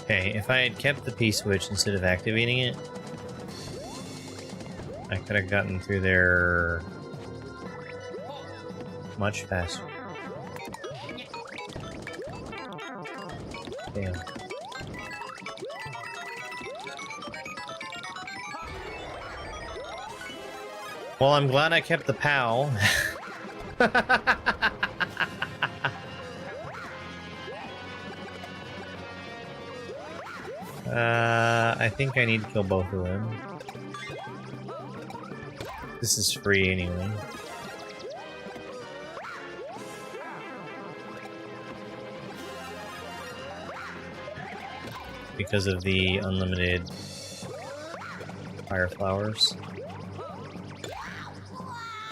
S1: Okay, if I had kept the P-switch instead of activating it, I could have gotten through there much faster. Damn. Well, I'm glad I kept the POW. I think I need to kill both of them. This is free anyway. Because of the unlimited fire flowers.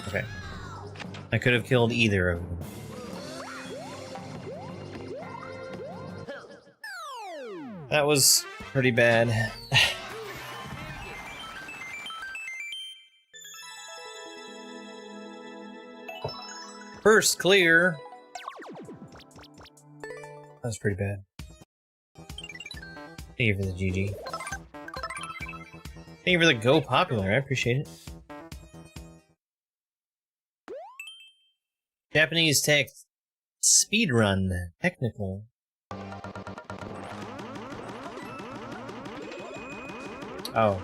S1: Okay. I could have killed either of them. That was pretty bad. First clear. That was pretty bad. Thank you for the GG. Thank you for the Go Popular, I appreciate it. Japanese text. Speedrun. Technical. Oh.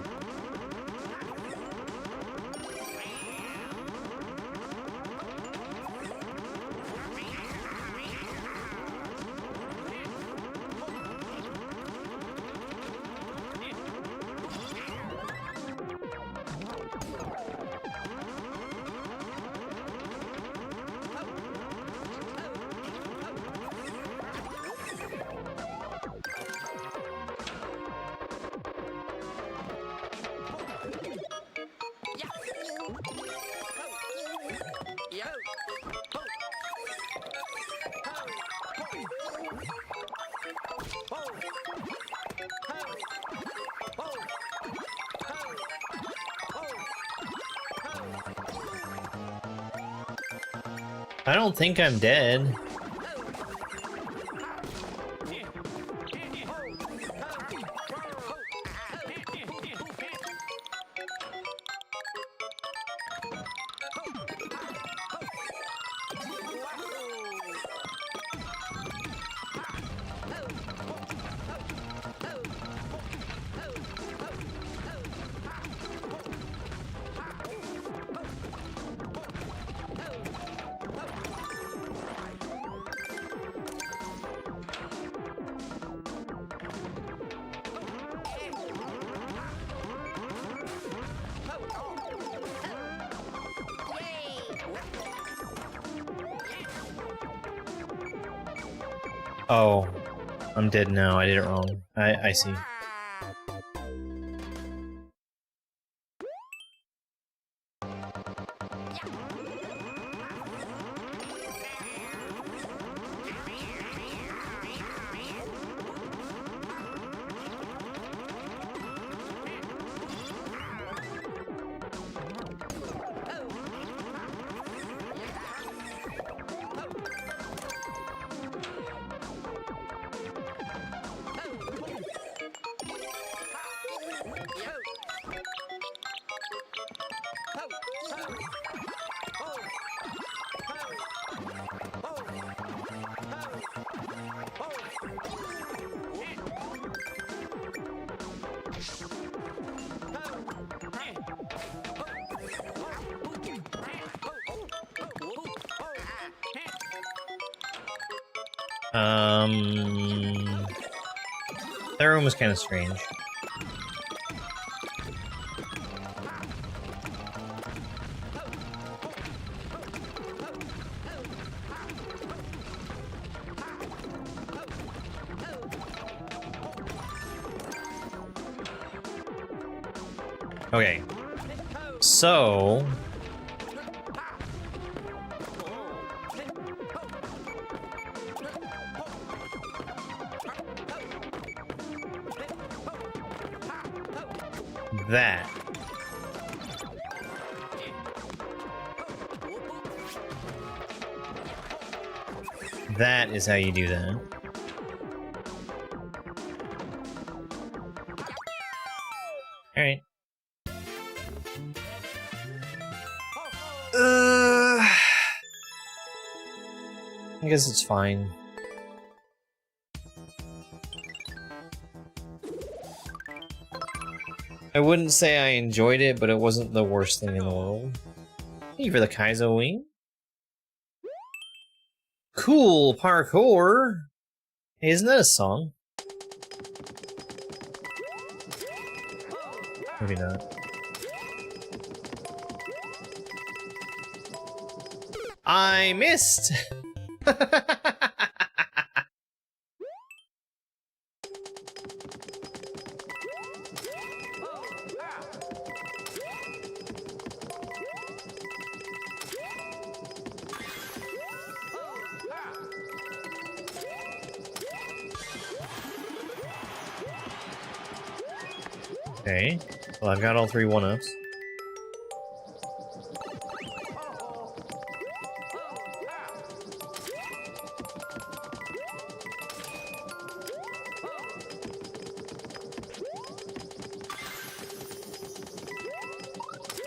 S1: I don't think I'm dead. Oh, I'm dead now. I did it wrong. I see. That room was kind of strange. Okay. So... that. That is how you do that. Alright. I guess it's fine. I wouldn't say I enjoyed it, but it wasn't the worst thing in the world. Thank you for the kaizo wing. Cool parkour! Hey, isn't that a song? Maybe not. I missed! Okay, well I've got all 3 one-ups.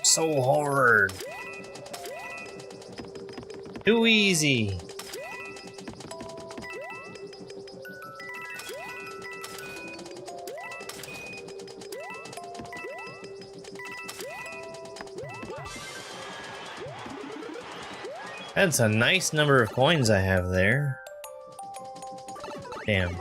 S1: So hard. Too easy. That's a nice number of coins I have there. Damn.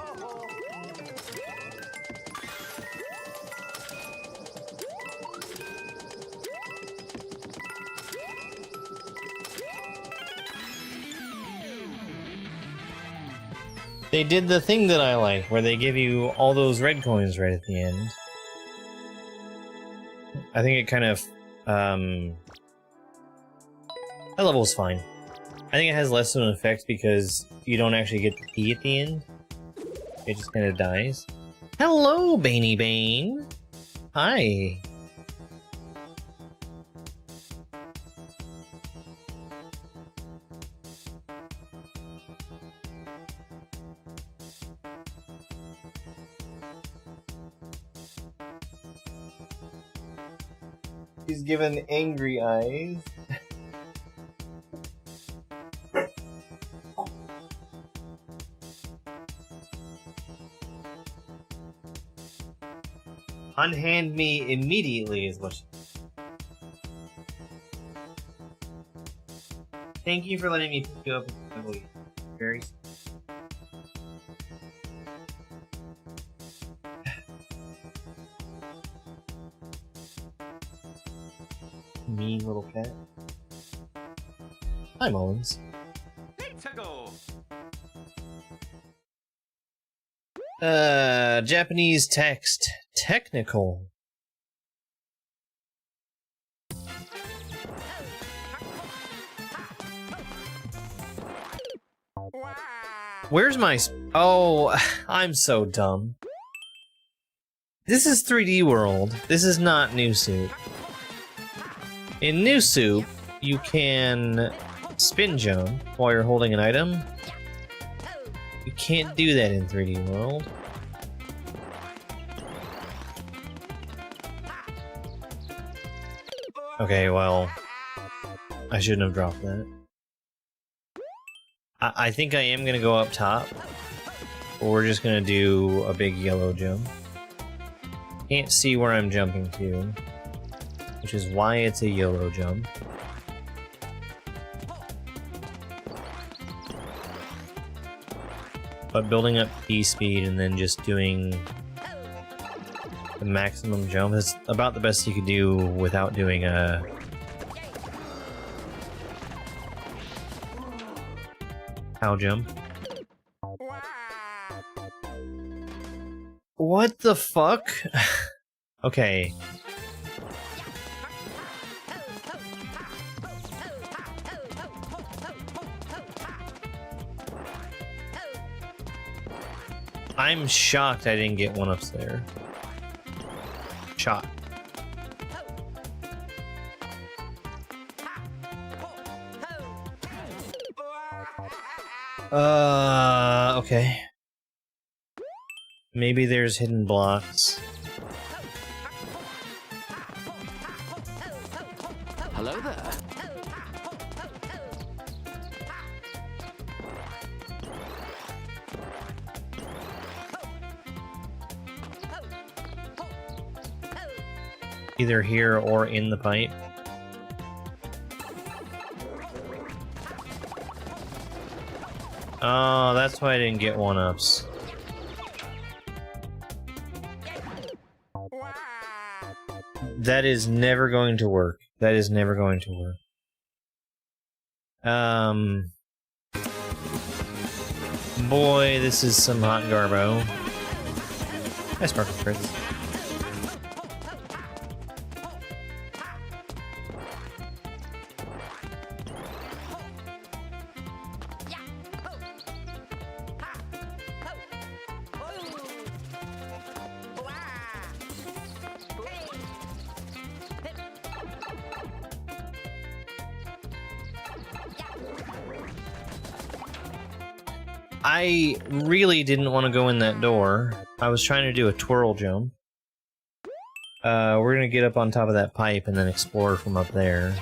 S1: They did the thing that I like, where they give you all those red coins right at the end. I think it kind of, that level's fine. I think it has less of an effect because you don't actually get the key at the end. It just kind of dies. Hello, Baney Bane! Hi! He's given angry eyes. Unhand me immediately is what she... Thank you for letting me pick you up. Very... mean little cat. Hi, Mullins. Japanese text. Technical. Where's my oh, I'm so dumb. This is 3D World. This is not New Soup. In New Soup, you can spin jump while you're holding an item. You can't do that in 3D World. Okay, well, I shouldn't have dropped that. I think I am gonna go up top, or we're just gonna do a big yellow jump. Can't see where I'm jumping to, which is why it's a yellow jump. But building up key speed and then just doing the maximum jump is about the best you could do without doing a cow jump. What the fuck? Okay. I'm shocked I didn't get one ups there. Shocked. Okay. Maybe there's hidden blocks.
S3: Hello there.
S1: Either here or in the pipe. Oh, that's why I didn't get one-ups. That is never going to work. That is never going to work. Boy, this is some hot garbo. Nice sparkle crits. I really didn't want to go in that door. I was trying to do a twirl jump. We're gonna get up on top of that pipe and then explore from up there.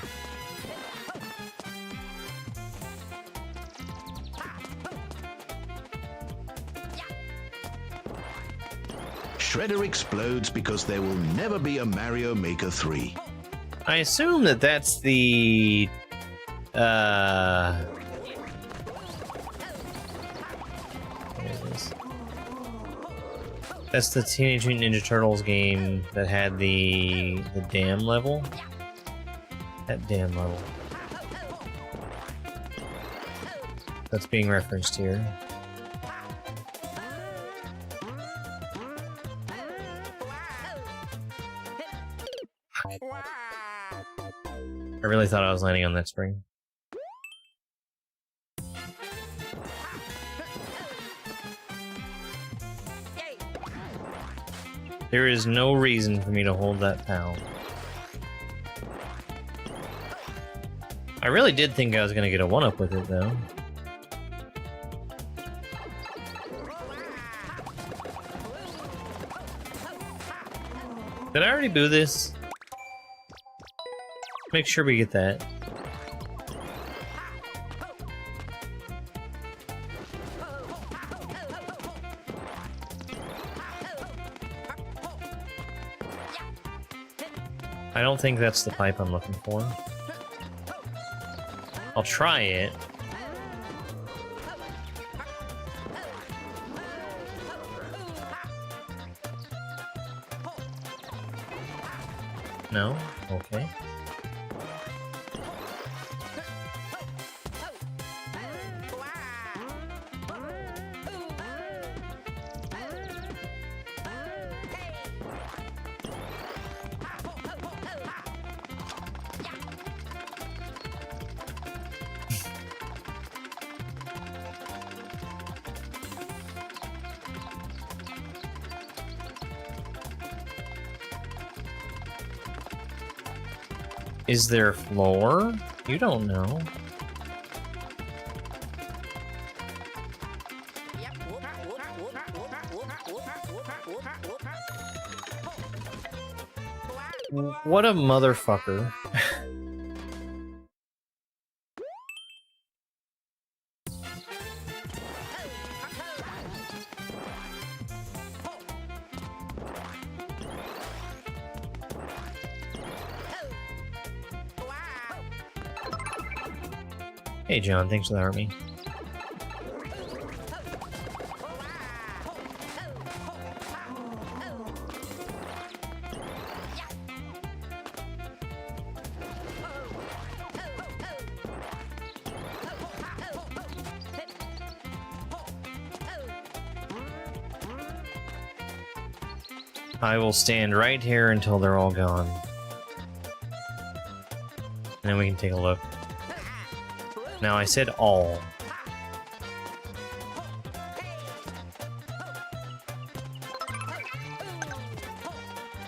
S4: Shredder explodes because there will never be a Mario Maker 3.
S1: I assume that that's the... That's the Teenage Mutant Ninja Turtles game that had the dam level. That dam level. That's being referenced here. I really thought I was landing on that spring. There is no reason for me to hold that POW. I really did think I was gonna get a 1-up with it, though. Did I already boo this? Make sure we get that. I don't think that's the pipe I'm looking for. I'll try it. No? Okay. Is there a floor? You don't know. What a motherfucker. Hey John, thanks for the army. I will stand right here until they're all gone. And then we can take a look. Now, I said all.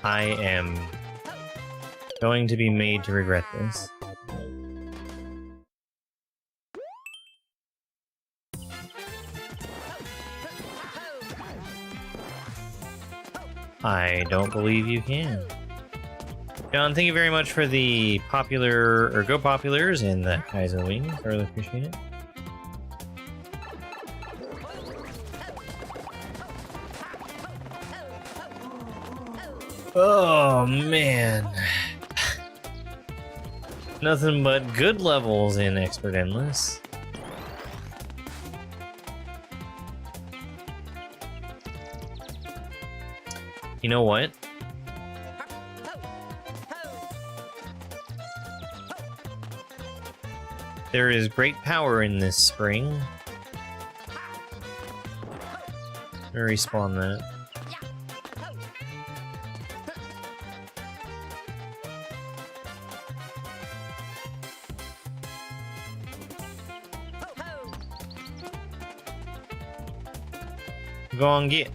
S1: I am going to be made to regret this. I don't believe you can. John, thank you very much for the popular, or go populars, and the kaizo wings. I really appreciate it. Oh, man. Nothing but good levels in Expert Endless. You know what? There is great power in this spring. Respawn that. Go on, get.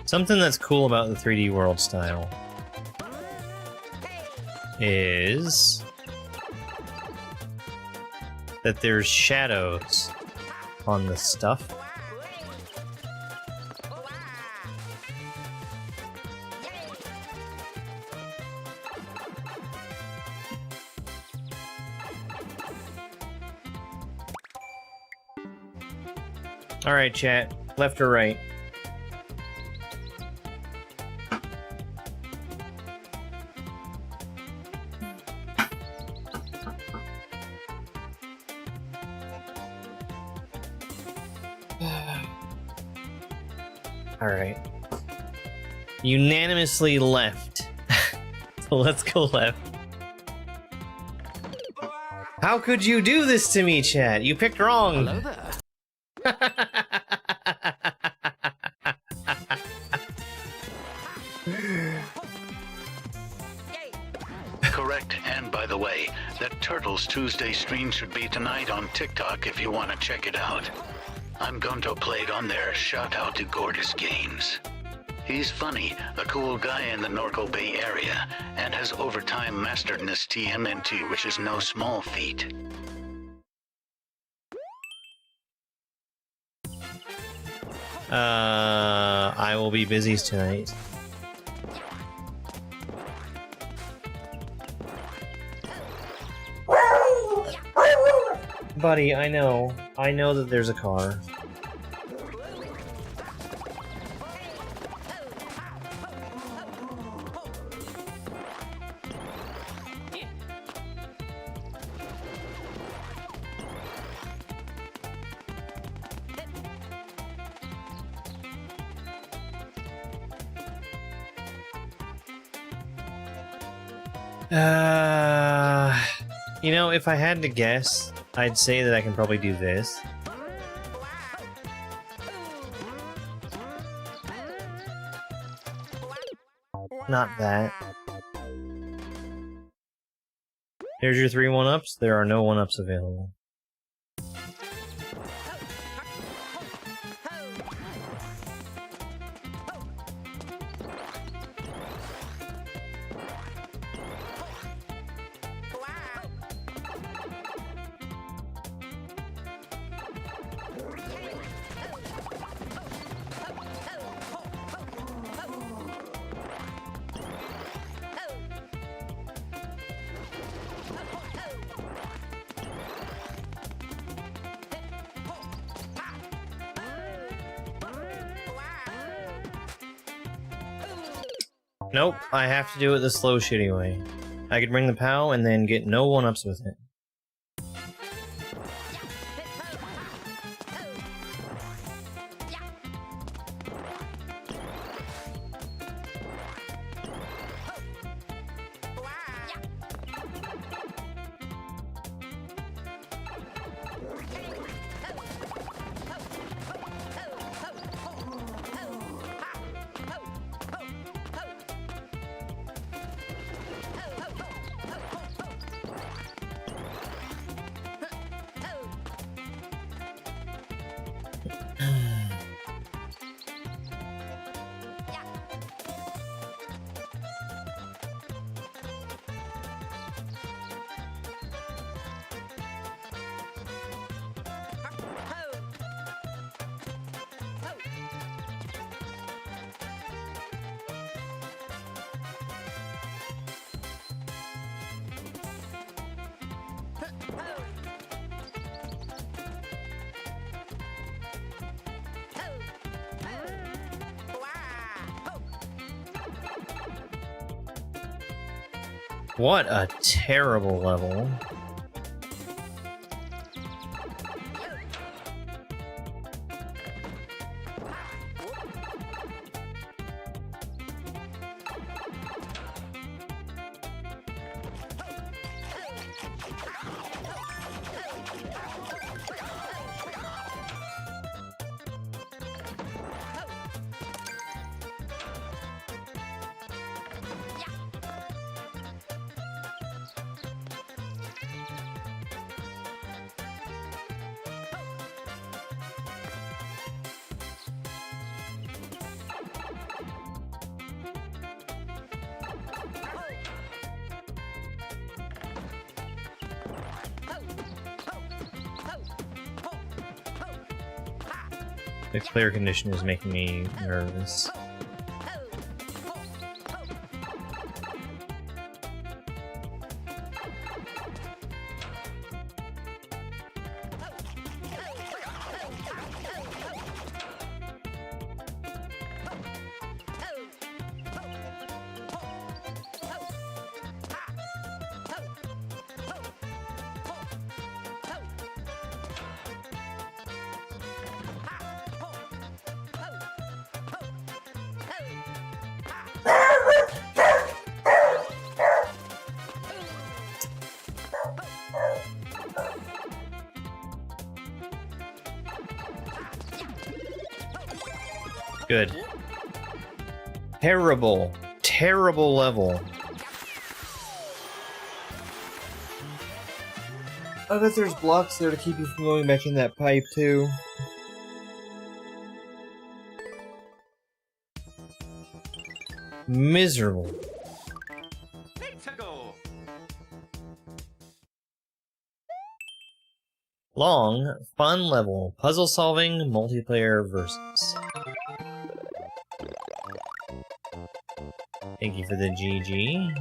S1: Something that's cool about the 3D world style is that there's shadows on the stuff. All right, chat, left or right? Alright. Unanimously left. So let's go left. How could you do this to me, chat? You picked wrong.
S3: Hello there.
S5: Correct, and by the way, that Turtles Tuesday stream should be tonight on TikTok if you want to check it out. I'm going to play it on there. Shout out to Gorgeous Games. He's funny, a cool guy in the Norco Bay area, and has over time mastered this TMNT, which is no small feat.
S1: I will be busy tonight. Buddy, I know that there's a car. You know, if I had to guess, I'd say that I can probably do this. Not that. Here's your 3 1-ups. There are no 1-ups available. Nope, I have to do it the slow shitty way. I could bring the POW and then get no 1-ups with it. What a terrible level. The clear condition is making me nervous. Good. Terrible, terrible level. I bet there's blocks there to keep you from going back in that pipe, too. Miserable. Long, fun level, puzzle solving, multiplayer versus. Thank you for the GG.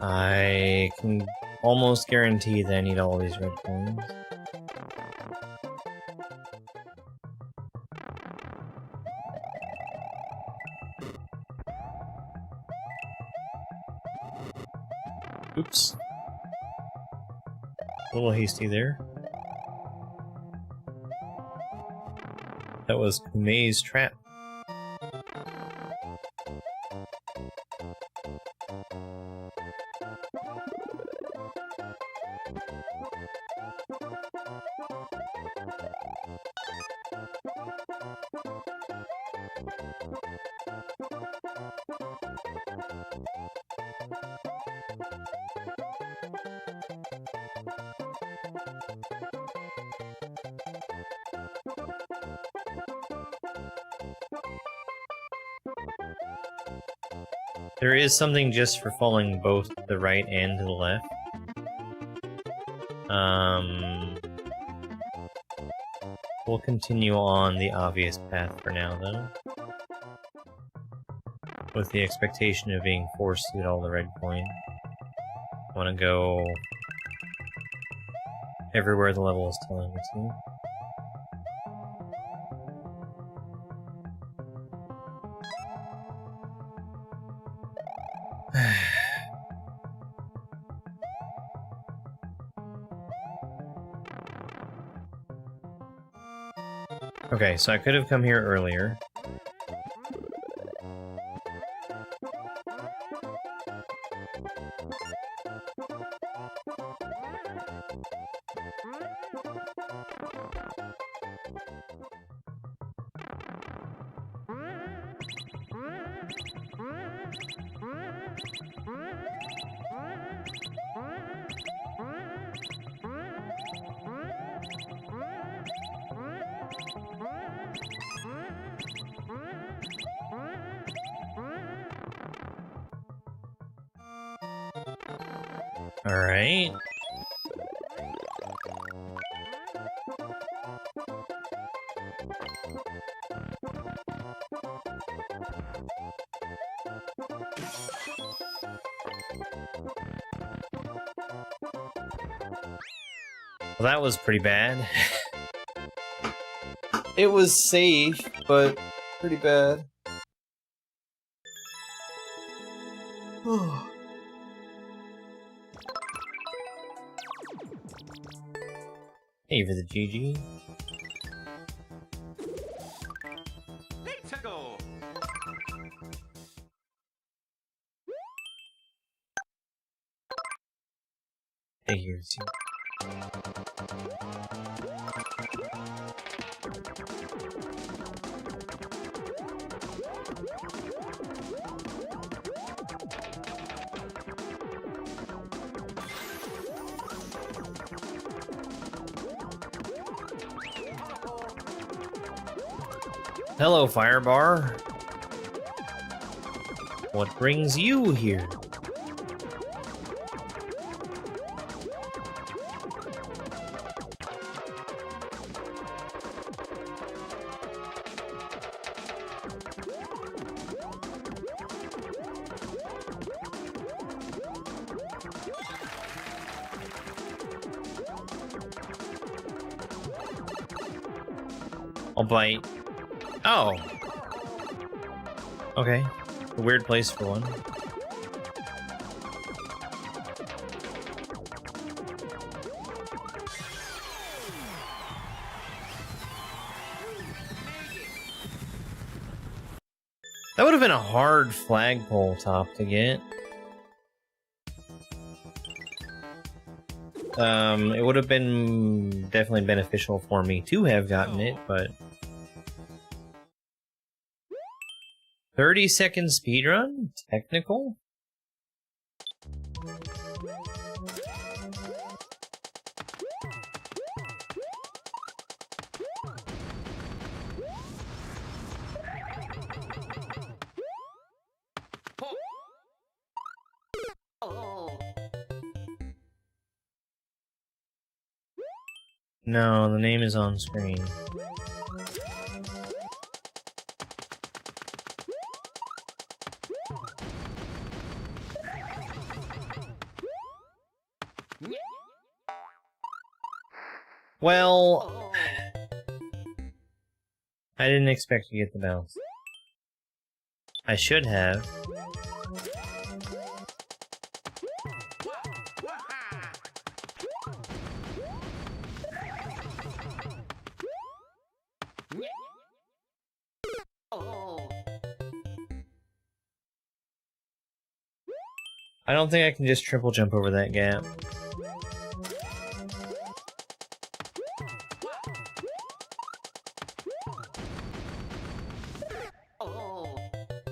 S1: I can almost guarantee that I need all these red coins. Oops. A little hasty there. That was Kume's trap. There is something just for falling both to the right and to the left. We'll continue on the obvious path for now, though. With the expectation of being forced to get all the red coin. I want to go everywhere the level is telling me to. Okay, so I could have come here earlier. Alright. Well, that was pretty bad. It was safe, but pretty bad. Hey for the GG.
S3: Let's go.
S1: Hey here, see. Hello, Firebar. What brings you here? I'll bite. Oh. Okay. A weird place for one. That would have been a hard flagpole top to get. It would have been definitely beneficial for me to have gotten it, but 30-second speedrun? Technical? No, the name is on screen. Well, I didn't expect to get the bounce. I should have. I don't think I can just triple jump over that gap.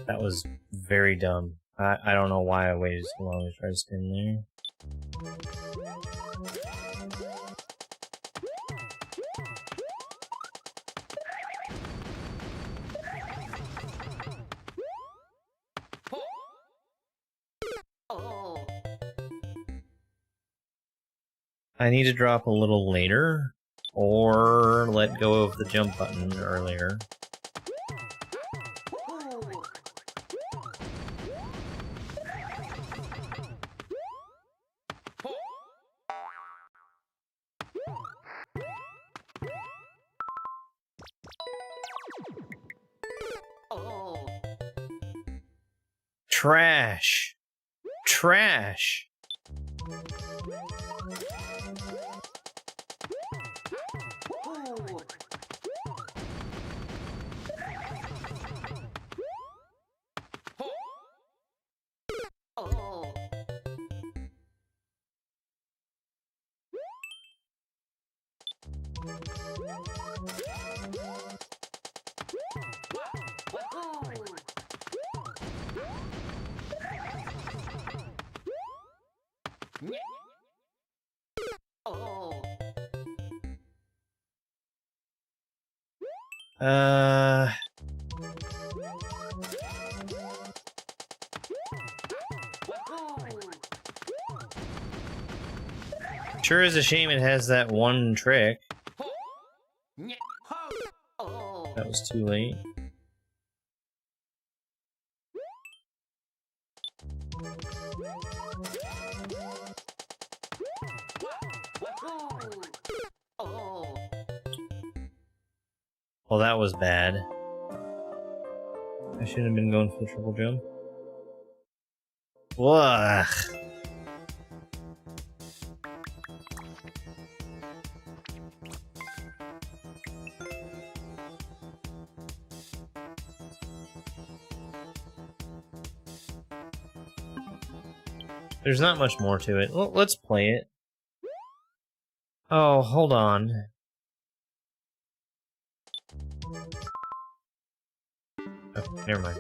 S1: That was very dumb. I don't know why I waited so long to try to spin there. I need to drop a little later, or let go of the jump button earlier. Trash! Trash! Sure is a shame it has that one trick. That was too late. Well, that was bad. I shouldn't have been going for the triple jump. Ugh. There's not much more to it. Well, let's play it. Oh, hold on. Oh, never mind.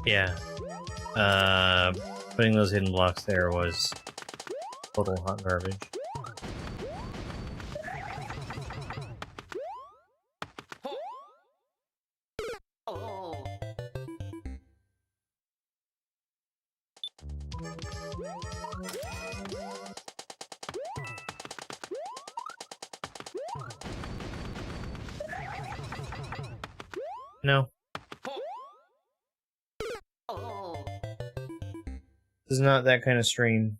S1: Yeah. Putting those hidden blocks there was total hot garbage. No. This is not that kind of stream.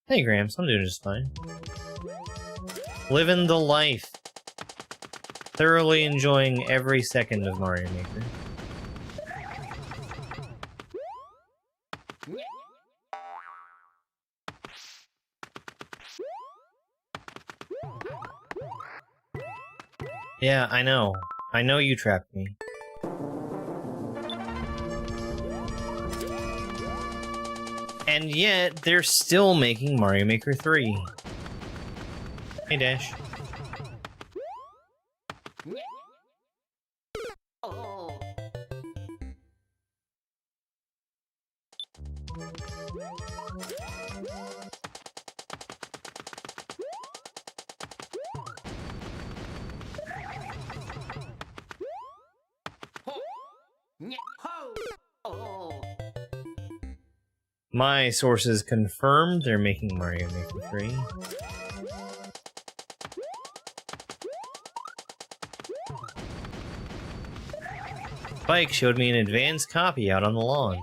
S1: Hey Gramps, I'm doing just fine. Living the life. Thoroughly enjoying every second of Mario Maker. Yeah, I know. I know you trapped me. And yet, they're still making Mario Maker 3. Hey, Dash. My sources confirmed they're making Mario Maker 3. Spike showed me an advanced copy out on the lawn.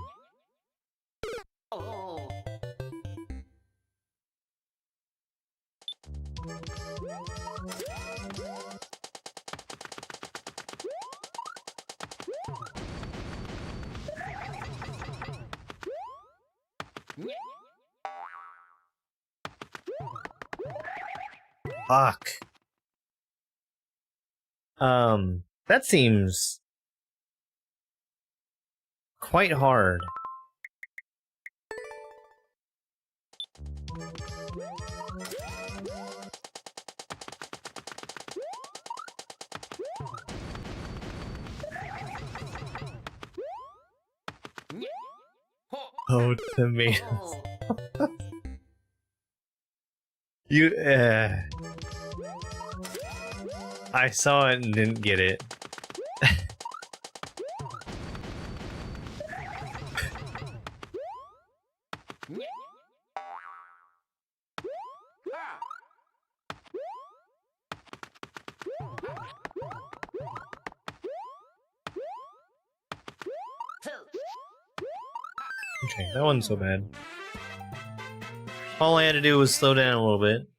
S1: Fuck. That seems quite hard. Oh, tomatoes. You, I saw it and didn't get it. Okay, that wasn't so bad. All I had to do was slow down a little bit.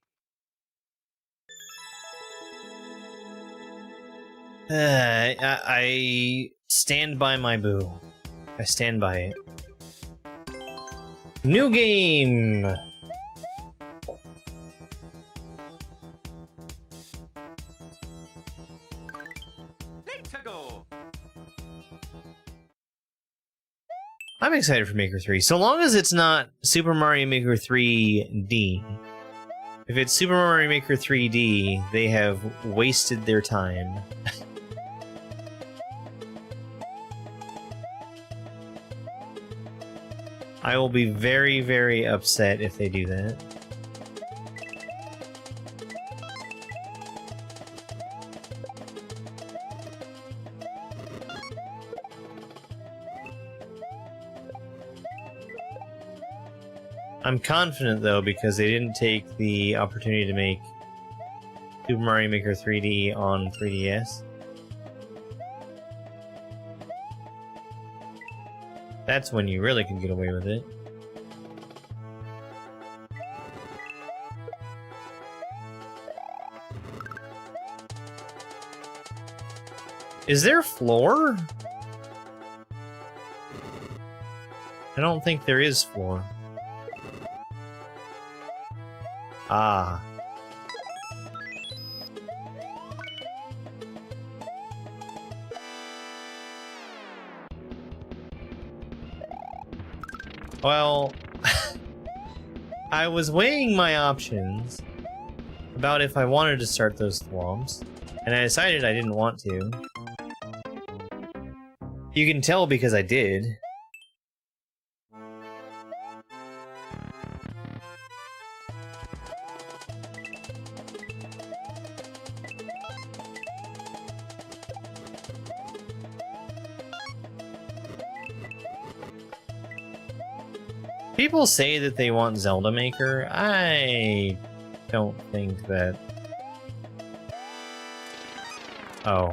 S1: I stand by my boo. I stand by it. New game!
S3: Let's go.
S1: I'm excited for Maker 3, so long as it's not Super Mario Maker 3D. If it's Super Mario Maker 3D, they have wasted their time. I will be very, very upset if they do that. I'm confident, though, because they didn't take the opportunity to make Super Mario Maker 3D on 3DS. That's when you really can get away with it. Is there floor? I don't think there is floor. Ah. Well, I was weighing my options about if I wanted to start those thwomps, and I decided I didn't want to. You can tell because I did. People say that they want Zelda Maker. I don't think that... Oh.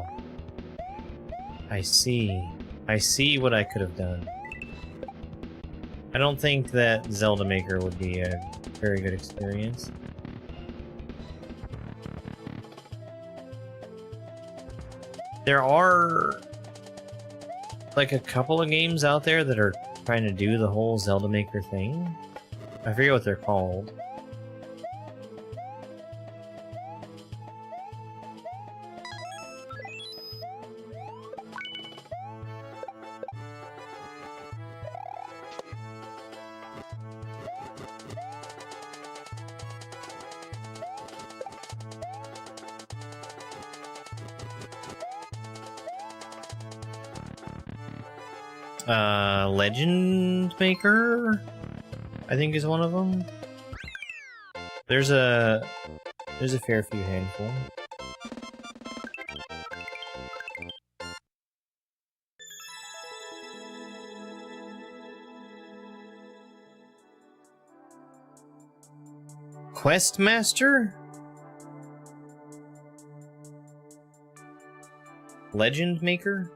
S1: I see. I see what I could have done. I don't think that Zelda Maker would be a very good experience. There are... like a couple of games out there that are trying to do the whole Zelda Maker thing. I forget what they're called. Legend Maker, I think, is one of them. There's a fair few handful. Quest Master? Legend Maker?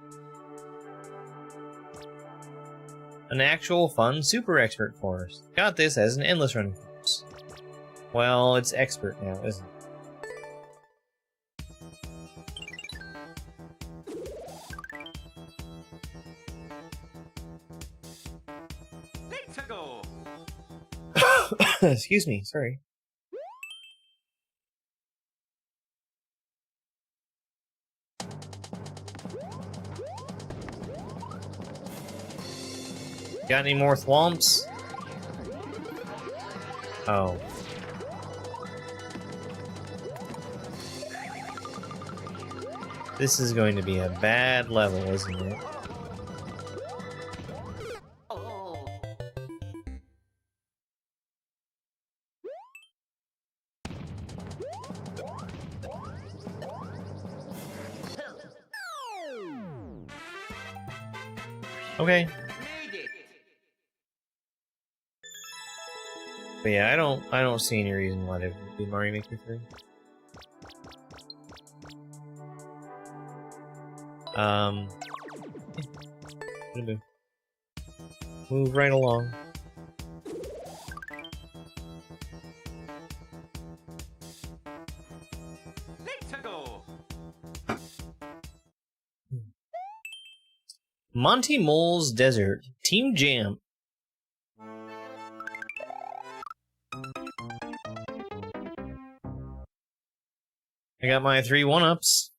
S1: An actual fun super expert course. Got this as an endless run course. Well, it's expert now, isn't it?
S3: Let's go.
S1: Excuse me, sorry. Got any more thwomps? Oh. This is going to be a bad level, isn't it? Okay. But yeah, I don't see any reason why they would do Mario Maker 3. Um, move right along.
S3: Let's go.
S1: Monty Mole's Desert. Team Jam. I got my 3 1-ups.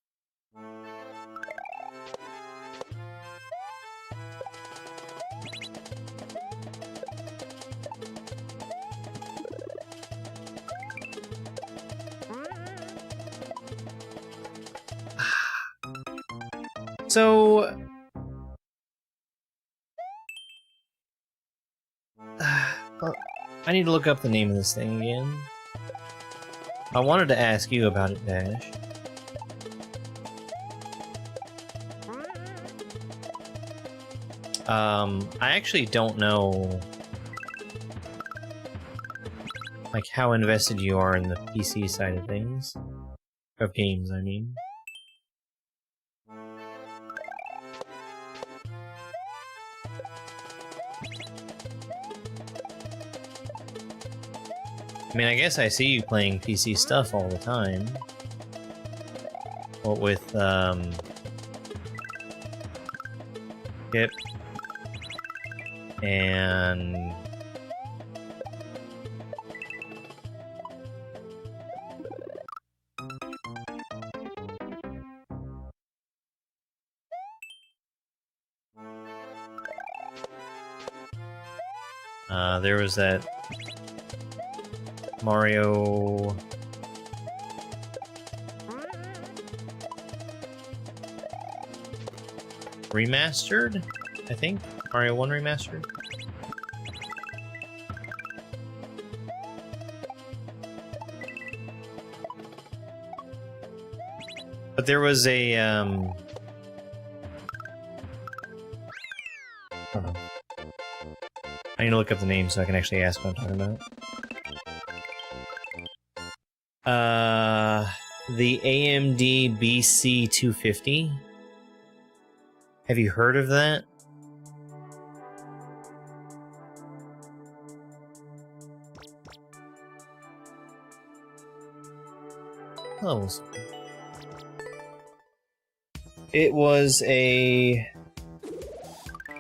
S1: So... I need to look up the name of this thing again. I wanted to ask you about it, Dash. I actually don't know, like, how invested you are in the PC side of things. Of games, I mean. I mean, I guess I see you playing PC stuff all the time. What with, Kip. And... there was that Mario... Remastered, I think? Mario 1 Remastered? But there was a, hold on. I need to look up the name so I can actually ask what I'm talking about. The AMD BC250. Have you heard of that? Oh. It was a...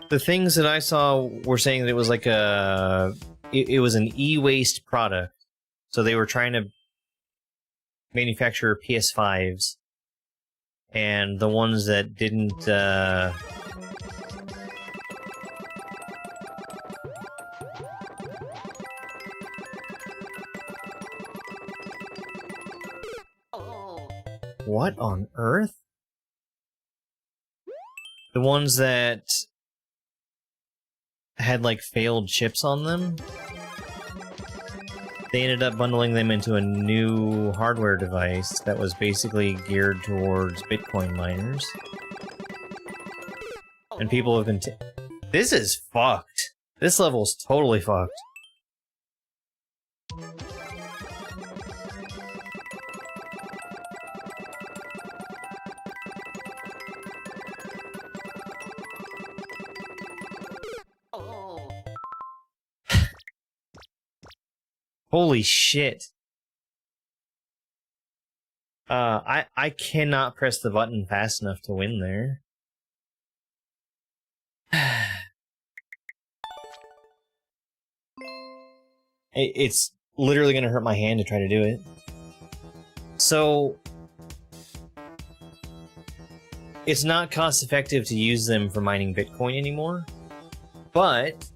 S1: The things that I saw were saying that it was like a... It was an e-waste product. So they were trying to manufacture PS5s. And the ones that didn't, What on earth? The ones that had, like, failed chips on them? They ended up bundling them into a new hardware device that was basically geared towards Bitcoin miners. And people have been This is fucked. This level's totally fucked. Holy shit. I cannot press the button fast enough to win there. It's literally gonna hurt my hand to try to do it. So... It's not cost effective to use them for mining Bitcoin anymore, but...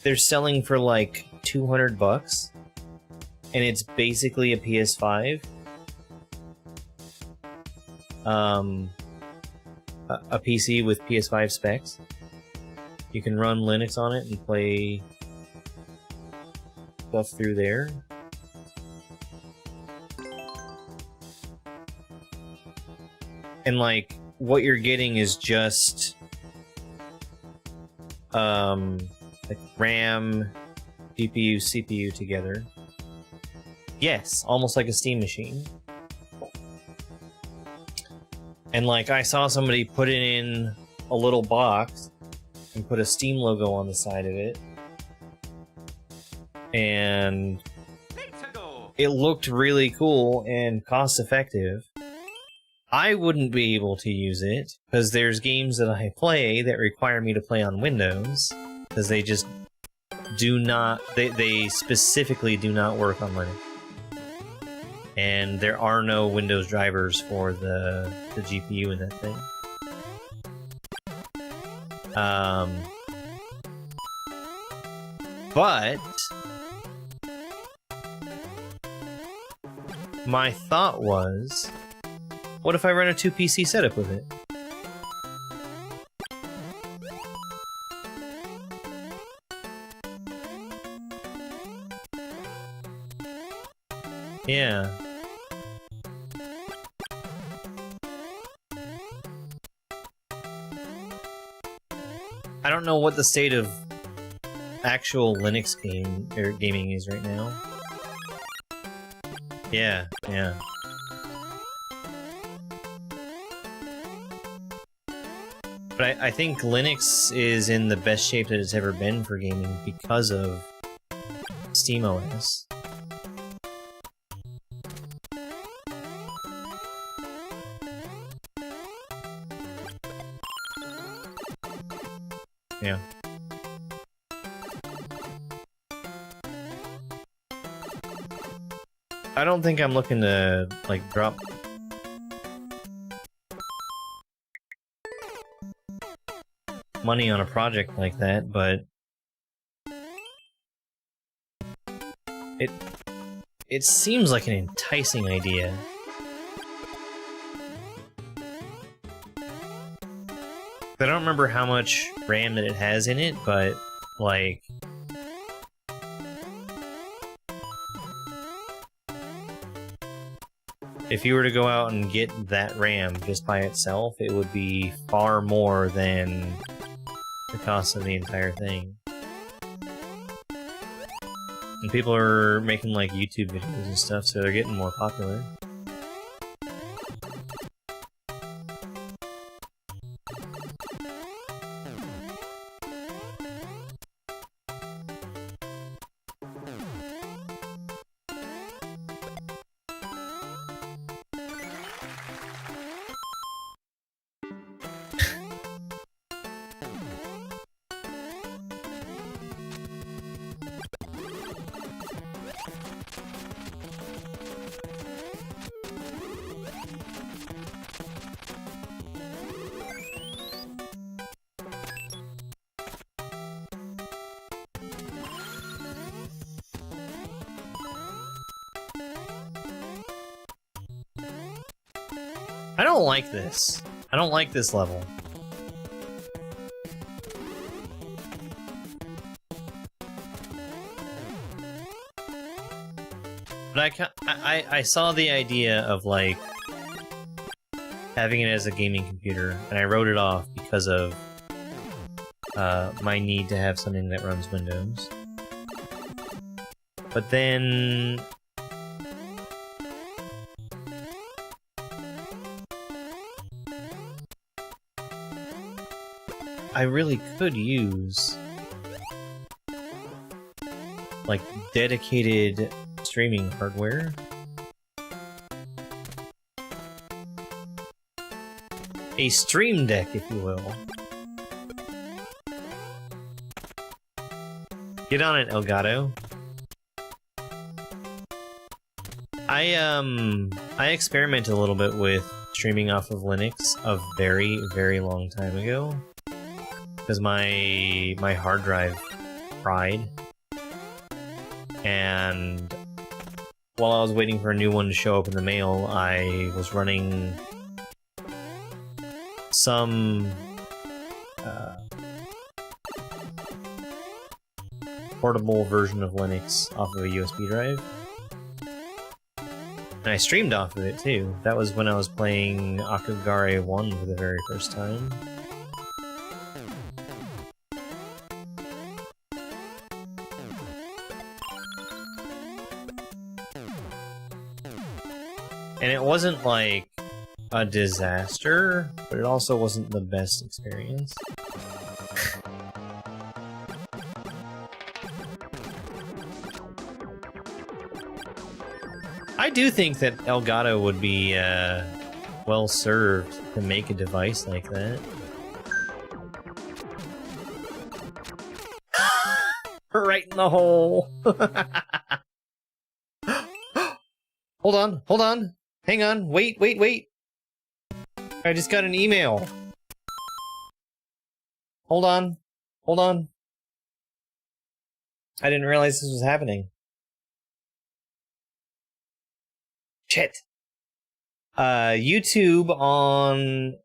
S1: they're selling for like $200, and it's basically a PS5. A PC with PS5 specs. You can run Linux on it and play stuff through there. And like, what you're getting is just like RAM, GPU, CPU together. Yes, almost like a Steam machine. And like I saw somebody put it in a little box and put a Steam logo on the side of it. And it looked really cool and cost effective. I wouldn't be able to use it because there's games that I play that require me to play on Windows because they just do not, they specifically do not work on Linux. And there are no Windows drivers for the GPU in that thing. But my thought was, what if I run a 2 PC setup with it? Yeah. I don't know what the state of actual Linux gaming is right now. Yeah, yeah. But I think Linux is in the best shape that it's ever been for gaming because of SteamOS. Yeah. I don't think I'm looking to, like, drop money on a project like that, but it seems like an enticing idea. I don't remember how much RAM that it has in it, but, like, if you were to go out and get that RAM just by itself, it would be far more than the cost of the entire thing. And people are making, like, YouTube videos and stuff, so they're getting more popular. I don't like this. I don't like this level. But I saw the idea of, like, having it as a gaming computer, and I wrote it off because of my need to have something that runs Windows. But then I really could use, like, dedicated streaming hardware. A Stream Deck, if you will. Get on it, Elgato. I experimented a little bit with streaming off of Linux a very, very long time ago. Because my hard drive fried, and while I was waiting for a new one to show up in the mail, I was running some portable version of Linux off of a USB drive. And I streamed off of it too. That was when I was playing Akugare 1 for the very first time. And it wasn't like a disaster, but it also wasn't the best experience. I do think that Elgato would be well served to make a device like that. Right in the hole. Hold on. Hang on. Wait. I just got an email. Hold on. I didn't realize this was happening. Shit. YouTube on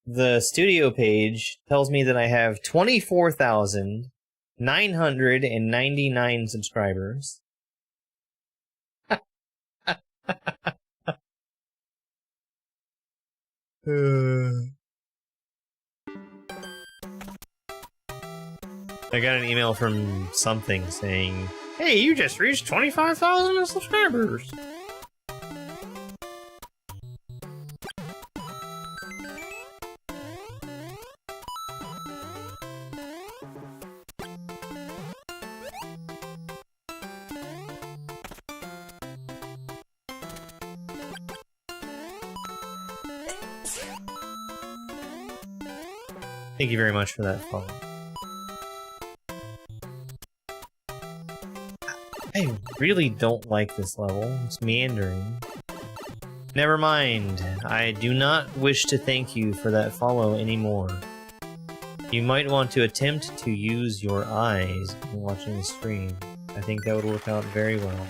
S1: the studio page tells me that I have 24,999 subscribers. I got an email from something saying, "Hey, you just reached 25,000 subscribers." Thank you very much for that follow. I really don't like this level. It's meandering. Never mind. I do not wish to thank you for that follow anymore. You might want to attempt to use your eyes when watching the stream. I think that would work out very well.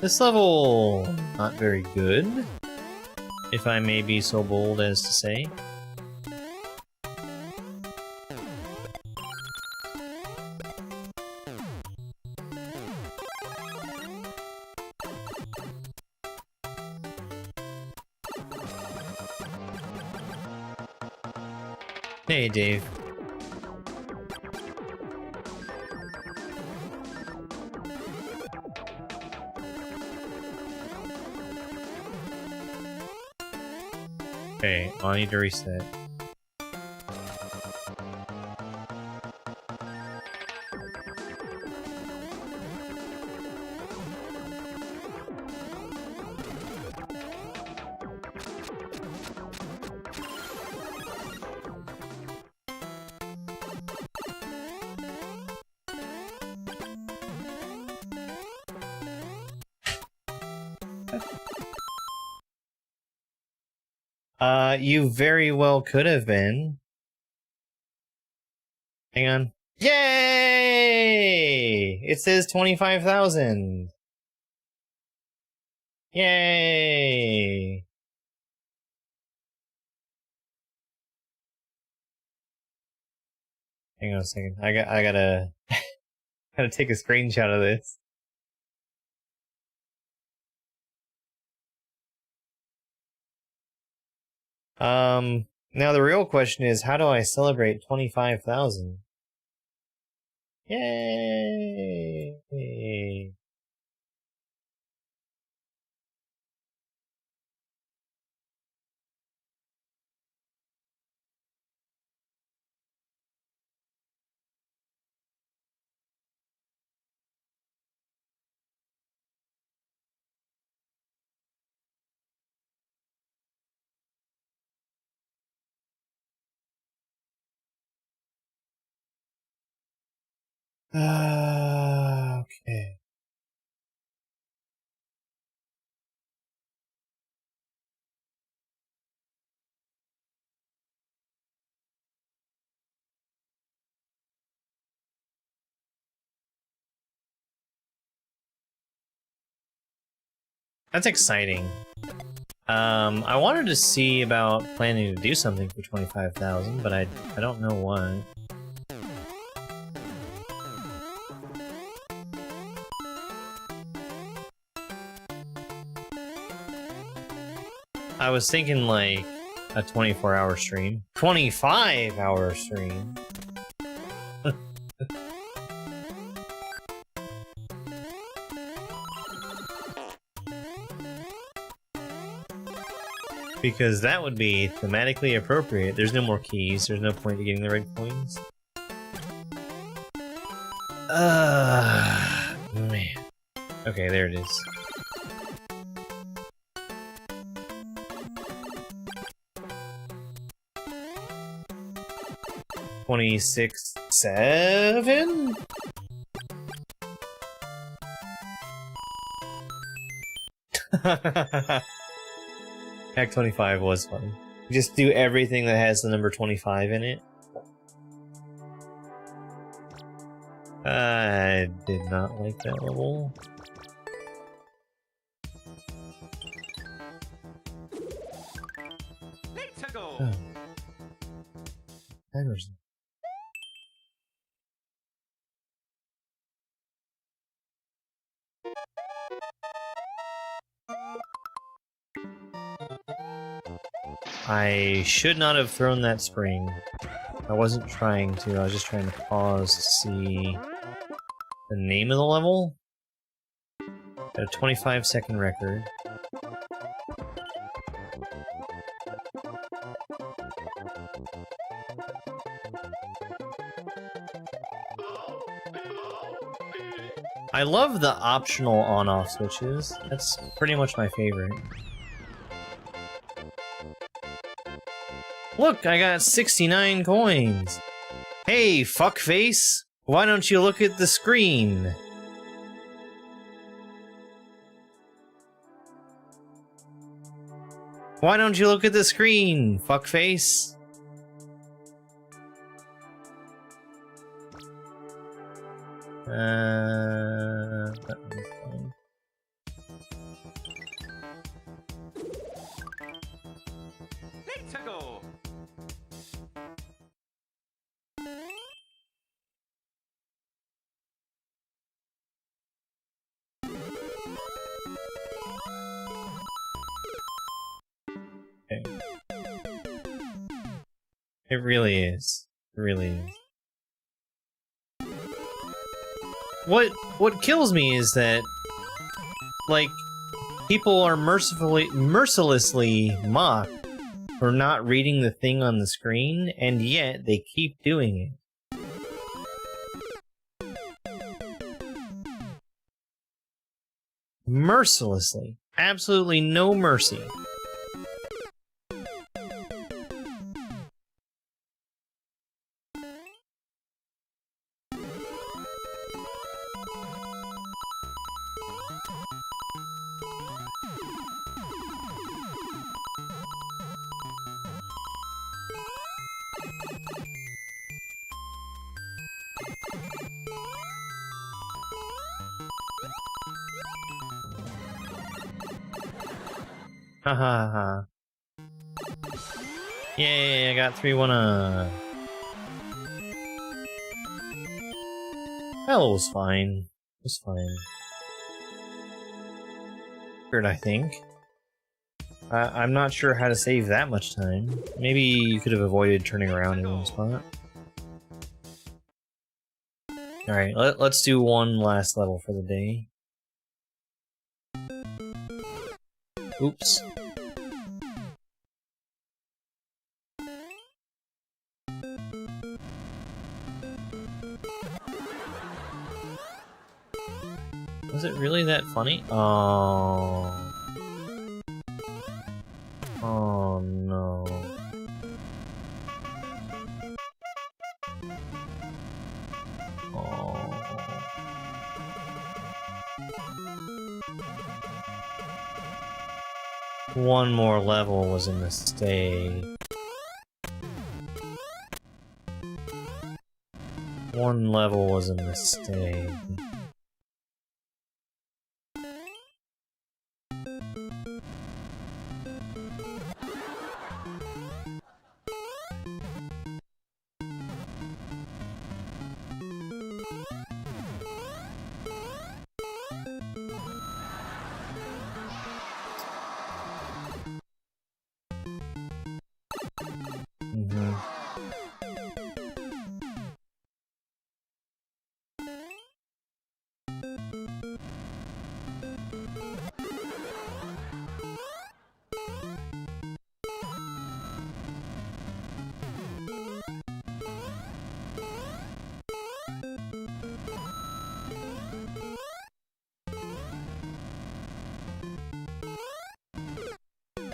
S1: This level, not very good, if I may be so bold as to say. Hey, Dave. Okay, I need to reset. You very well could have been. Hang on. Yay! It says 25,000. Yay! Hang on a second. I gotta gotta take a screenshot of this. Now the real question is, how do I celebrate 25,000? Yay! Okay. That's exciting. I wanted to see about planning to do something for 25,000, but I don't know what. I was thinking like a 24-hour stream. 25-hour stream. Because that would be thematically appropriate. There's no more keys. There's no point to getting the red coins. Man. Okay, there it is. $26.7? Hack 25 was fun. Just do everything that has the number 25 in it. I did not like that level.
S3: Let's go.
S1: Oh. Timer's- I should not have thrown that spring. I wasn't trying to, I was just trying to pause to see the name of the level. Got a 25-second record. I love the optional on-off switches. That's pretty much my favorite. Look, I got 69 coins! Hey, fuckface! Why don't you look at the screen? Why don't you look at the screen, fuckface? That one's fine.
S3: Let's go.
S1: Okay. It really is. It really is. What kills me is that, like, people are mercilessly mocked for not reading the thing on the screen, and yet they keep doing it. Mercilessly. Absolutely no mercy. Ha ha ha. Yay, I got 3-1. That was fine. It was fine. Good, I think. I'm not sure how to save that much time. Maybe you could have avoided turning around in one spot. Alright, let's do one last level for the day. Oops. Was it really that funny? Oh. Oh no. Oh. One more level was a mistake. One level was a mistake.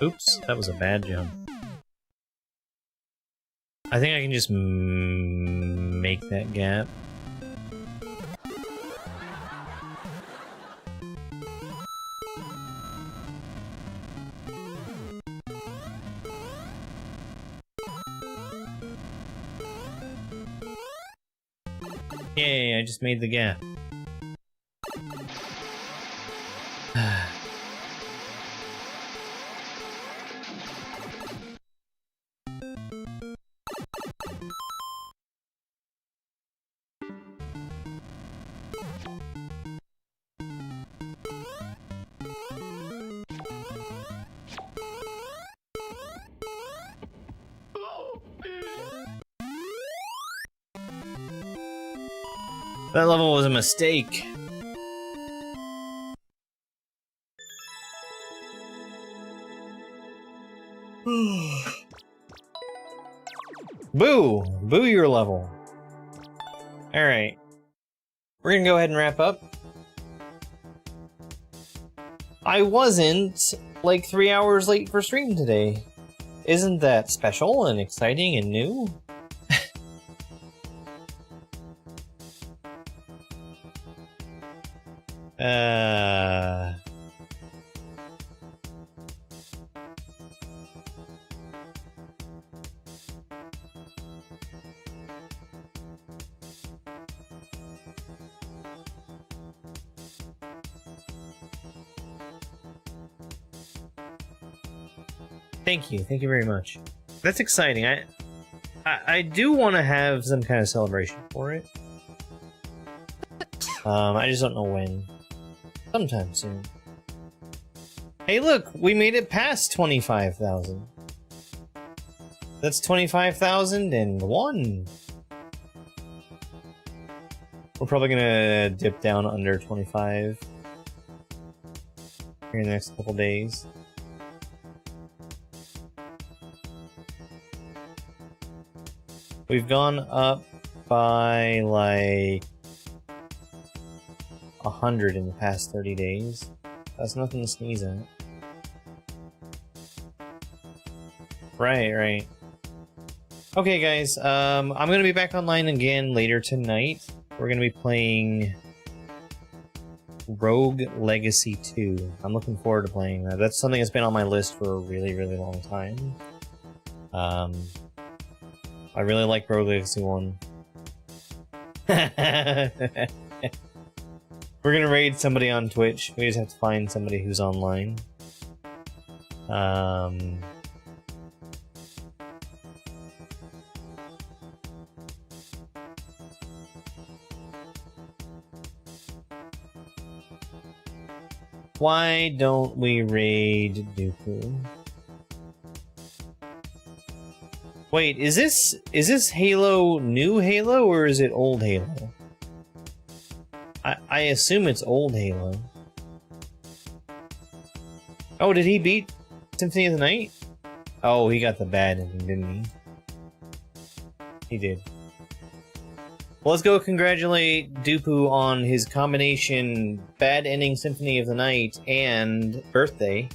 S1: Oops, that was a bad jump. I think I can just make that gap. Yay, I just made the gap. That level was a mistake. Boo! Boo your level. Alright. We're gonna go ahead and wrap up. I wasn't like 3 hours late for stream today. Isn't that special and exciting and new? Thank you very much. That's exciting. I do want to have some kind of celebration for it. I just don't know when. Sometime soon. Hey look, we made it past 25,000. That's 25,001. We're probably gonna dip down under 25 here in the next couple days. We've gone up by like 100 in the past 30 days. That's nothing to sneeze at. Right. Okay guys, I'm gonna be back online again later tonight. We're gonna be playing Rogue Legacy 2. I'm looking forward to playing that. That's something that's been on my list for a really long time. I really like Rogue Legacy 1. We're gonna raid somebody on Twitch. We just have to find somebody who's online. Why don't we raid Dooku? Wait, is this Halo new Halo or is it old Halo? I assume it's old Halo. Oh, did he beat Symphony of the Night? Oh, he got the bad ending, didn't he? He did. Well, let's go congratulate Dupu on his combination bad ending Symphony of the Night and birthday.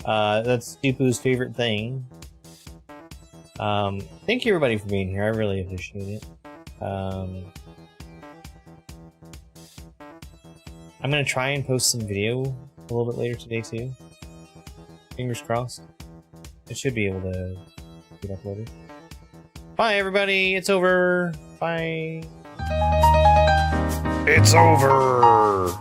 S1: That's Dupu's favorite thing. Thank you everybody for being here. I really appreciate it. I'm gonna try and post some video a little bit later today too. Fingers crossed. It should be able to get uploaded. Bye everybody, it's over. Bye.
S2: It's over.